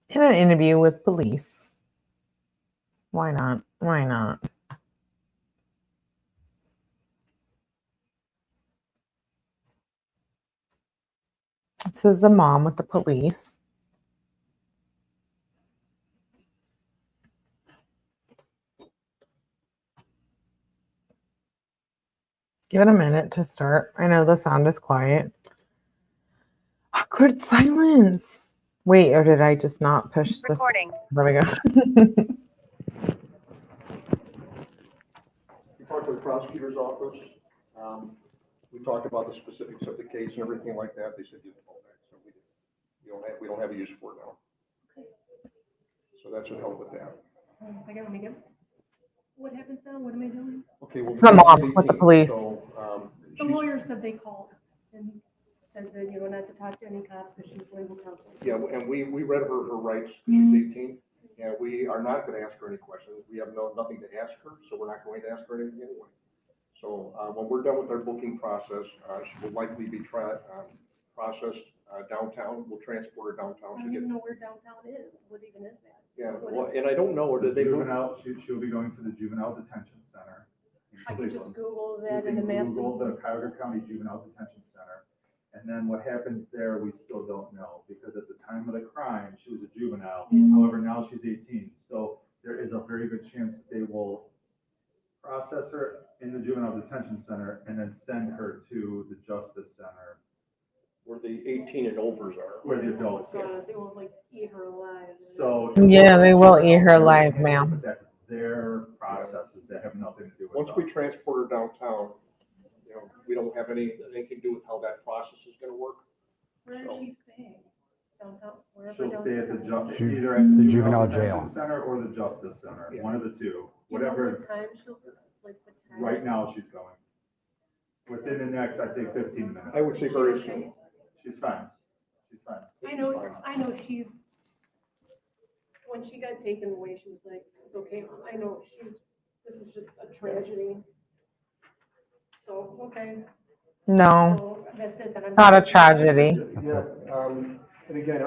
In an interview with police. Why not? Why not? This is a mom with the police. Give it a minute to start. I know the sound is quiet. Awkward silence. Wait, or did I just not push this? Recording. There we go. We talked to the prosecutor's office. We talked about the specifics of the case and everything like that. They said you don't know that, so we don't have a use for it now. So that should help with that. Let me get. What happens now? What am I doing? Okay. Well, It's the mom with the police. So, The lawyer said they called and said that, you know, not to talk to any cops because she's legal counsel. yeah, and we read her rights. She's 18, and we are not going to ask her any questions. We have nothing to ask her, so we're not going to ask her anything anyway. So when we're done with our booking process, she will likely be processed downtown. We'll transport her downtown. I don't even know where downtown is. What even is that? Yeah, well, and I don't know, or did they move? She'll be going to the juvenile detention center. I can just Google You that in can the maps. Google the Cuyahoga County Juvenile Detention Center. And then what happens there, we still don't know, because at the time of the crime, she was a juvenile. However, now she's 18. So there is a very good chance that they will process her in the juvenile detention center and then send her to the justice center. Where the 18 and overs are. Where the adults So are. they will like eat her alive. So Yeah, they will eat her alive, ma'am. That's their processes that have nothing to do with Once we transport her downtown, you know, we don't have anything to do with how that process is going to work. Where is she staying? Downtown? Wherever She'll stay at the downtown. either at The juvenile detention jail. center or the justice center, Yeah. one of the two, You know whatever. what time she'll, like what time? Right now, she's going. Within the next, I'd say 15 minutes. I would say very soon. She's fine. She's fine. I know she's, when she got taken away, she was like, it's okay, Mom. I know this is just a tragedy. So, okay. No, So that's it. Then it's not a tragedy. Yeah, and again,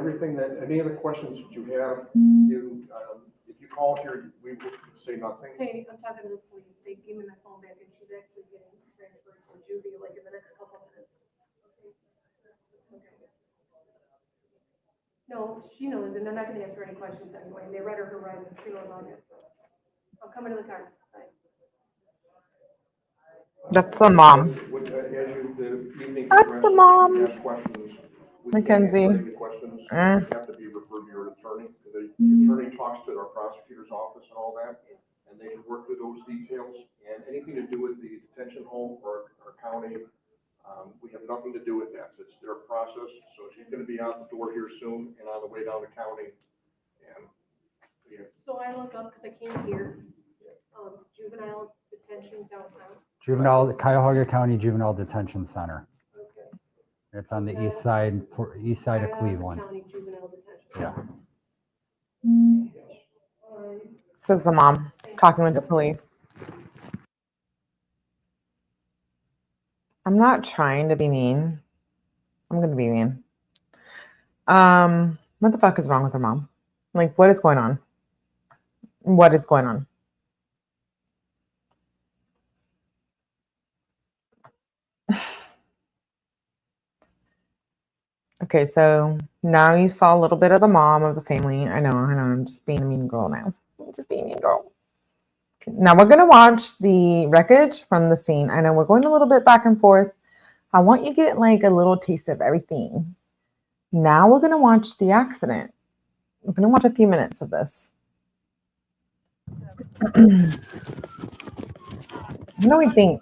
any other questions that you have, if you call here, we will say nothing. Hey, I'm talking to the police. They gave me my phone back and she's actually getting transferred to juvie like in the next couple minutes. Okay. No, she knows, and they're not gonna ask her any questions anyway. They read her rights, she knows all that. I'm coming to the car. Bye. That's the mom. That's the mom. Mackenzie. Mackenzie. Questions Eh. have to be referred to your attorney. The attorney talks to our prosecutor's office and all that, and they can work through those details. And anything to do with the detention home or county, we have nothing to do with that. It's their process. So she's going to be out the door here soon and on the way down to county. And yeah. So I look up, because I came here, juvenile detention downtown. Cuyahoga County Juvenile Detention Center. Okay. It's on the east side of Cuyahoga Cleveland. County Juvenile Detention. Yeah. Says the mom talking with the police. I'm not trying to be mean. I'm gonna be mean. What the fuck is wrong with her mom? Like, what is going on? What is going on? Okay, so now you saw a little bit of the mom of the family. I know, I'm just being a mean girl now. I'm just being a mean girl. Okay, now we're going to watch the wreckage from the scene. I know we're going a little bit back and forth. I want you to get like a little taste of everything. Now we're going to watch the accident. We're going to watch a few minutes of this. What do we think?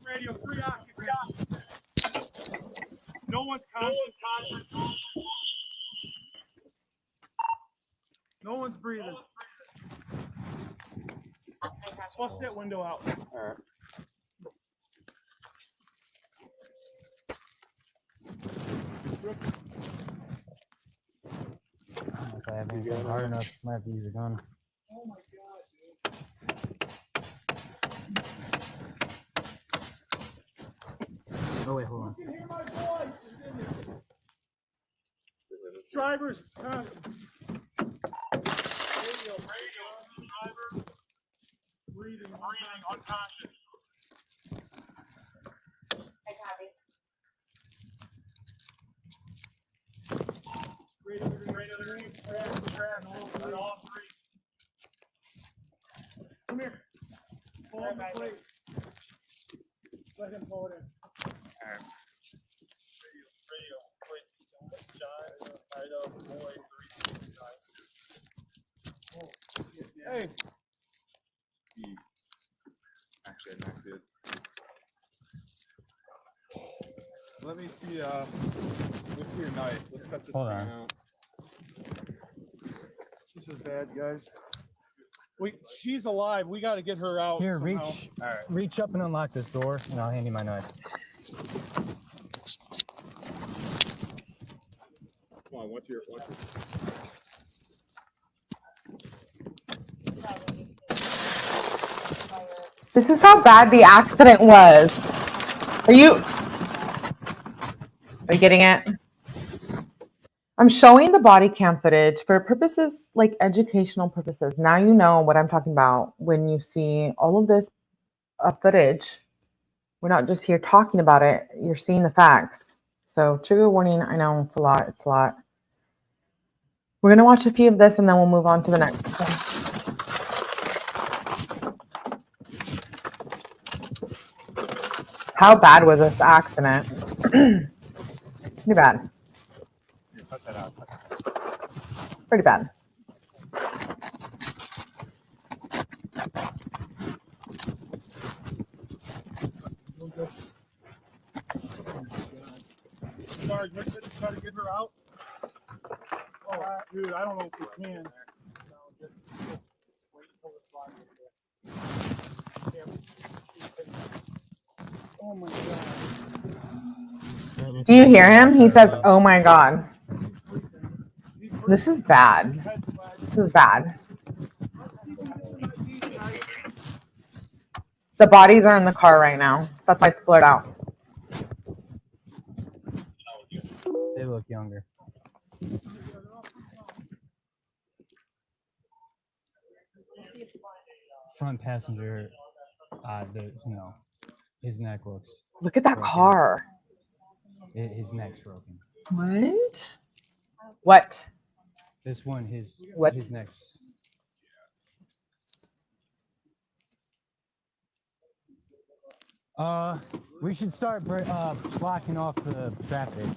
Radio, no one's conscious. No one's breathing. Bust that window out. All right. If I have anything hard enough, I might have to use a gun. Oh my God. Oh wait, hold on. You can hear my voice. Drivers, radio, driver, breathing, unconscious. I copy. Radio, all three. Come here. Pull up the plate. Let him pull it in. All right. Radio, quick. Hey. Not good. Let me see your knife. Let's cut this Hold thing on. out. This is bad, guys. She's alive. We got to get her out. Here, somehow. reach up and unlock this door, and I'll hand you my knife. Come on, watch your. This is how bad the accident was. Are you getting it? I'm showing the body cam footage for purposes like educational purposes. Now you know what I'm talking about when you see all of this footage. We're not just here talking about it. You're seeing the facts. So trigger warning. I know it's a lot. It's a lot. We're going to watch a few of this and then we'll move on to the next one. How bad was this accident? Pretty bad. Cut that out. Pretty bad. Sorry, let's try to get her out. Oh, dude, I don't know if we can. Just wait until it's live. Oh my God. Do you hear him? He says, "Oh my God." This is bad. This is bad. The bodies are in the car right now. That's why it's blurred out. They look younger. Front passenger, his neck looks. Look at that broken. car. His neck's broken. What? What? This one, his neck's. We should start blocking off the traffic.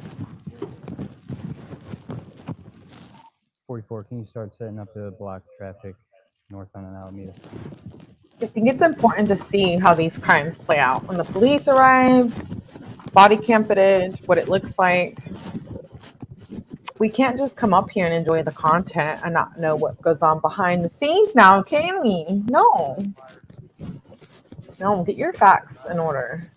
44, can you start setting up the block traffic north on Alameda? I think it's important to see how these crimes play out. When the police arrive, body cam footage, what it looks like. We can't just come up here and enjoy the content and not know what goes on behind the scenes now, can we? No. No, get your facts in order.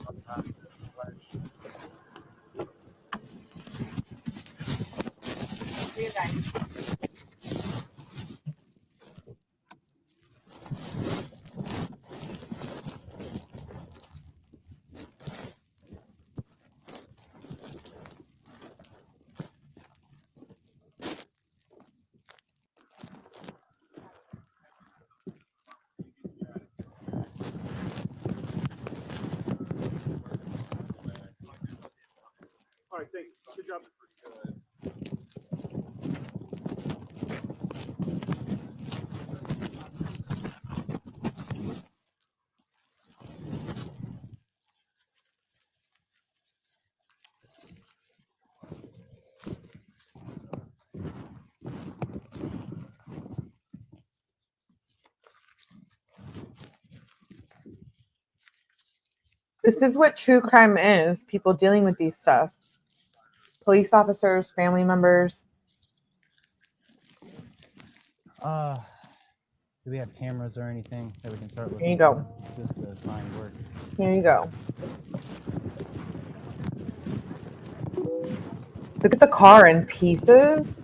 All right, thanks. Good job. This is what true crime is. People dealing with these stuff. Police officers, family members. Do we have cameras or anything that we can start looking? Here you go. For? Just to find work. Here you go. Look at the car in pieces.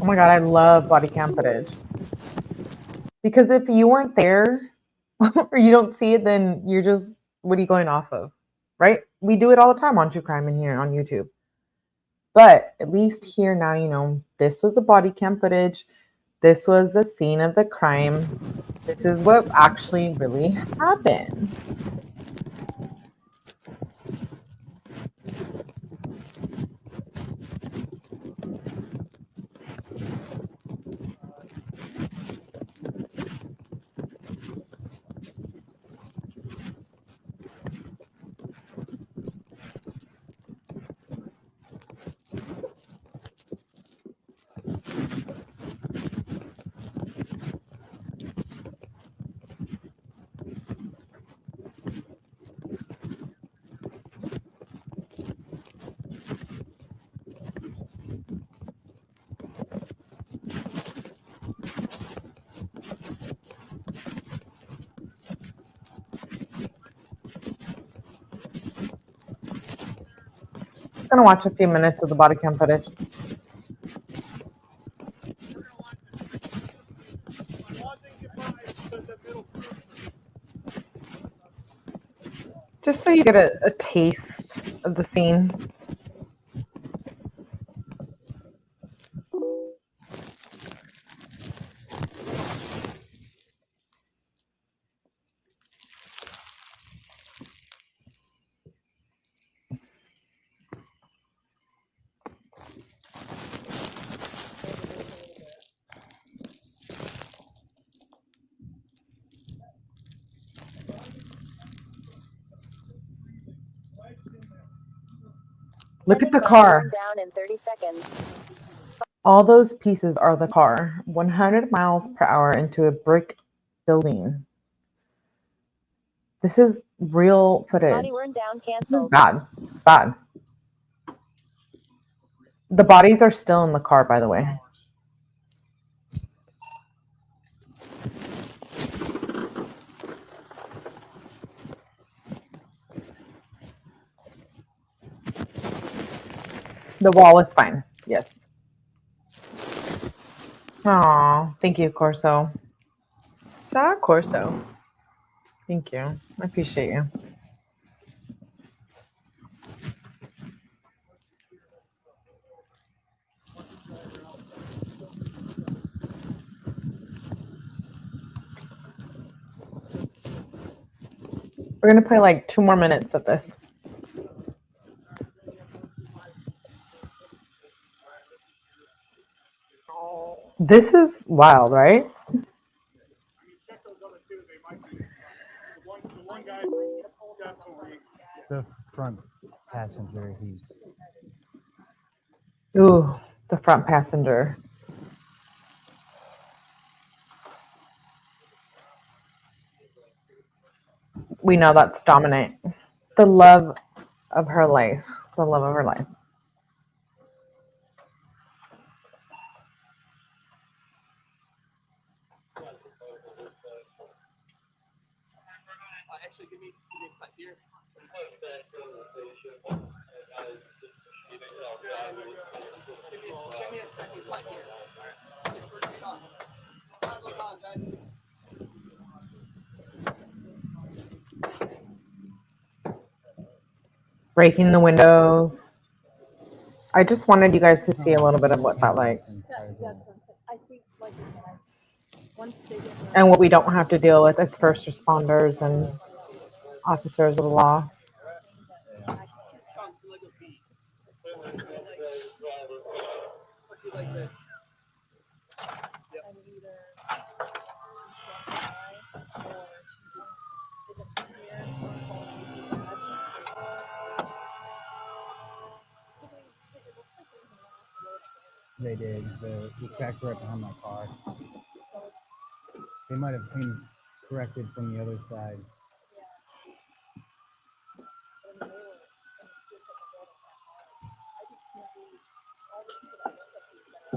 Oh my God, I love body cam footage. Because if you weren't there or you don't see it, then you're just, what are you going off of? Right? We do it all the time on true crime in here on YouTube. But at least here now, you know, this was a body cam footage. This was the scene of the crime. This is what actually really happened. Just gonna watch a few minutes of the body cam footage. Just so you get a taste of the scene. Look at the car. Down in 30 seconds. All those pieces are the car. 100 miles per hour into a brick building. This is real footage. Body worn down, This is canceled. bad. It's bad. The bodies are still in the car, by the way. The wall is fine. Yes. Aw, thank you, Corso. Ciao, Corso. Thank you. I appreciate you. We're going to play like 2 more minutes of this. This is wild, right? The front passenger, he's. Ooh, the front passenger. We know that's Dominic. The love of her life. The love of her life. Actually, give me a cut here. Give me a second cut here. breaking the windows. I just wanted you guys to see a little bit of what that like. And what we don't have to deal with as first responders and officers of the law. They did. The tracks were right behind my car. They might have came corrected from the other side.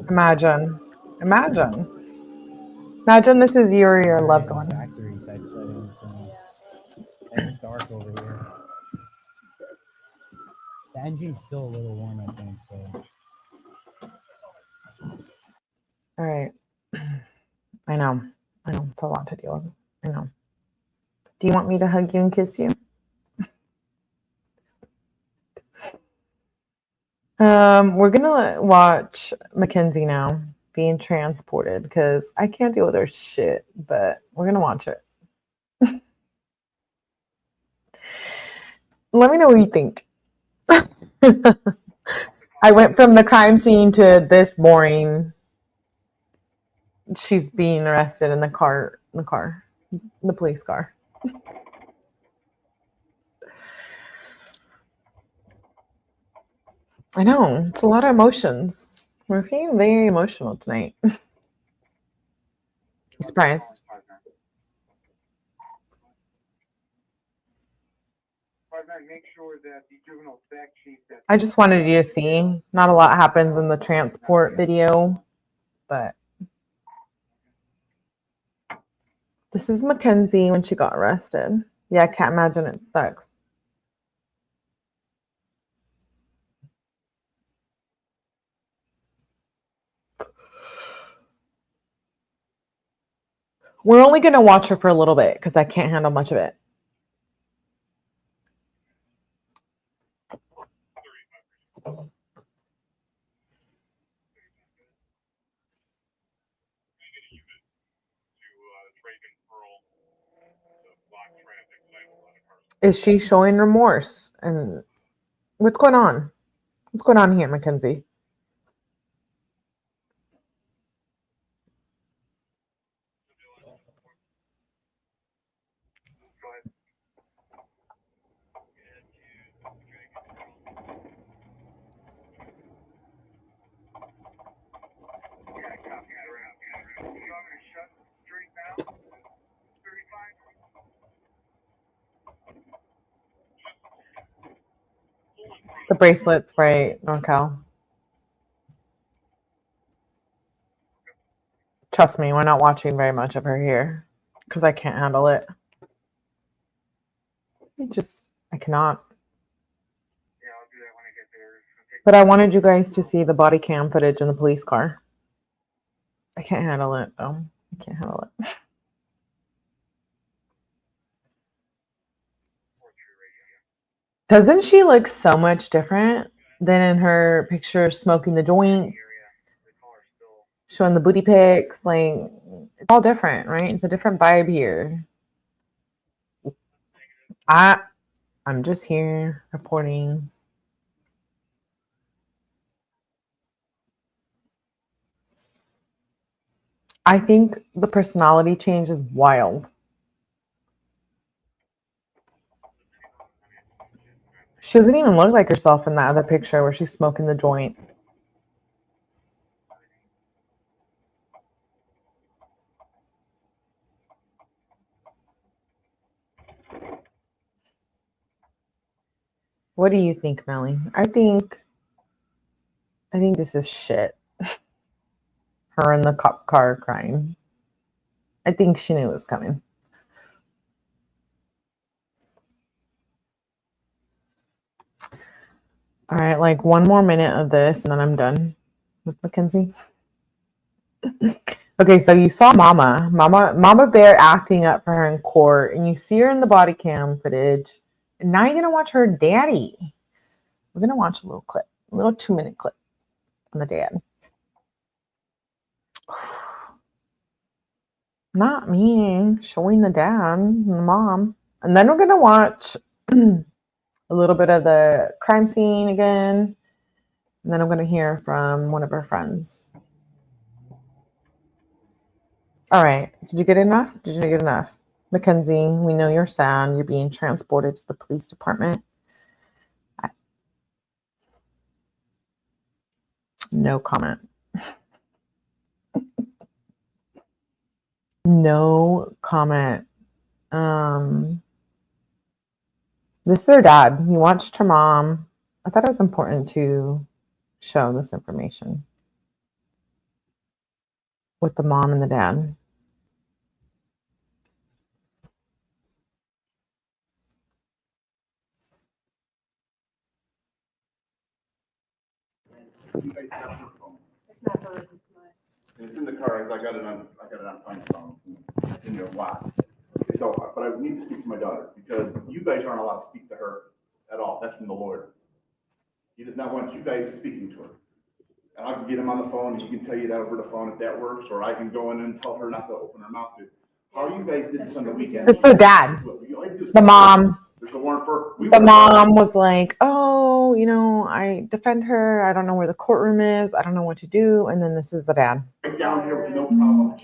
Imagine this is you or your loved one. Factory type settings. It's dark over here. The engine's still a little warm, I think. So. All right. I know. It's a lot to deal with. I know. Do you want me to hug you and kiss you? We're gonna watch Mackenzie now being transported because I can't deal with her shit, but we're gonna watch it. Let me know what you think. I went from the crime scene to this boring. She's being arrested in the police car. I know, it's a lot of emotions. We're feeling very emotional tonight. You surprised? Make sure that the juvenile fact sheet that I just wanted you to see. Not a lot happens in the transport video, but this is Mackenzie when she got arrested. Yeah, I can't imagine it sucks. We're only going to watch her for a little bit because I can't handle much of it. Is she showing remorse? And what's going on? What's going on here, Mackenzie? The bracelets, right, NorCal. Trust me, we're not watching very much of her here because I can't handle it. I cannot. But I wanted you guys to see the body cam footage in the police car. I can't handle it, though. I can't handle it. Doesn't she look so much different than in her picture smoking the joint, showing the booty pics? Like, it's all different, right? It's a different vibe here. I'm just here reporting. I think the personality change is wild. She doesn't even look like herself in that other picture where she's smoking the joint. What do you think, Melly? I think this is shit. Her in the cop car crying. I think she knew it was coming. All right, like one more minute of this and then I'm done with Mackenzie. Okay, so you saw Mama Bear acting up for her in court, and you see her in the body cam footage. And now you're gonna watch her daddy. We're going to watch a little clip, a little 2-minute clip on the dad. Not me showing the dad and the mom. And then we're going to watch a little bit of the crime scene again. And then I'm going to hear from one of her friends. All right. Did you get enough? Did you get enough? Mackenzie, we know you're sad. You're being transported to the police department. No comment. No comment. This is her dad. He watched her mom. I thought it was important to show this information with the mom and the dad. You guys have her phone. It's not hers, it's mine. It's in the car. I got it on my phone. It's in your watch. Okay, so, but I need to speak to my daughter because you guys aren't allowed to speak to her at all. That's from the lawyer. He does not want you guys speaking to her. And I can get him on the phone and he can tell you that over the phone if that works, or I can go in and tell her not to open her mouth to. How you guys did this on the weekend? This is the dad. The mom. There's a warrant for. The mom was like, oh, you know, I defend her. I don't know where the courtroom is. I don't know what to do. And then this is the dad. Right down here with no problem.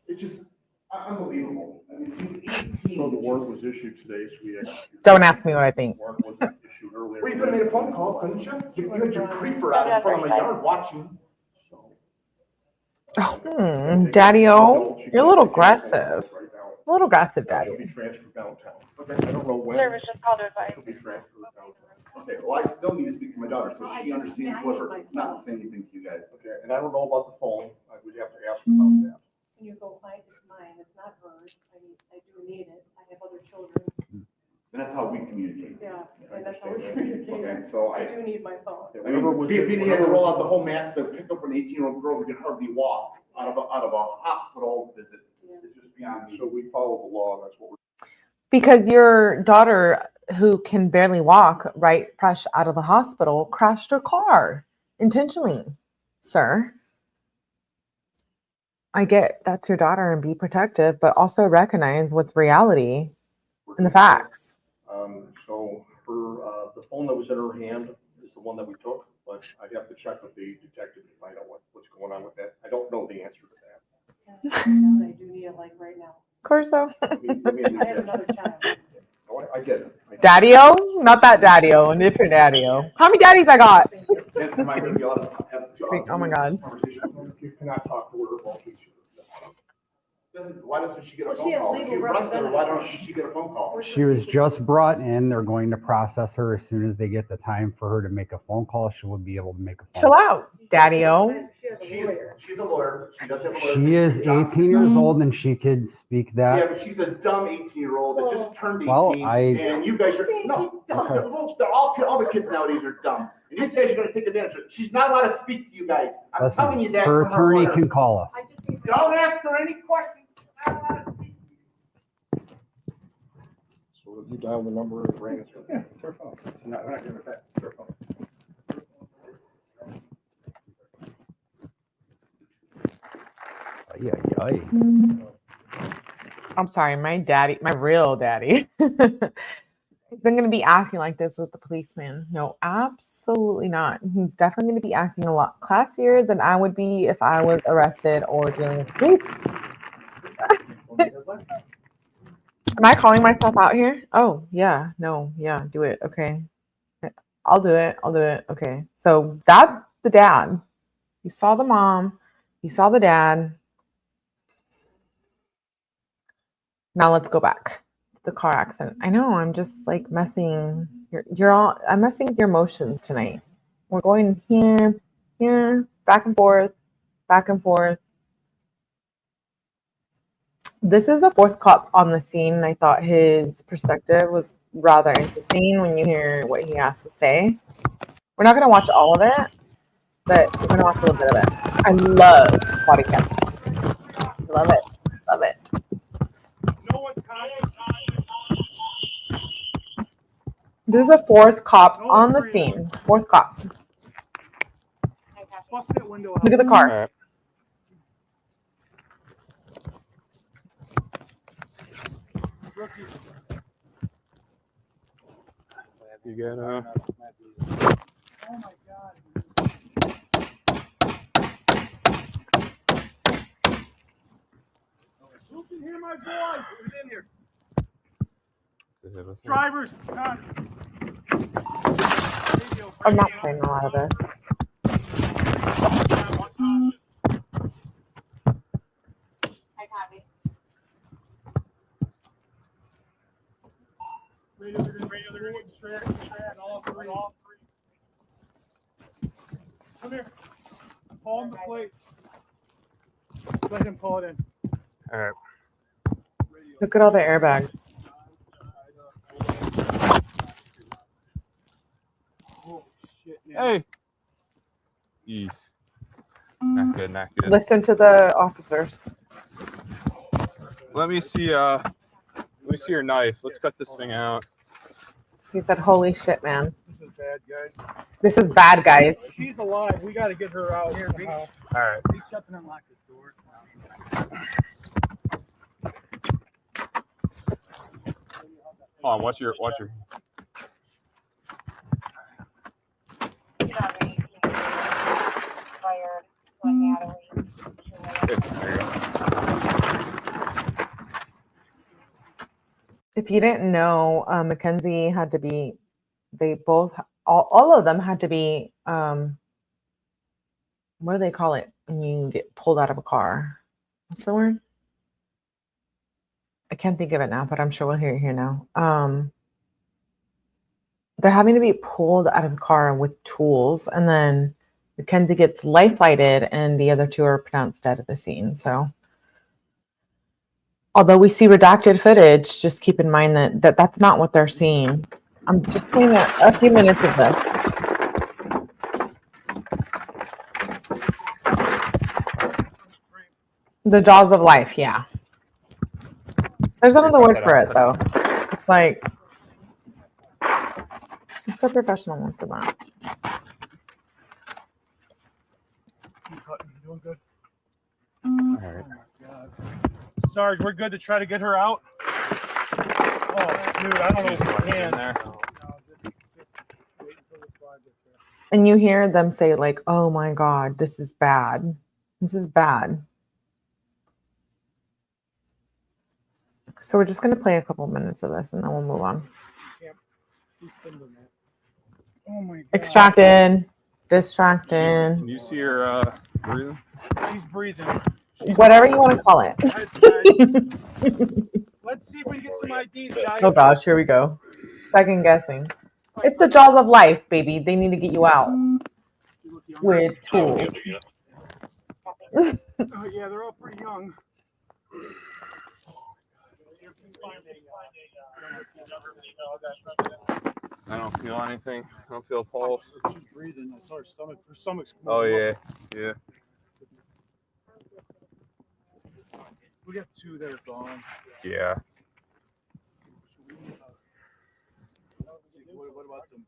It's just unbelievable. I mean, So the warrant was issued today, so we executed. Don't ask me what I think. Warrant was issued earlier. Well, you could have made a phone call, couldn't you? You had your creeper out in front of my yard watching. Daddy-o, you're a little aggressive. A little aggressive, Daddy. She'll be transferred downtown. Okay, I don't know when. She'll be transferred downtown. Okay, well, I still need to speak to my daughter, so she understands what her, not saying anything to you guys. Okay, and I don't know about the phone. I would have to ask her about that. Can you go find it's mine? It's not hers. I do need it. I have other children. And that's how we communicate. Yeah, and that's how we communicate. Okay, so I do need my phone. I mean, if you had to roll out the whole mask to pick up an 18-year-old girl who can hardly walk out of a hospital visit, it's just beyond me. So we follow the law, that's what we're. Because your daughter, who can barely walk, right, fresh out of the hospital, crashed her car intentionally, sir. I get that's your daughter and be protective, but also recognize what's reality and the facts. So her, the phone that was in her hand is the one that we took, but I'd have to check with the detective to find out what's going on with that. I don't know the answer to that. I do need it like right now. Of course, though. I have another child. Oh, I get it. Daddy-o? Not that daddy-o, a different daddy-o. How many daddies I got? Oh my God. You cannot talk to her about these. Why doesn't she get a phone call? If you arrest her, why don't she get a phone call? She was just brought in. They're going to process her as soon as they get the time for her to make a phone call. She will be able to make a phone Chill call. out, daddy-o. She's a lawyer. She does have a lawyer. She is 18 years old and she could speak that. Yeah, but she's a dumb 18-year-old that just turned 18. Well, And you guys are, no, all the kids nowadays are dumb. And these guys are gonna take advantage of it. She's not allowed to speak to you guys. I'm telling you that. Her from attorney lawyer. can call us. Don't ask her any questions. She's not allowed to speak. So you dial the number and ring it. Yeah, it's her phone. We're not giving it back. It's her phone. I'm sorry, my daddy, my real daddy, isn't going to be acting like this with the policeman. No, absolutely not. He's definitely going to be acting a lot classier than I would be if I was arrested or dealing with police. Am I calling myself out here? Oh, yeah, no, yeah, do it. Okay. I'll do it. I'll do it. Okay. So that's the dad. You saw the mom. You saw the dad. Now let's go back to the car accident. I know I'm just like messing. I'm messing with your emotions tonight. We're going here, back and forth, back and forth. This is the fourth cop on the scene, and I thought his perspective was rather interesting when you hear what he has to say. We're not going to watch all of it, but we're going to watch a little bit of it. I love body cam. Love it. Love it. This is a fourth cop on the scene. Fourth cop. Look at the car. You got Oh my God. Who can hear my voice? Who's in here? Drivers, come. I'm not playing a lot of this. Come here. Call him the plate. Let him call it in. All right. Look at all the airbags. Oh, shit, man. Hey. Not good, not good. Listen to the officers. Let me see your knife. Let's cut this thing out. He said, holy shit, man. This is bad, guys. This is bad, guys. She's alive. We got to get her out here. All right. Reach up and unlock this door. Hold on, watch your. If you didn't know, McKenzie had to be, all of them had to be, what do they call it when you get pulled out of a car? What's the word? I can't think of it now, but I'm sure we'll hear it here now. They're having to be pulled out of the car with tools, and then McKenzie gets life flighted, and the other two are pronounced dead at the scene. So, although we see redacted footage, just keep in mind that that's not what they're seeing. I'm just playing a few minutes of this. The jaws of life, yeah. There's another word for it, though. It's like, it's a professional one for that. You doing good? All right. Sarge, we're good to try to get her out? Oh, dude, I don't know if we can. And you hear them say, like, oh my God, this is bad. This is bad. So we're just going to play a couple minutes of this and then we'll move on. Oh my God. Extracted, distracted. Can you see her breathing? She's breathing. Whatever you want to call it. Let's see if we can get some IDs, guys. Oh gosh, here we go. Second guessing. It's the jaws of life, baby. They need to get you out with tools. Oh yeah, they're all pretty young. I don't feel anything. I don't feel a pulse. She's breathing. I saw her stomach. Her stomach's. Oh yeah, yeah. We got two that are gone. Yeah. What about them?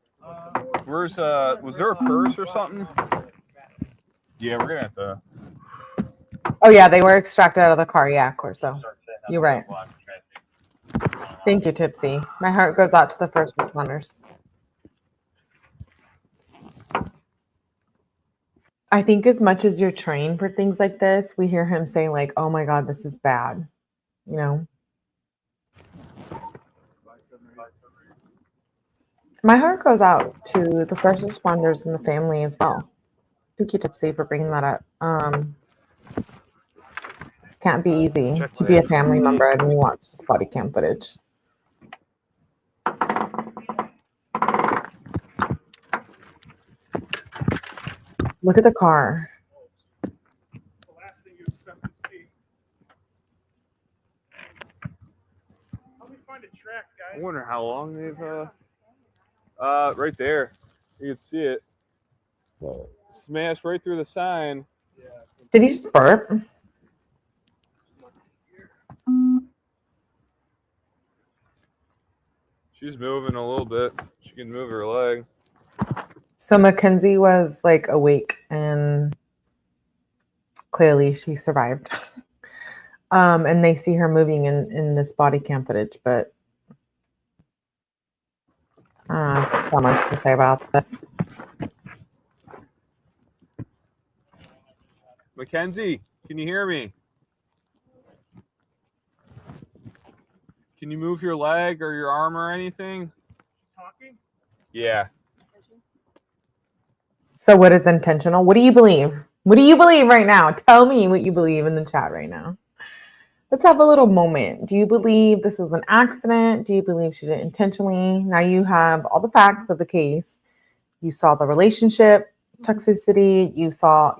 Where's was there a purse or something? Yeah, we're gonna have to. Oh yeah, they were extracted out of the car. Yeah, of course. So you're right. Thank you, Tipsy. My heart goes out to the first responders. I think as much as you're trained for things like this, we hear him say like, oh my God, this is bad. You know? My heart goes out to the first responders and the family as well. Thank you, Tipsy, for bringing that up. This can't be easy to be a family member and you watch this body cam footage. Look at the car. I wonder how long they've right there. You can see it. Smashed right through the sign. Did he just burp? She's moving a little bit. She can move her leg. So McKenzie was like awake and clearly she survived. And they see her moving in this body cam footage, but I don't know so much to say about this. McKenzie, can you hear me? Can you move your leg or your arm or anything? Talking? Yeah. So what is intentional? What do you believe? What do you believe right now? Tell me what you believe in the chat right now. Let's have a little moment. Do you believe this was an accident? Do you believe she did it intentionally? Now you have all the facts of the case. You saw the relationship, toxicity.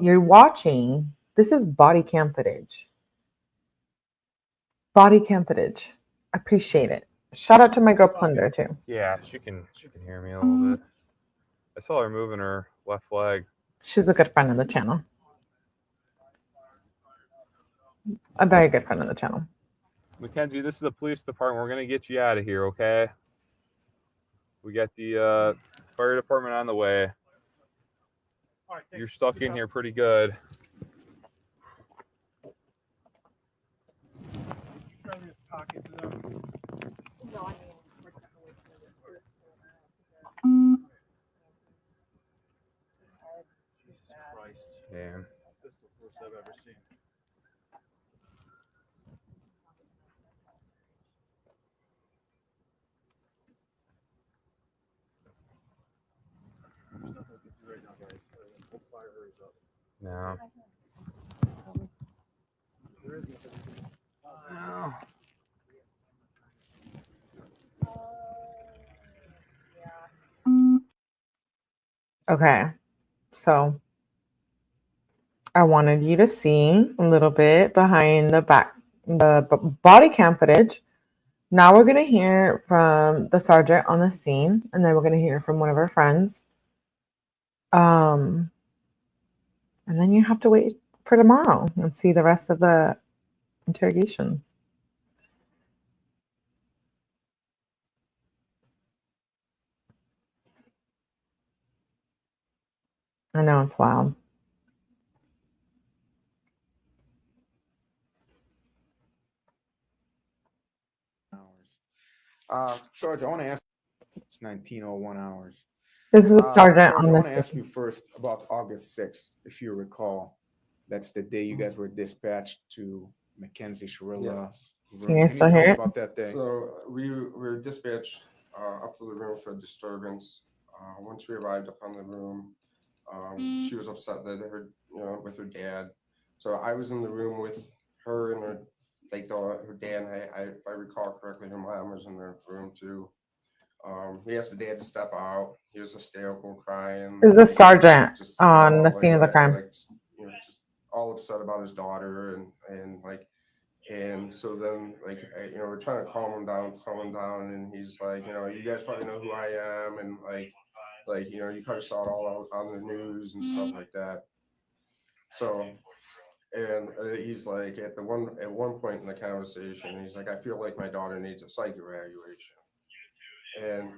You're watching. This is body cam footage. Body cam footage. Appreciate it. Shout out to my girl Plunder too. Yeah, she can hear me a little bit. I saw her moving her left leg. She's a good friend of the channel. A very good friend of the channel. McKenzie, this is the police department. We're gonna get you out of here, okay? We got the fire department on the way. You're stuck in here pretty good. Talking to them. No, I mean, we're just gonna wait Jesus Christ. Yeah. This is the worst I've ever seen. There's nothing we can do right now, guys. Hope fire hurries up. No. There is nothing we can do. No. Okay, so I wanted you to see a little bit behind the body cam footage. Now we're going to hear from the sergeant on the scene, and then we're going to hear from one of our friends. And then you have to wait for tomorrow and see the rest of the interrogation. I know, it's wild. Sarge, I want to ask. It's 19:01 hours. This is a sergeant Sarge, on I this. want to ask you first about August 6th, if you recall. That's the day you guys were dispatched to McKenzie Shirilla's room. Can you still tell hear me it? about that day? So we were dispatched up to the room for a disturbance. Once we arrived up on the room, she was upset that with her dad. So I was in the room with her and her dad. And if I recall correctly, her mom was in the room too. He asked the dad to step out. He was hysterical, crying. This is the sergeant on the scene of the crime. Just all upset about his daughter and so then we're trying to calm him down, and he's like, you guys probably know who I am, and you probably saw it all on the news and stuff like that. So, and he's like, at one point in the conversation, he's like, I feel like my daughter needs a psych evaluation, and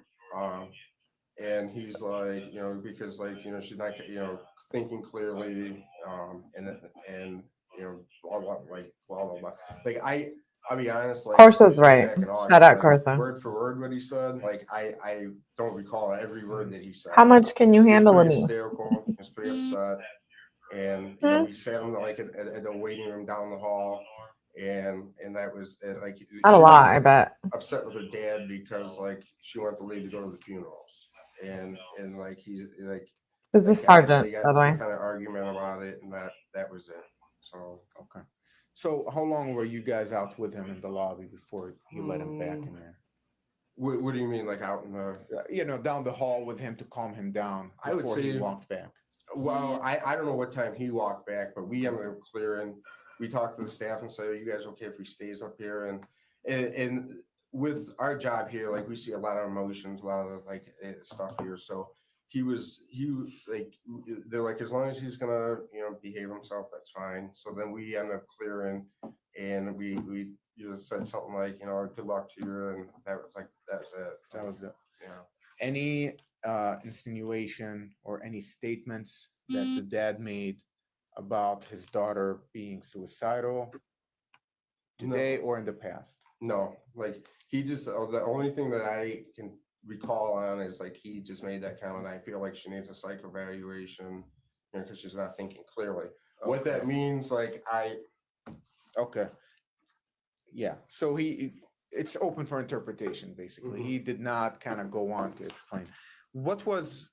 he's like, because she's not thinking clearly, and blah blah blah. I'll be honest. Corso's right. Shout out Corso. Word for word, what he said. I don't recall every word that he said. How much can you handle He in was me? hysterical. He was pretty upset, and we sat him at the waiting room down the hall, and that was Not a lot, I bet. upset with her dad because she wanted to leave to go to the funerals, and he's This is a sergeant, they got by the way. some kind of argument about it, and that was it. So Okay. So how long were you guys out with him in the lobby before you let him back in there? What do you mean, out in the? Down the hall with him to calm him down I would before say he walked back. Well, I don't know what time he walked back, but we ended up clearing. We talked to the staff and said, "Are you guys okay if we stays up here?" And with our job here, we see a lot of emotions, a lot of stuff here. So he was they're like, as long as he's gonna behave himself, that's fine. So then we ended up clearing and we just said something like, you know, good luck to you, and that was it. That was it. Yeah. Any insinuation or any statements that the dad made about his daughter being suicidal today or in the past? No, like he just, the only thing that I can recall on is like he just made that comment. I feel like she needs a psych evaluation, you know, because she's not thinking clearly. What that means, like Okay. Yeah. So it's open for interpretation, basically. He did not kind of go on to explain. Was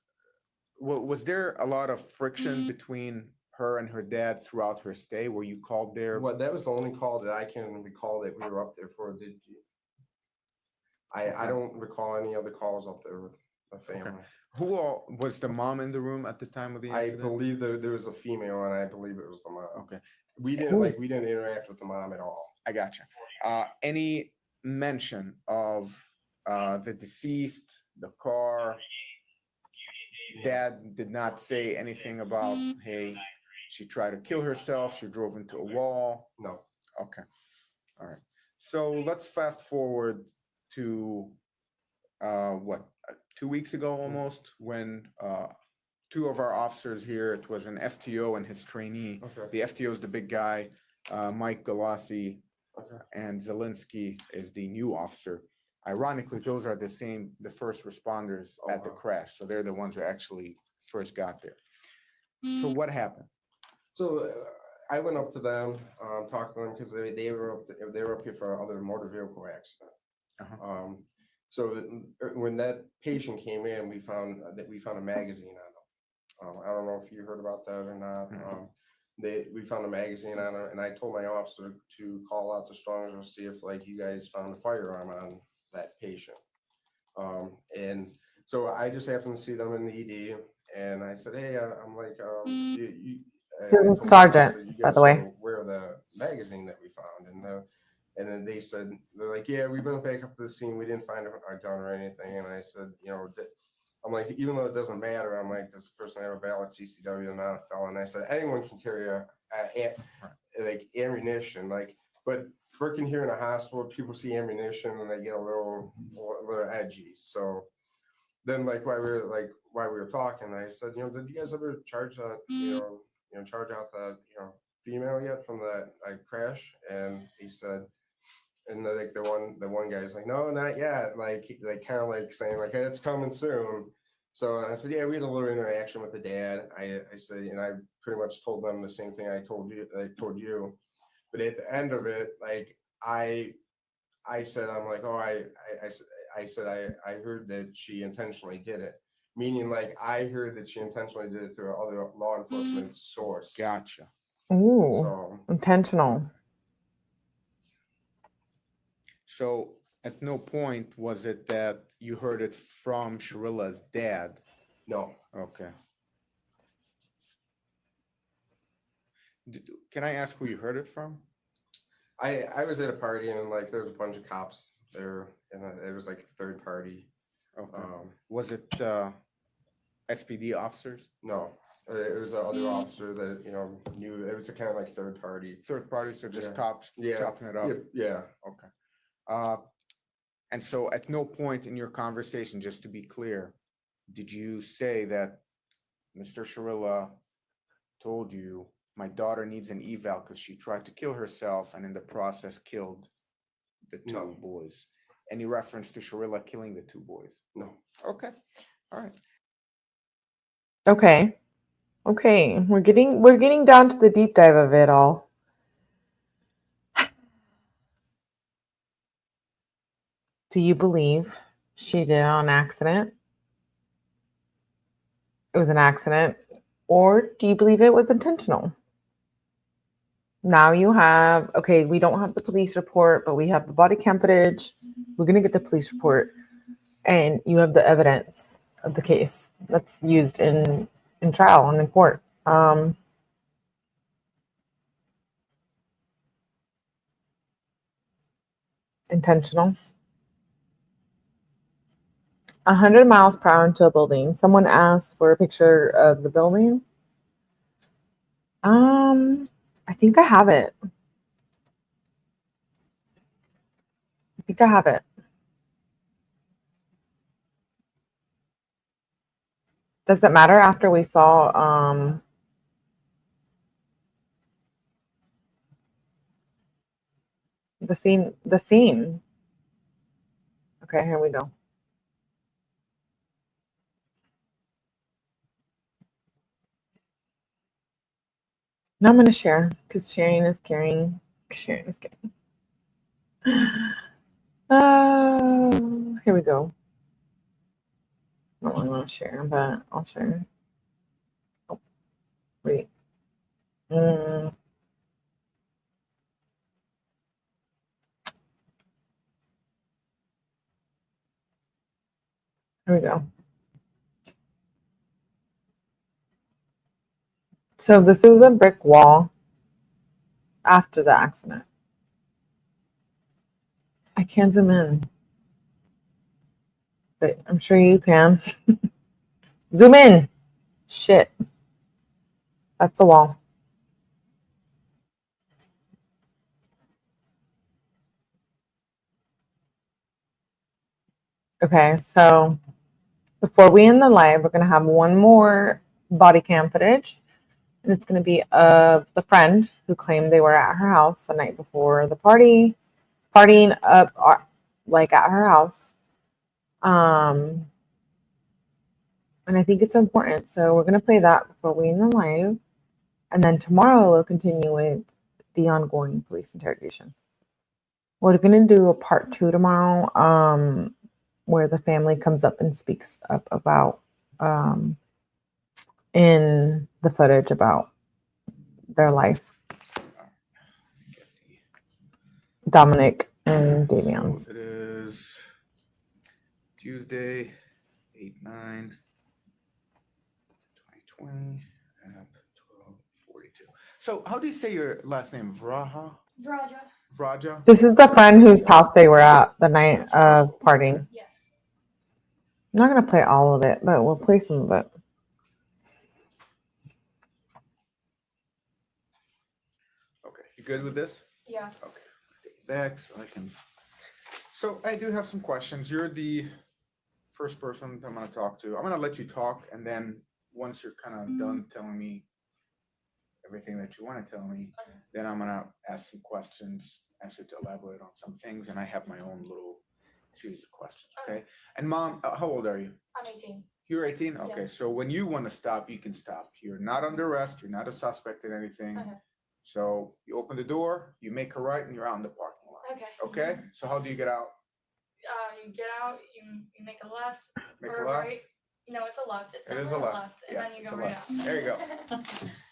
there a lot of friction between her and her dad throughout her stay? Were you called there? Well, that was the only call that I can recall that we were up there for. I don't recall any other calls up there with the family. Okay. Who all was the mom in the room at the time of the incident? I believe there was a female, and I believe it was the mom. Okay. We didn't interact with the mom at all. I gotcha. Any mention of the deceased, the car? Dad did not say anything about, hey, she tried to kill herself, she drove into a wall. No. Okay. All right. So let's fast forward to 2 weeks ago almost, when two of our officers here, it was an FTO and his trainee. Okay. The FTO is the big guy, Mike Galassi, and Zelinsky is the new officer. Ironically, those are the first responders at the crash. So they're the ones who actually first got there. So what happened? So I went up to them, talked to them because they were up here for another motor vehicle accident. So when that patient came in, we found a magazine on him. I don't know if you heard about that or not. We found a magazine on him, and I told my officer to call out to Strong's to see if like you guys found a firearm on that patient. And so I just happened to see them in the ED, and I said, hey, I'm like, Sergeant, by the way. Where the magazine that we found, and then they said, they're like, yeah, we went back up to the scene. We didn't find a gun or anything. And I said, you know, I'm like, even though it doesn't matter, I'm like, does the person have a valid CCW and not a felon? And I said, anyone can carry like ammunition, like, but working here in a hospital, people see ammunition and they get a little edgy. So then, like, while we were talking, I said, you know, did you guys ever charge that, charge out the, female yet from that crash? And he said, and like the one guy's like, no, not yet. Like kind of like saying like, hey, it's coming soon. So I said, yeah, we had a little interaction with the dad. I said, and I pretty much told them the same thing I told you. But at the end of it, like I said, I'm like, oh, I said I heard that she intentionally did it. Meaning like I heard that she intentionally did it through other law enforcement source. Gotcha. Ooh, intentional. So at no point was it that you heard it from Shirilla's dad? No. Okay. Can I ask who you heard it from? I was at a party and like there was a bunch of cops there, and it was like a third party. Okay. Was it SPD officers? No. It was the other officer that knew. It was a kind of like third party. Third party, so just cops chopping it up. Yeah. Okay. And so at no point in your conversation, just to be clear, did you say that Mr. Shirilla told you my daughter needs an eval because she tried to kill herself and in the process killed the two boys? Any reference to Shirilla killing the two boys? No. Okay. All right. Okay, we're getting down to the deep dive of it all. Do you believe she did it on accident? It was an accident, or do you believe it was intentional? Now you have, okay, we don't have the police report, but we have the body cam footage. We're gonna get the police report, and you have the evidence of the case that's used in trial and in court. Intentional. 100 miles per hour into a building. Someone asked for a picture of the building. I think I have it. You can have it. Does it matter after we saw the scene? Okay, here we go. Now I'm going to share because sharing is caring. Sharing is caring. Here we go. I don't want to share, but I'll share. Oh, wait. Here we go. So this is a brick wall after the accident. I can't zoom in, but I'm sure you can. Zoom in. Shit. That's the wall. Okay, so before we end the live, we're going to have one more body cam footage. And it's going to be of the friend who claimed they were at her house the night before the party, partying up like at her house. And I think it's important. So we're going to play that before we end the live. And then tomorrow we'll continue with the ongoing police interrogation. We're going to do a part 2 tomorrow, where the family comes up and speaks up about in the footage about their life. Dominic and Davian's. So it is Tuesday, 8/9/2020 at 12:42. So how do you say your last name? Vraja? Vraja? This is the friend whose house they were at the night of partying. Yes. I'm not going to play all of it, but we'll play some of it. Okay, you good with this? Yeah. Okay, take it back so I can. So I do have some questions. You're the first person I'm going to talk to. I'm going to let you talk, and then once you're kind of done telling me everything that you want to tell me, then I'm going to ask some questions, ask you to elaborate on some things, and I have my own little series of questions, okay? And Mom, how old are you? I'm 18. You're 18? Yeah. Okay, so when you want to stop, you can stop. You're not under arrest. You're not a suspect in anything. Okay. So you open the door, you make a right, and you're out in the parking lot. Okay. Okay? So how do you get out? You get out, you make a left. Make or a left? right. No, it's a left. It's It is definitely a left. and Yeah, then you it's go a right left. out. There you go.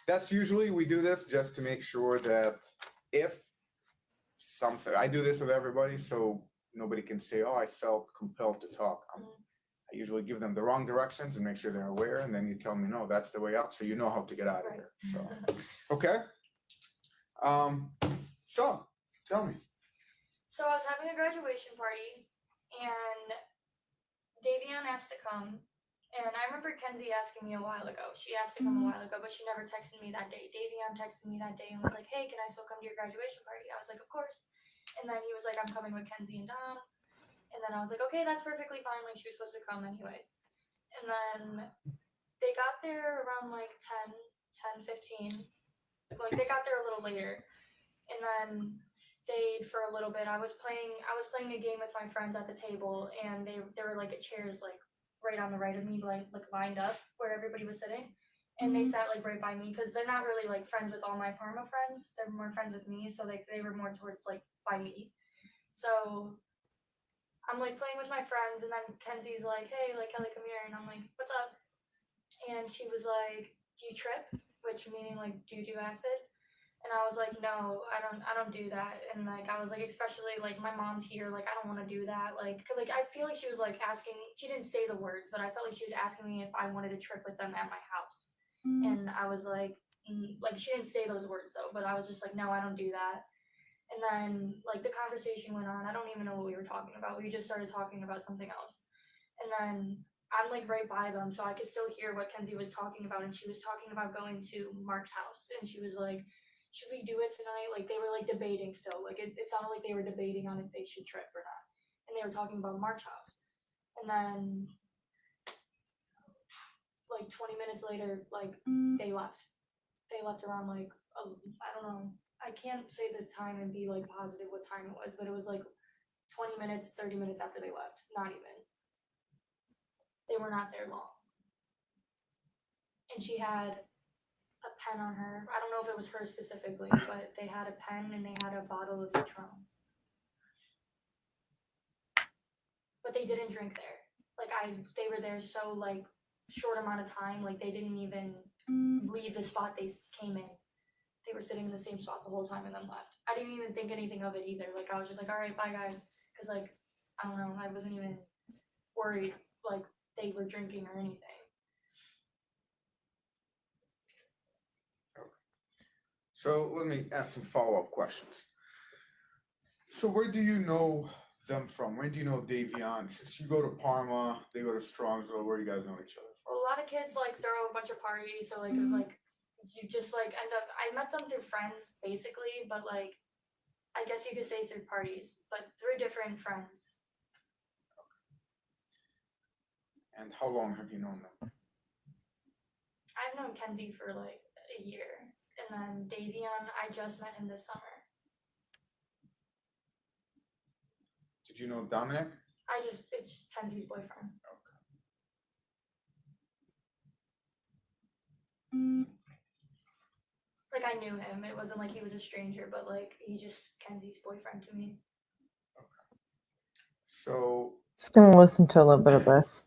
That's usually, we do this just to make sure that if something, I do this with everybody, so nobody can say, oh, I felt compelled to talk. I usually give them the wrong directions and make sure they're aware, and then you tell me, no, that's the way out, so you know how to get out of here. So, okay. So tell me. So I was having a graduation party, and Davian asked to come. And I remember Kenzie asking me a while ago. She asked to come a while ago, but she never texted me that day. Davian texted me that day and was like, hey, can I still come to your graduation party? I was like, of course. And then he was like, I'm coming with Kenzie and Dom. And then I was like, okay, that's perfectly fine. Like, she was supposed to come anyways. And then they got there around like 10:15. Like, they got there a little later. And then stayed for a little bit. I was playing a game with my friends at the table, and they were like at chairs like right on the right of me, like lined up where everybody was sitting. And they sat like right by me because they're not really like friends with all my Parma friends. They're more friends with me, so they were more towards like by me. So I'm like playing with my friends, and then Kenzie's like, hey, like Kelly, come here. And I'm like, what's up? And she was like, do you trip? Which meaning like, do you do acid? And I was like, no, I don't do that. And like, I was like, especially like my mom's here, like, I don't want to do that. Like I feel like she was like asking, she didn't say the words, but I felt like she was asking me if I wanted to trip with them at my house. And I was like she didn't say those words though, but I was just like, no, I don't do that. And then like the conversation went on. I don't even know what we were talking about. We just started talking about something else. And then I'm like right by them, so I could still hear what Kenzie was talking about. And she was talking about going to Mark's house. And she was like, should we do it tonight? Like they were like debating still. Like it sounded like they were debating on if they should trip or not. and they were talking about Mark's house. And then like 20 minutes later, like they left. They left around like, I don't know. I can't say the time and be like positive what time it was, but it was like 20 minutes, 30 minutes after they left. Not even. They were not there long. And she had a pen on her. I don't know if it was her specifically, but they had a pen and they had a bottle of Patron. But they didn't drink there. Like they were there so like short amount of time. Like they didn't even leave the spot they came in. They were sitting in the same spot the whole time and then left. I didn't even think anything of it either. Like I was just like, all right, bye guys. Cause like, I don't know, I wasn't even worried like they were drinking or anything. So let me ask some follow-up questions. So where do you know them from? Where do you know Davion? Since you go to Parma, they go to Strongsville, where do you guys know each other from? Well, a lot of kids like throw a bunch of parties, so like you just like end up. I met them through friends basically, but like I guess you could say through parties, but through different friends. And how long have you known them? I've known Kenzie for like a year, and then Davion, I just met him this summer. Did you know Dominic? It's Kenzie's boyfriend. Like I knew him. It wasn't like he was a stranger, but like he's just Kenzie's boyfriend to me. So Just gonna listen to a little bit of this.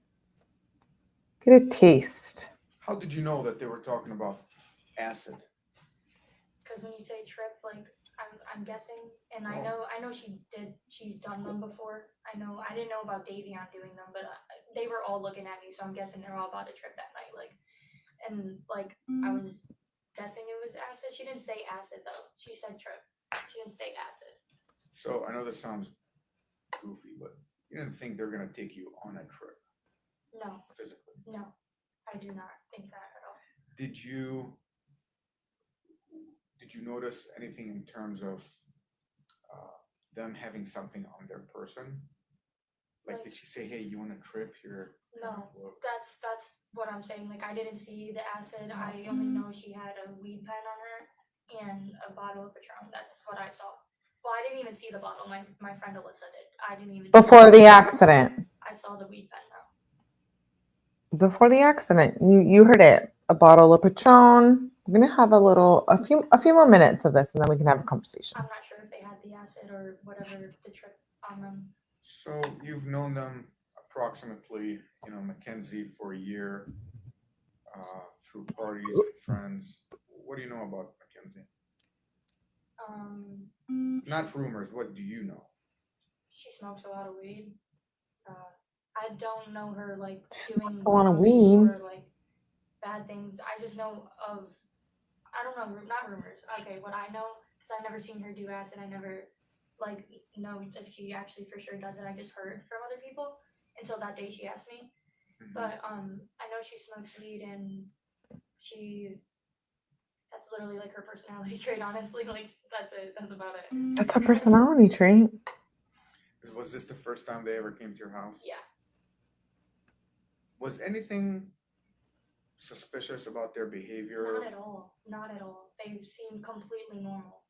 Get a taste. how did you know that they were talking about acid? Because when you say trip, like I'm guessing, and I know she's done them before. I didn't know about Davion doing them, but they were all looking at me, so I'm guessing they're all about a trip that night. Like, and like I was guessing it was acid. She didn't say acid though. She said trip. She didn't say acid. So I know this sounds goofy, but you didn't think they're gonna take you on a trip? No. Physically? No, I do not think that at all. Did you notice anything in terms of them having something on their person? Like did she say, hey, you want a trip here? No, that's what I'm saying. Like I didn't see the acid. I only know she had a weed pen on her and a bottle of Patron. That's what I saw. Well, I didn't even see the bottle. My friend Alyssa did. I didn't even. Before the accident. I saw the weed pen though. Before the accident, you heard it. A bottle of Patron. We're gonna have a few more minutes of this, and then we can have a conversation. I'm not sure if they had the acid or whatever the trip on them. So you've known them approximately, McKenzie for a year, through parties and friends. What do you know about McKenzie? Not rumors. What do you know? She smokes a lot of weed. I don't know her like She doing smokes a lot of drugs weed. or like bad things. I just know of, I don't know, not rumors. Okay, what I know, because I've never seen her do acid. I never like know if she actually for sure does it. I just heard from other people until that day she asked me. But I know she smokes weed and that's literally like her personality trait, honestly. Like that's it. That's about it. That's a personality trait. Was this the first time they ever came to your house? Yeah. Was anything suspicious about their behavior? Not at all. Not at all. They seemed completely normal.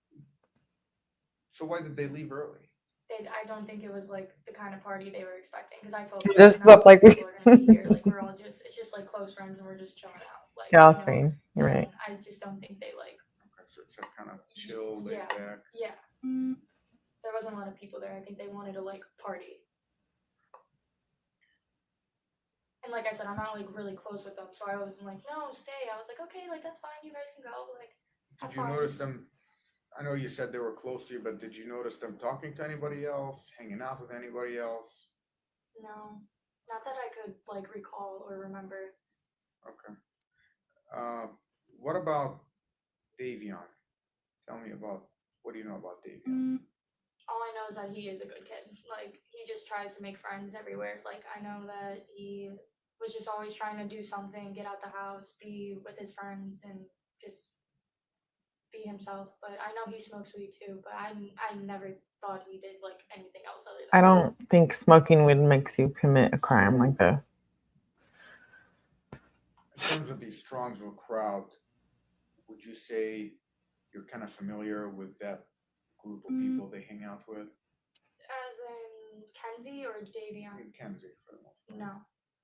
So why did they leave early? I don't think it was like the kind of party they were expecting, because I told It them just looked like people are gonna be here. Like we're all it's just like close friends and we're just chilling out. Like Yeah, same. You're right. I just don't think they like. Okay, so it's a kind of chill, laid back. Yeah. There wasn't a lot of people there. I think they wanted to like party. And like I said, I'm not like really close with them, so I wasn't like, no, stay. I was like, okay, like that's fine. You guys can go. Like, Did you notice them? I know you said they were close to you, but did you notice them talking to anybody else, hanging out with anybody else? No, not that I could like recall or remember. Okay. What about Davion? Tell me what do you know about Davion? All I know is that he is a good kid. Like he just tries to make friends everywhere. Like I know that he was just always trying to do something, get out the house, be with his friends, and just be himself. But I know he smokes weed too. But I never thought he did like anything else else other than I don't think smoking weed makes you commit a crime like this. In terms of the Strongsville crowd, would you say you're kind of familiar with that group of people they hang out with? As in Kenzie or Davion? McKenzie, for the most part. No,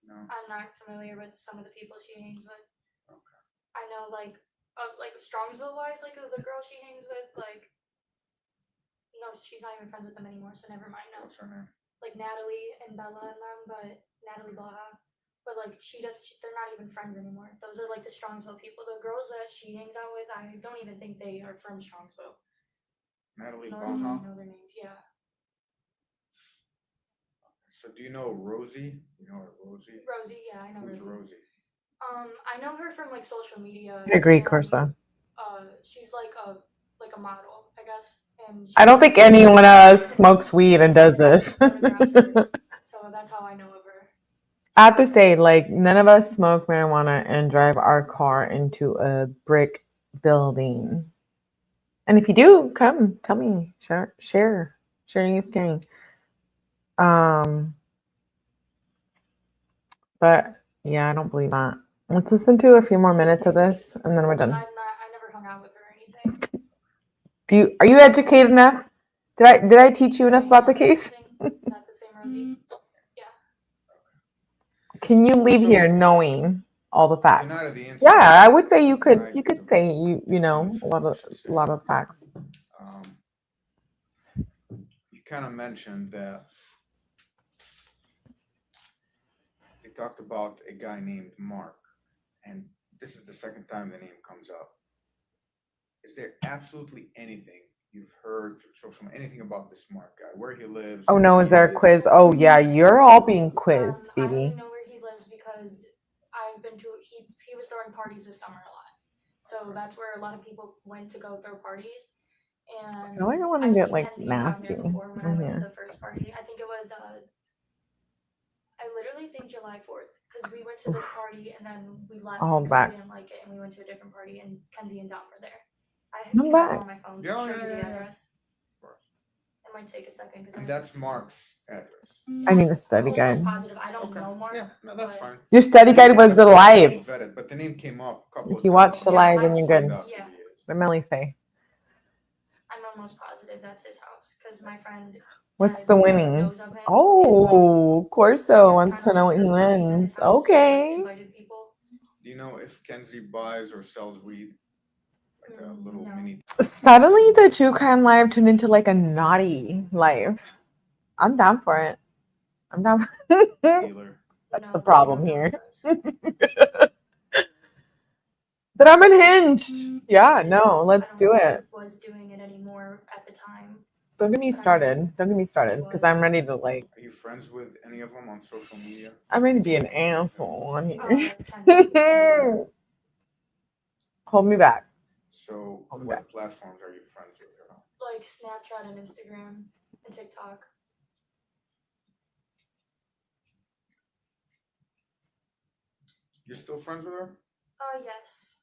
No. I'm not familiar with some of the people she hangs with. Okay. I know like Strongsville wise, like the girl she hangs with, like no, she's not even friends with them anymore, so never mind. No. What's her name? Like Natalie and Bella and them, but Natalie Blah. But like they're not even friends anymore. Those are like the Strongsville people. The girls that she hangs out with, I don't even think they are from Strongsville. Natalie I don't Baha? even know their names. Yeah. So do you know Rosie? You know her, Rosie? Rosie, yeah, I know Who's Rosie. Rosie? I know her from like social media. I agree, and, Corsa. She's like a model, I guess. And I don't think anyone smokes weed and does this. so that's how I know of her. I have to say, like, none of us smoke marijuana and drive our car into a brick building. And if you do, come tell me. Share. Sharing is caring. But yeah, I don't believe that. Let's listen to a few more minutes of this, and then we're done. I never hung out with her or anything. Are you educated enough? Did I teach you enough about the case? Is that the same Rosie? Yeah. Can you leave here knowing all the facts? Tonight of the incident, Yeah, I would say you could say you know a lot of facts. You kind of mentioned that they talked about a guy named Mark, and this is the second time the name comes up. Is there absolutely anything you've heard through social media, anything about this Mark guy, where he lives? Oh no, is there a quiz? Oh yeah, you're all being quizzed, I baby. only know where he lives because I've been to he was throwing parties this summer a lot. So that's where a lot of people went to go throw parties. And I feel like I want to I've get seen like Kenzie down nasty there before when I in went to here. the first party. I think it was I literally think July 4th because we went to this party and then we left I'll hold because back. we didn't like it and we went to a different party and Kenzie and Dom were there. I I'm can back. have it on my phone. Yeah, Show yeah, you the yeah, yeah. address. It might take a second because And that's Mark's address. I need a study I'm guide. almost positive. I don't know Mark. Yeah, no, that's but- fine. Your study guide was the live. Vetted, but the name came up a couple If of you times. watch the live, then you're good. Yeah. What Melly say? I'm almost positive that's his house because my friend. What's the winnings? Oh, Corso wants to know what he wins. Okay. Do you know if Kenzie buys or sells weed? Like a little mini. Suddenly, the true crime live turned into like a naughty live. I'm down for it. I'm down. Dealer. That's the problem here. But I'm unhinged. Yeah, no, let's do it. Was doing it anymore at the time. Don't get me started. Don't get me started because I'm ready to like. Are you friends with any of them on social media? I'm ready to be an asshole on here. Hold me back. So, Oh, what back. platforms are you friends with? Like Snapchat and Instagram and TikTok. You're still friends with her? Yes.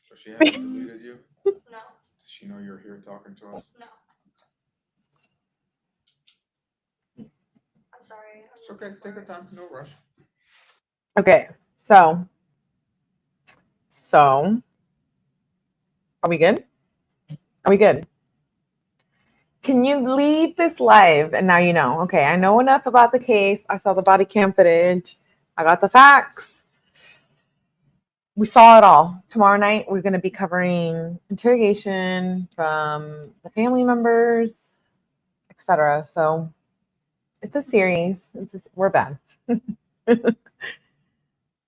So she hasn't deleted you? No. Does she know you're here talking to us? No. I'm sorry. It's okay. Take your time. No rush. Okay, so are we good? Are we good? Can you leave this live? And now you know. Okay, I know enough about the case. I saw the body cam footage. I got the facts. We saw it all. Tomorrow night, we're going to be covering interrogation from the family members, etc. So it's a series. We're bad.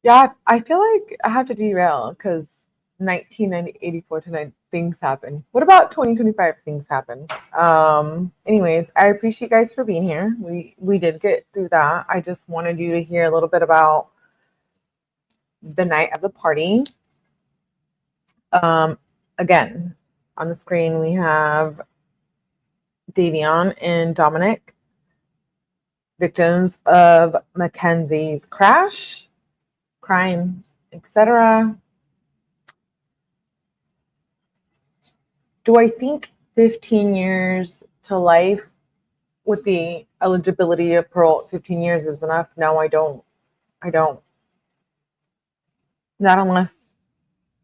Yeah, I feel like I have to derail because 1984 tonight things happen. What about 2025 things happen? Anyways, I appreciate you guys for being here. We did get through that. I just wanted you to hear a little bit about the night of the party. Again, on the screen we have Davion and Dominic, victims of Mackenzie's crash, crime, etc. Do I think 15 years to life with the eligibility of parole at 15 years is enough. No, I don't. Not unless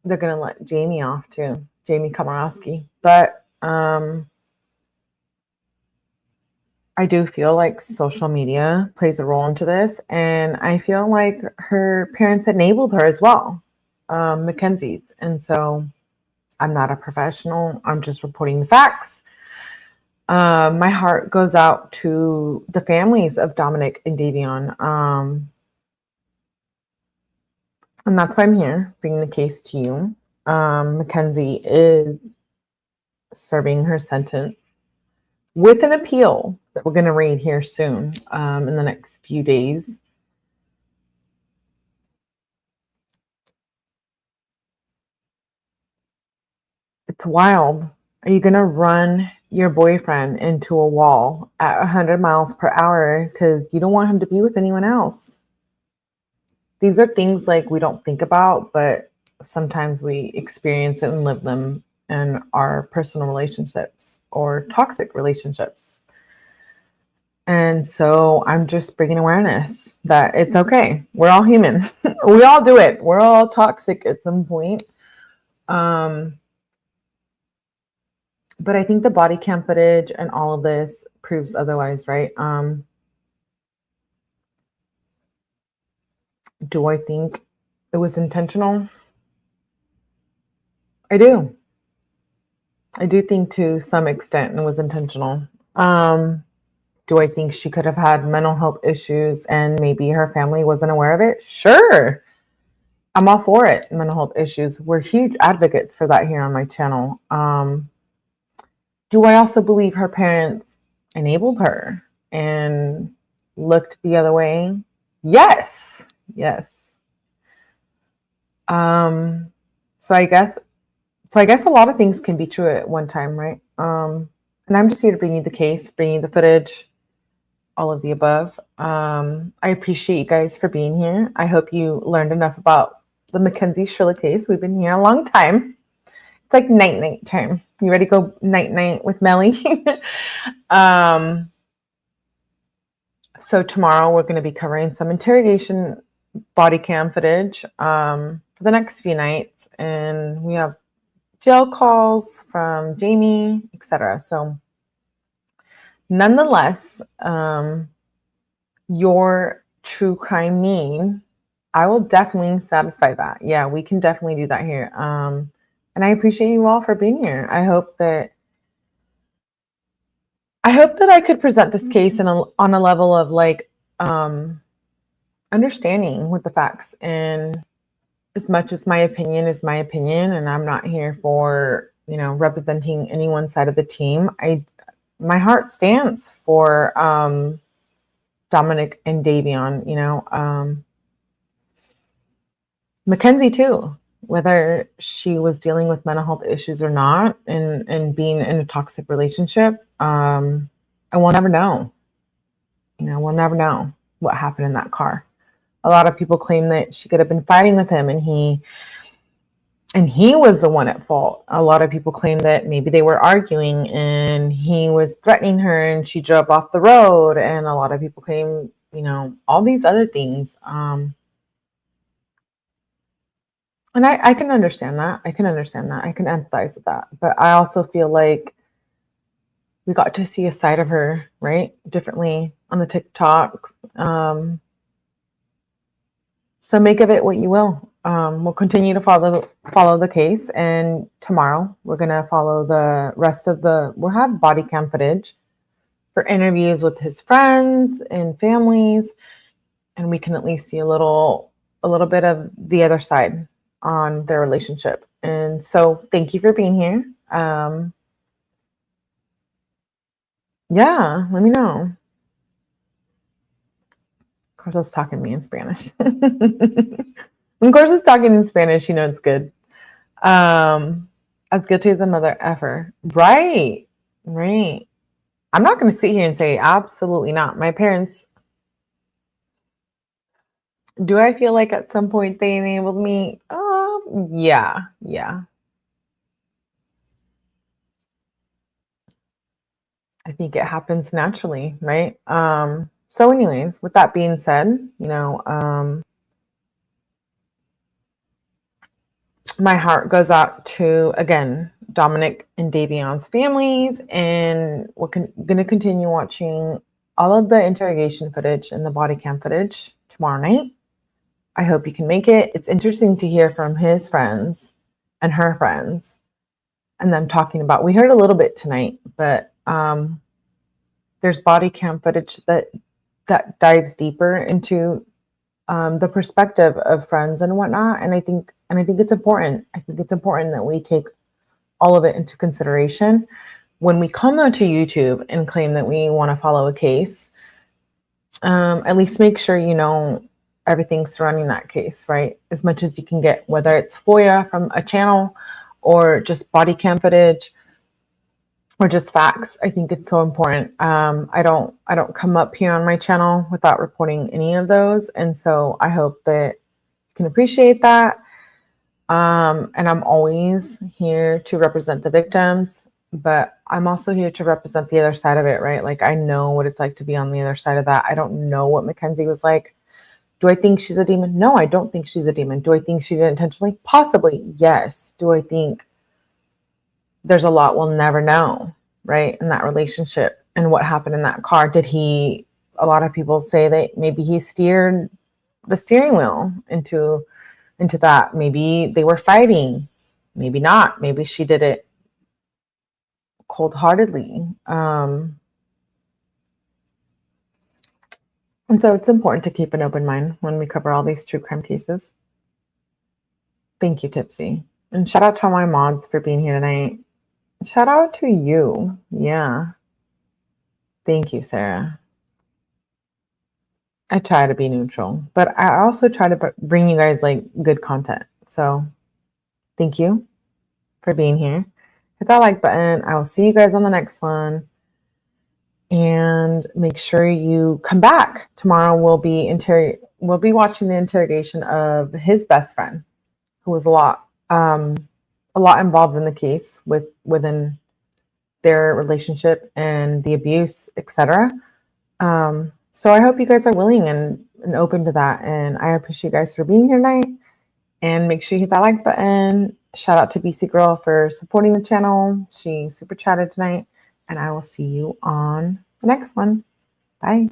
they're going to let Jamie off too, 𝗵𝗂𝗯𝗀𝗃. But I do feel like social media plays a role into this, and I feel like her parents enabled her as well, McKenzie's. And so I'm not a professional. I'm just reporting the facts. My heart goes out to the families of Dominic and Davion. And that's why I'm here, bringing the case to you. McKenzie is serving her sentence with an appeal that we're going to read here soon, in the next few days. It's wild. Are you going to run your boyfriend into a wall at 100 miles per hour because you don't want him to be with anyone else? These are things like we don't think about, but sometimes we experience it and live them in our personal relationships or toxic relationships. And so I'm just bringing awareness that it's okay. We're all human. We all do it. We're all toxic at some point. But I think the body cam footage and all of this proves otherwise, right? Do I think it was intentional? I do. I do think to some extent it was intentional. Do I think she could have had mental health issues and maybe her family wasn't aware of it? Sure. I'm all for it. Mental health issues. We're huge advocates for that here on my channel. Do I also believe her parents enabled her and looked the other way? Yes. Yes. So I guess a lot of things can be true at one time, right? And I'm just here to bring you the case, bring you the footage, all of the above. I appreciate you guys for being here. I hope you learned enough about the McKenzie Shirilla case. We've been here a long time. It's like night time. You ready to go night with Melly? So tomorrow we're going to be covering some interrogation body cam footage for the next few nights, and we have jail calls from Jamie, etc. So nonetheless, your true crime need, I will definitely satisfy that. Yeah, we can definitely do that here. And I appreciate you all for being here. I hope that I could present this case on a level of like understanding with the facts. And as much as my opinion is my opinion, and I'm not here for, representing any one side of the team, my heart stands for Dominic and Davion, McKenzie too, whether she was dealing with mental health issues or not, and being in a toxic relationship. And we'll never know. We'll never know what happened in that car. A lot of people claim that she could have been fighting with him and he was the one at fault. A lot of people claim that maybe they were arguing and he was threatening her and she drove off the road. And a lot of people claim, all these other things. And I can understand that. I can empathize with that. But I also feel like we got to see a side of her, right? Differently on the TikToks. So make of it what you will. We'll continue to follow the case, and tomorrow we're gonna follow the rest of we'll have body cam footage for interviews with his friends and families, and we can at least see a little bit of the other side on their relationship. And so thank you for being here. Yeah, let me know. Carlos talking to me in Spanish. When Carlos talking in Spanish, it's good. As guilty as a mother effer. Right. I'm not going to sit here and say absolutely not. My parents, do I feel like at some point they enabled me? Yeah. I think it happens naturally, right? So anyways, with that being said, my heart goes out to, again, Dominic and Davion's families, and we're going to continue watching all of the interrogation footage and the body cam footage tomorrow night. I hope you can make it. It's interesting to hear from his friends and her friends and them talking about, we heard a little bit tonight, but there's body cam footage that dives deeper into the perspective of friends and whatnot. And I think it's important. I think it's important that we take all of it into consideration when we come onto YouTube and claim that we want to follow a case. At least make sure you know everything surrounding that case, right? As much as you can get, whether it's FOIA from a channel or just body cam footage or just facts. I think it's so important. I don't come up here on my channel without reporting any of those. And so I hope that you can appreciate that. And I'm always here to represent the victims, but I'm also here to represent the other side of it, right? Like, I know what it's like to be on the other side of that. I don't know what McKenzie was like. Do I think she's a demon? No, I don't think she's a demon. Do I think she did it intentionally? Possibly, yes. Do I think there's a lot we'll never know, right, in that relationship and what happened in that car? A lot of people say that maybe he steered the steering wheel into that. Maybe they were fighting, maybe not. Maybe she did it cold-heartedly. And so it's important to keep an open mind when we cover all these true crime cases. Thank you, Tipsy. And shout out to all my mods for being here tonight. Shout out to you. Yeah. Thank you, Sarah. I try to be neutral, but I also try to bring you guys like good content. So thank you for being here. Hit that like button. I will see you guys on the next one. And make sure you come back. Tomorrow we'll be watching the interrogation of his best friend, who was a lot involved in the case within their relationship and the abuse, etc. So I hope you guys are willing and open to that. And I appreciate you guys for being here tonight. And make sure you hit that like button. Shout out to 𝐵C Girl for supporting the channel. She super chatted tonight. And I will see you on the next one. Bye.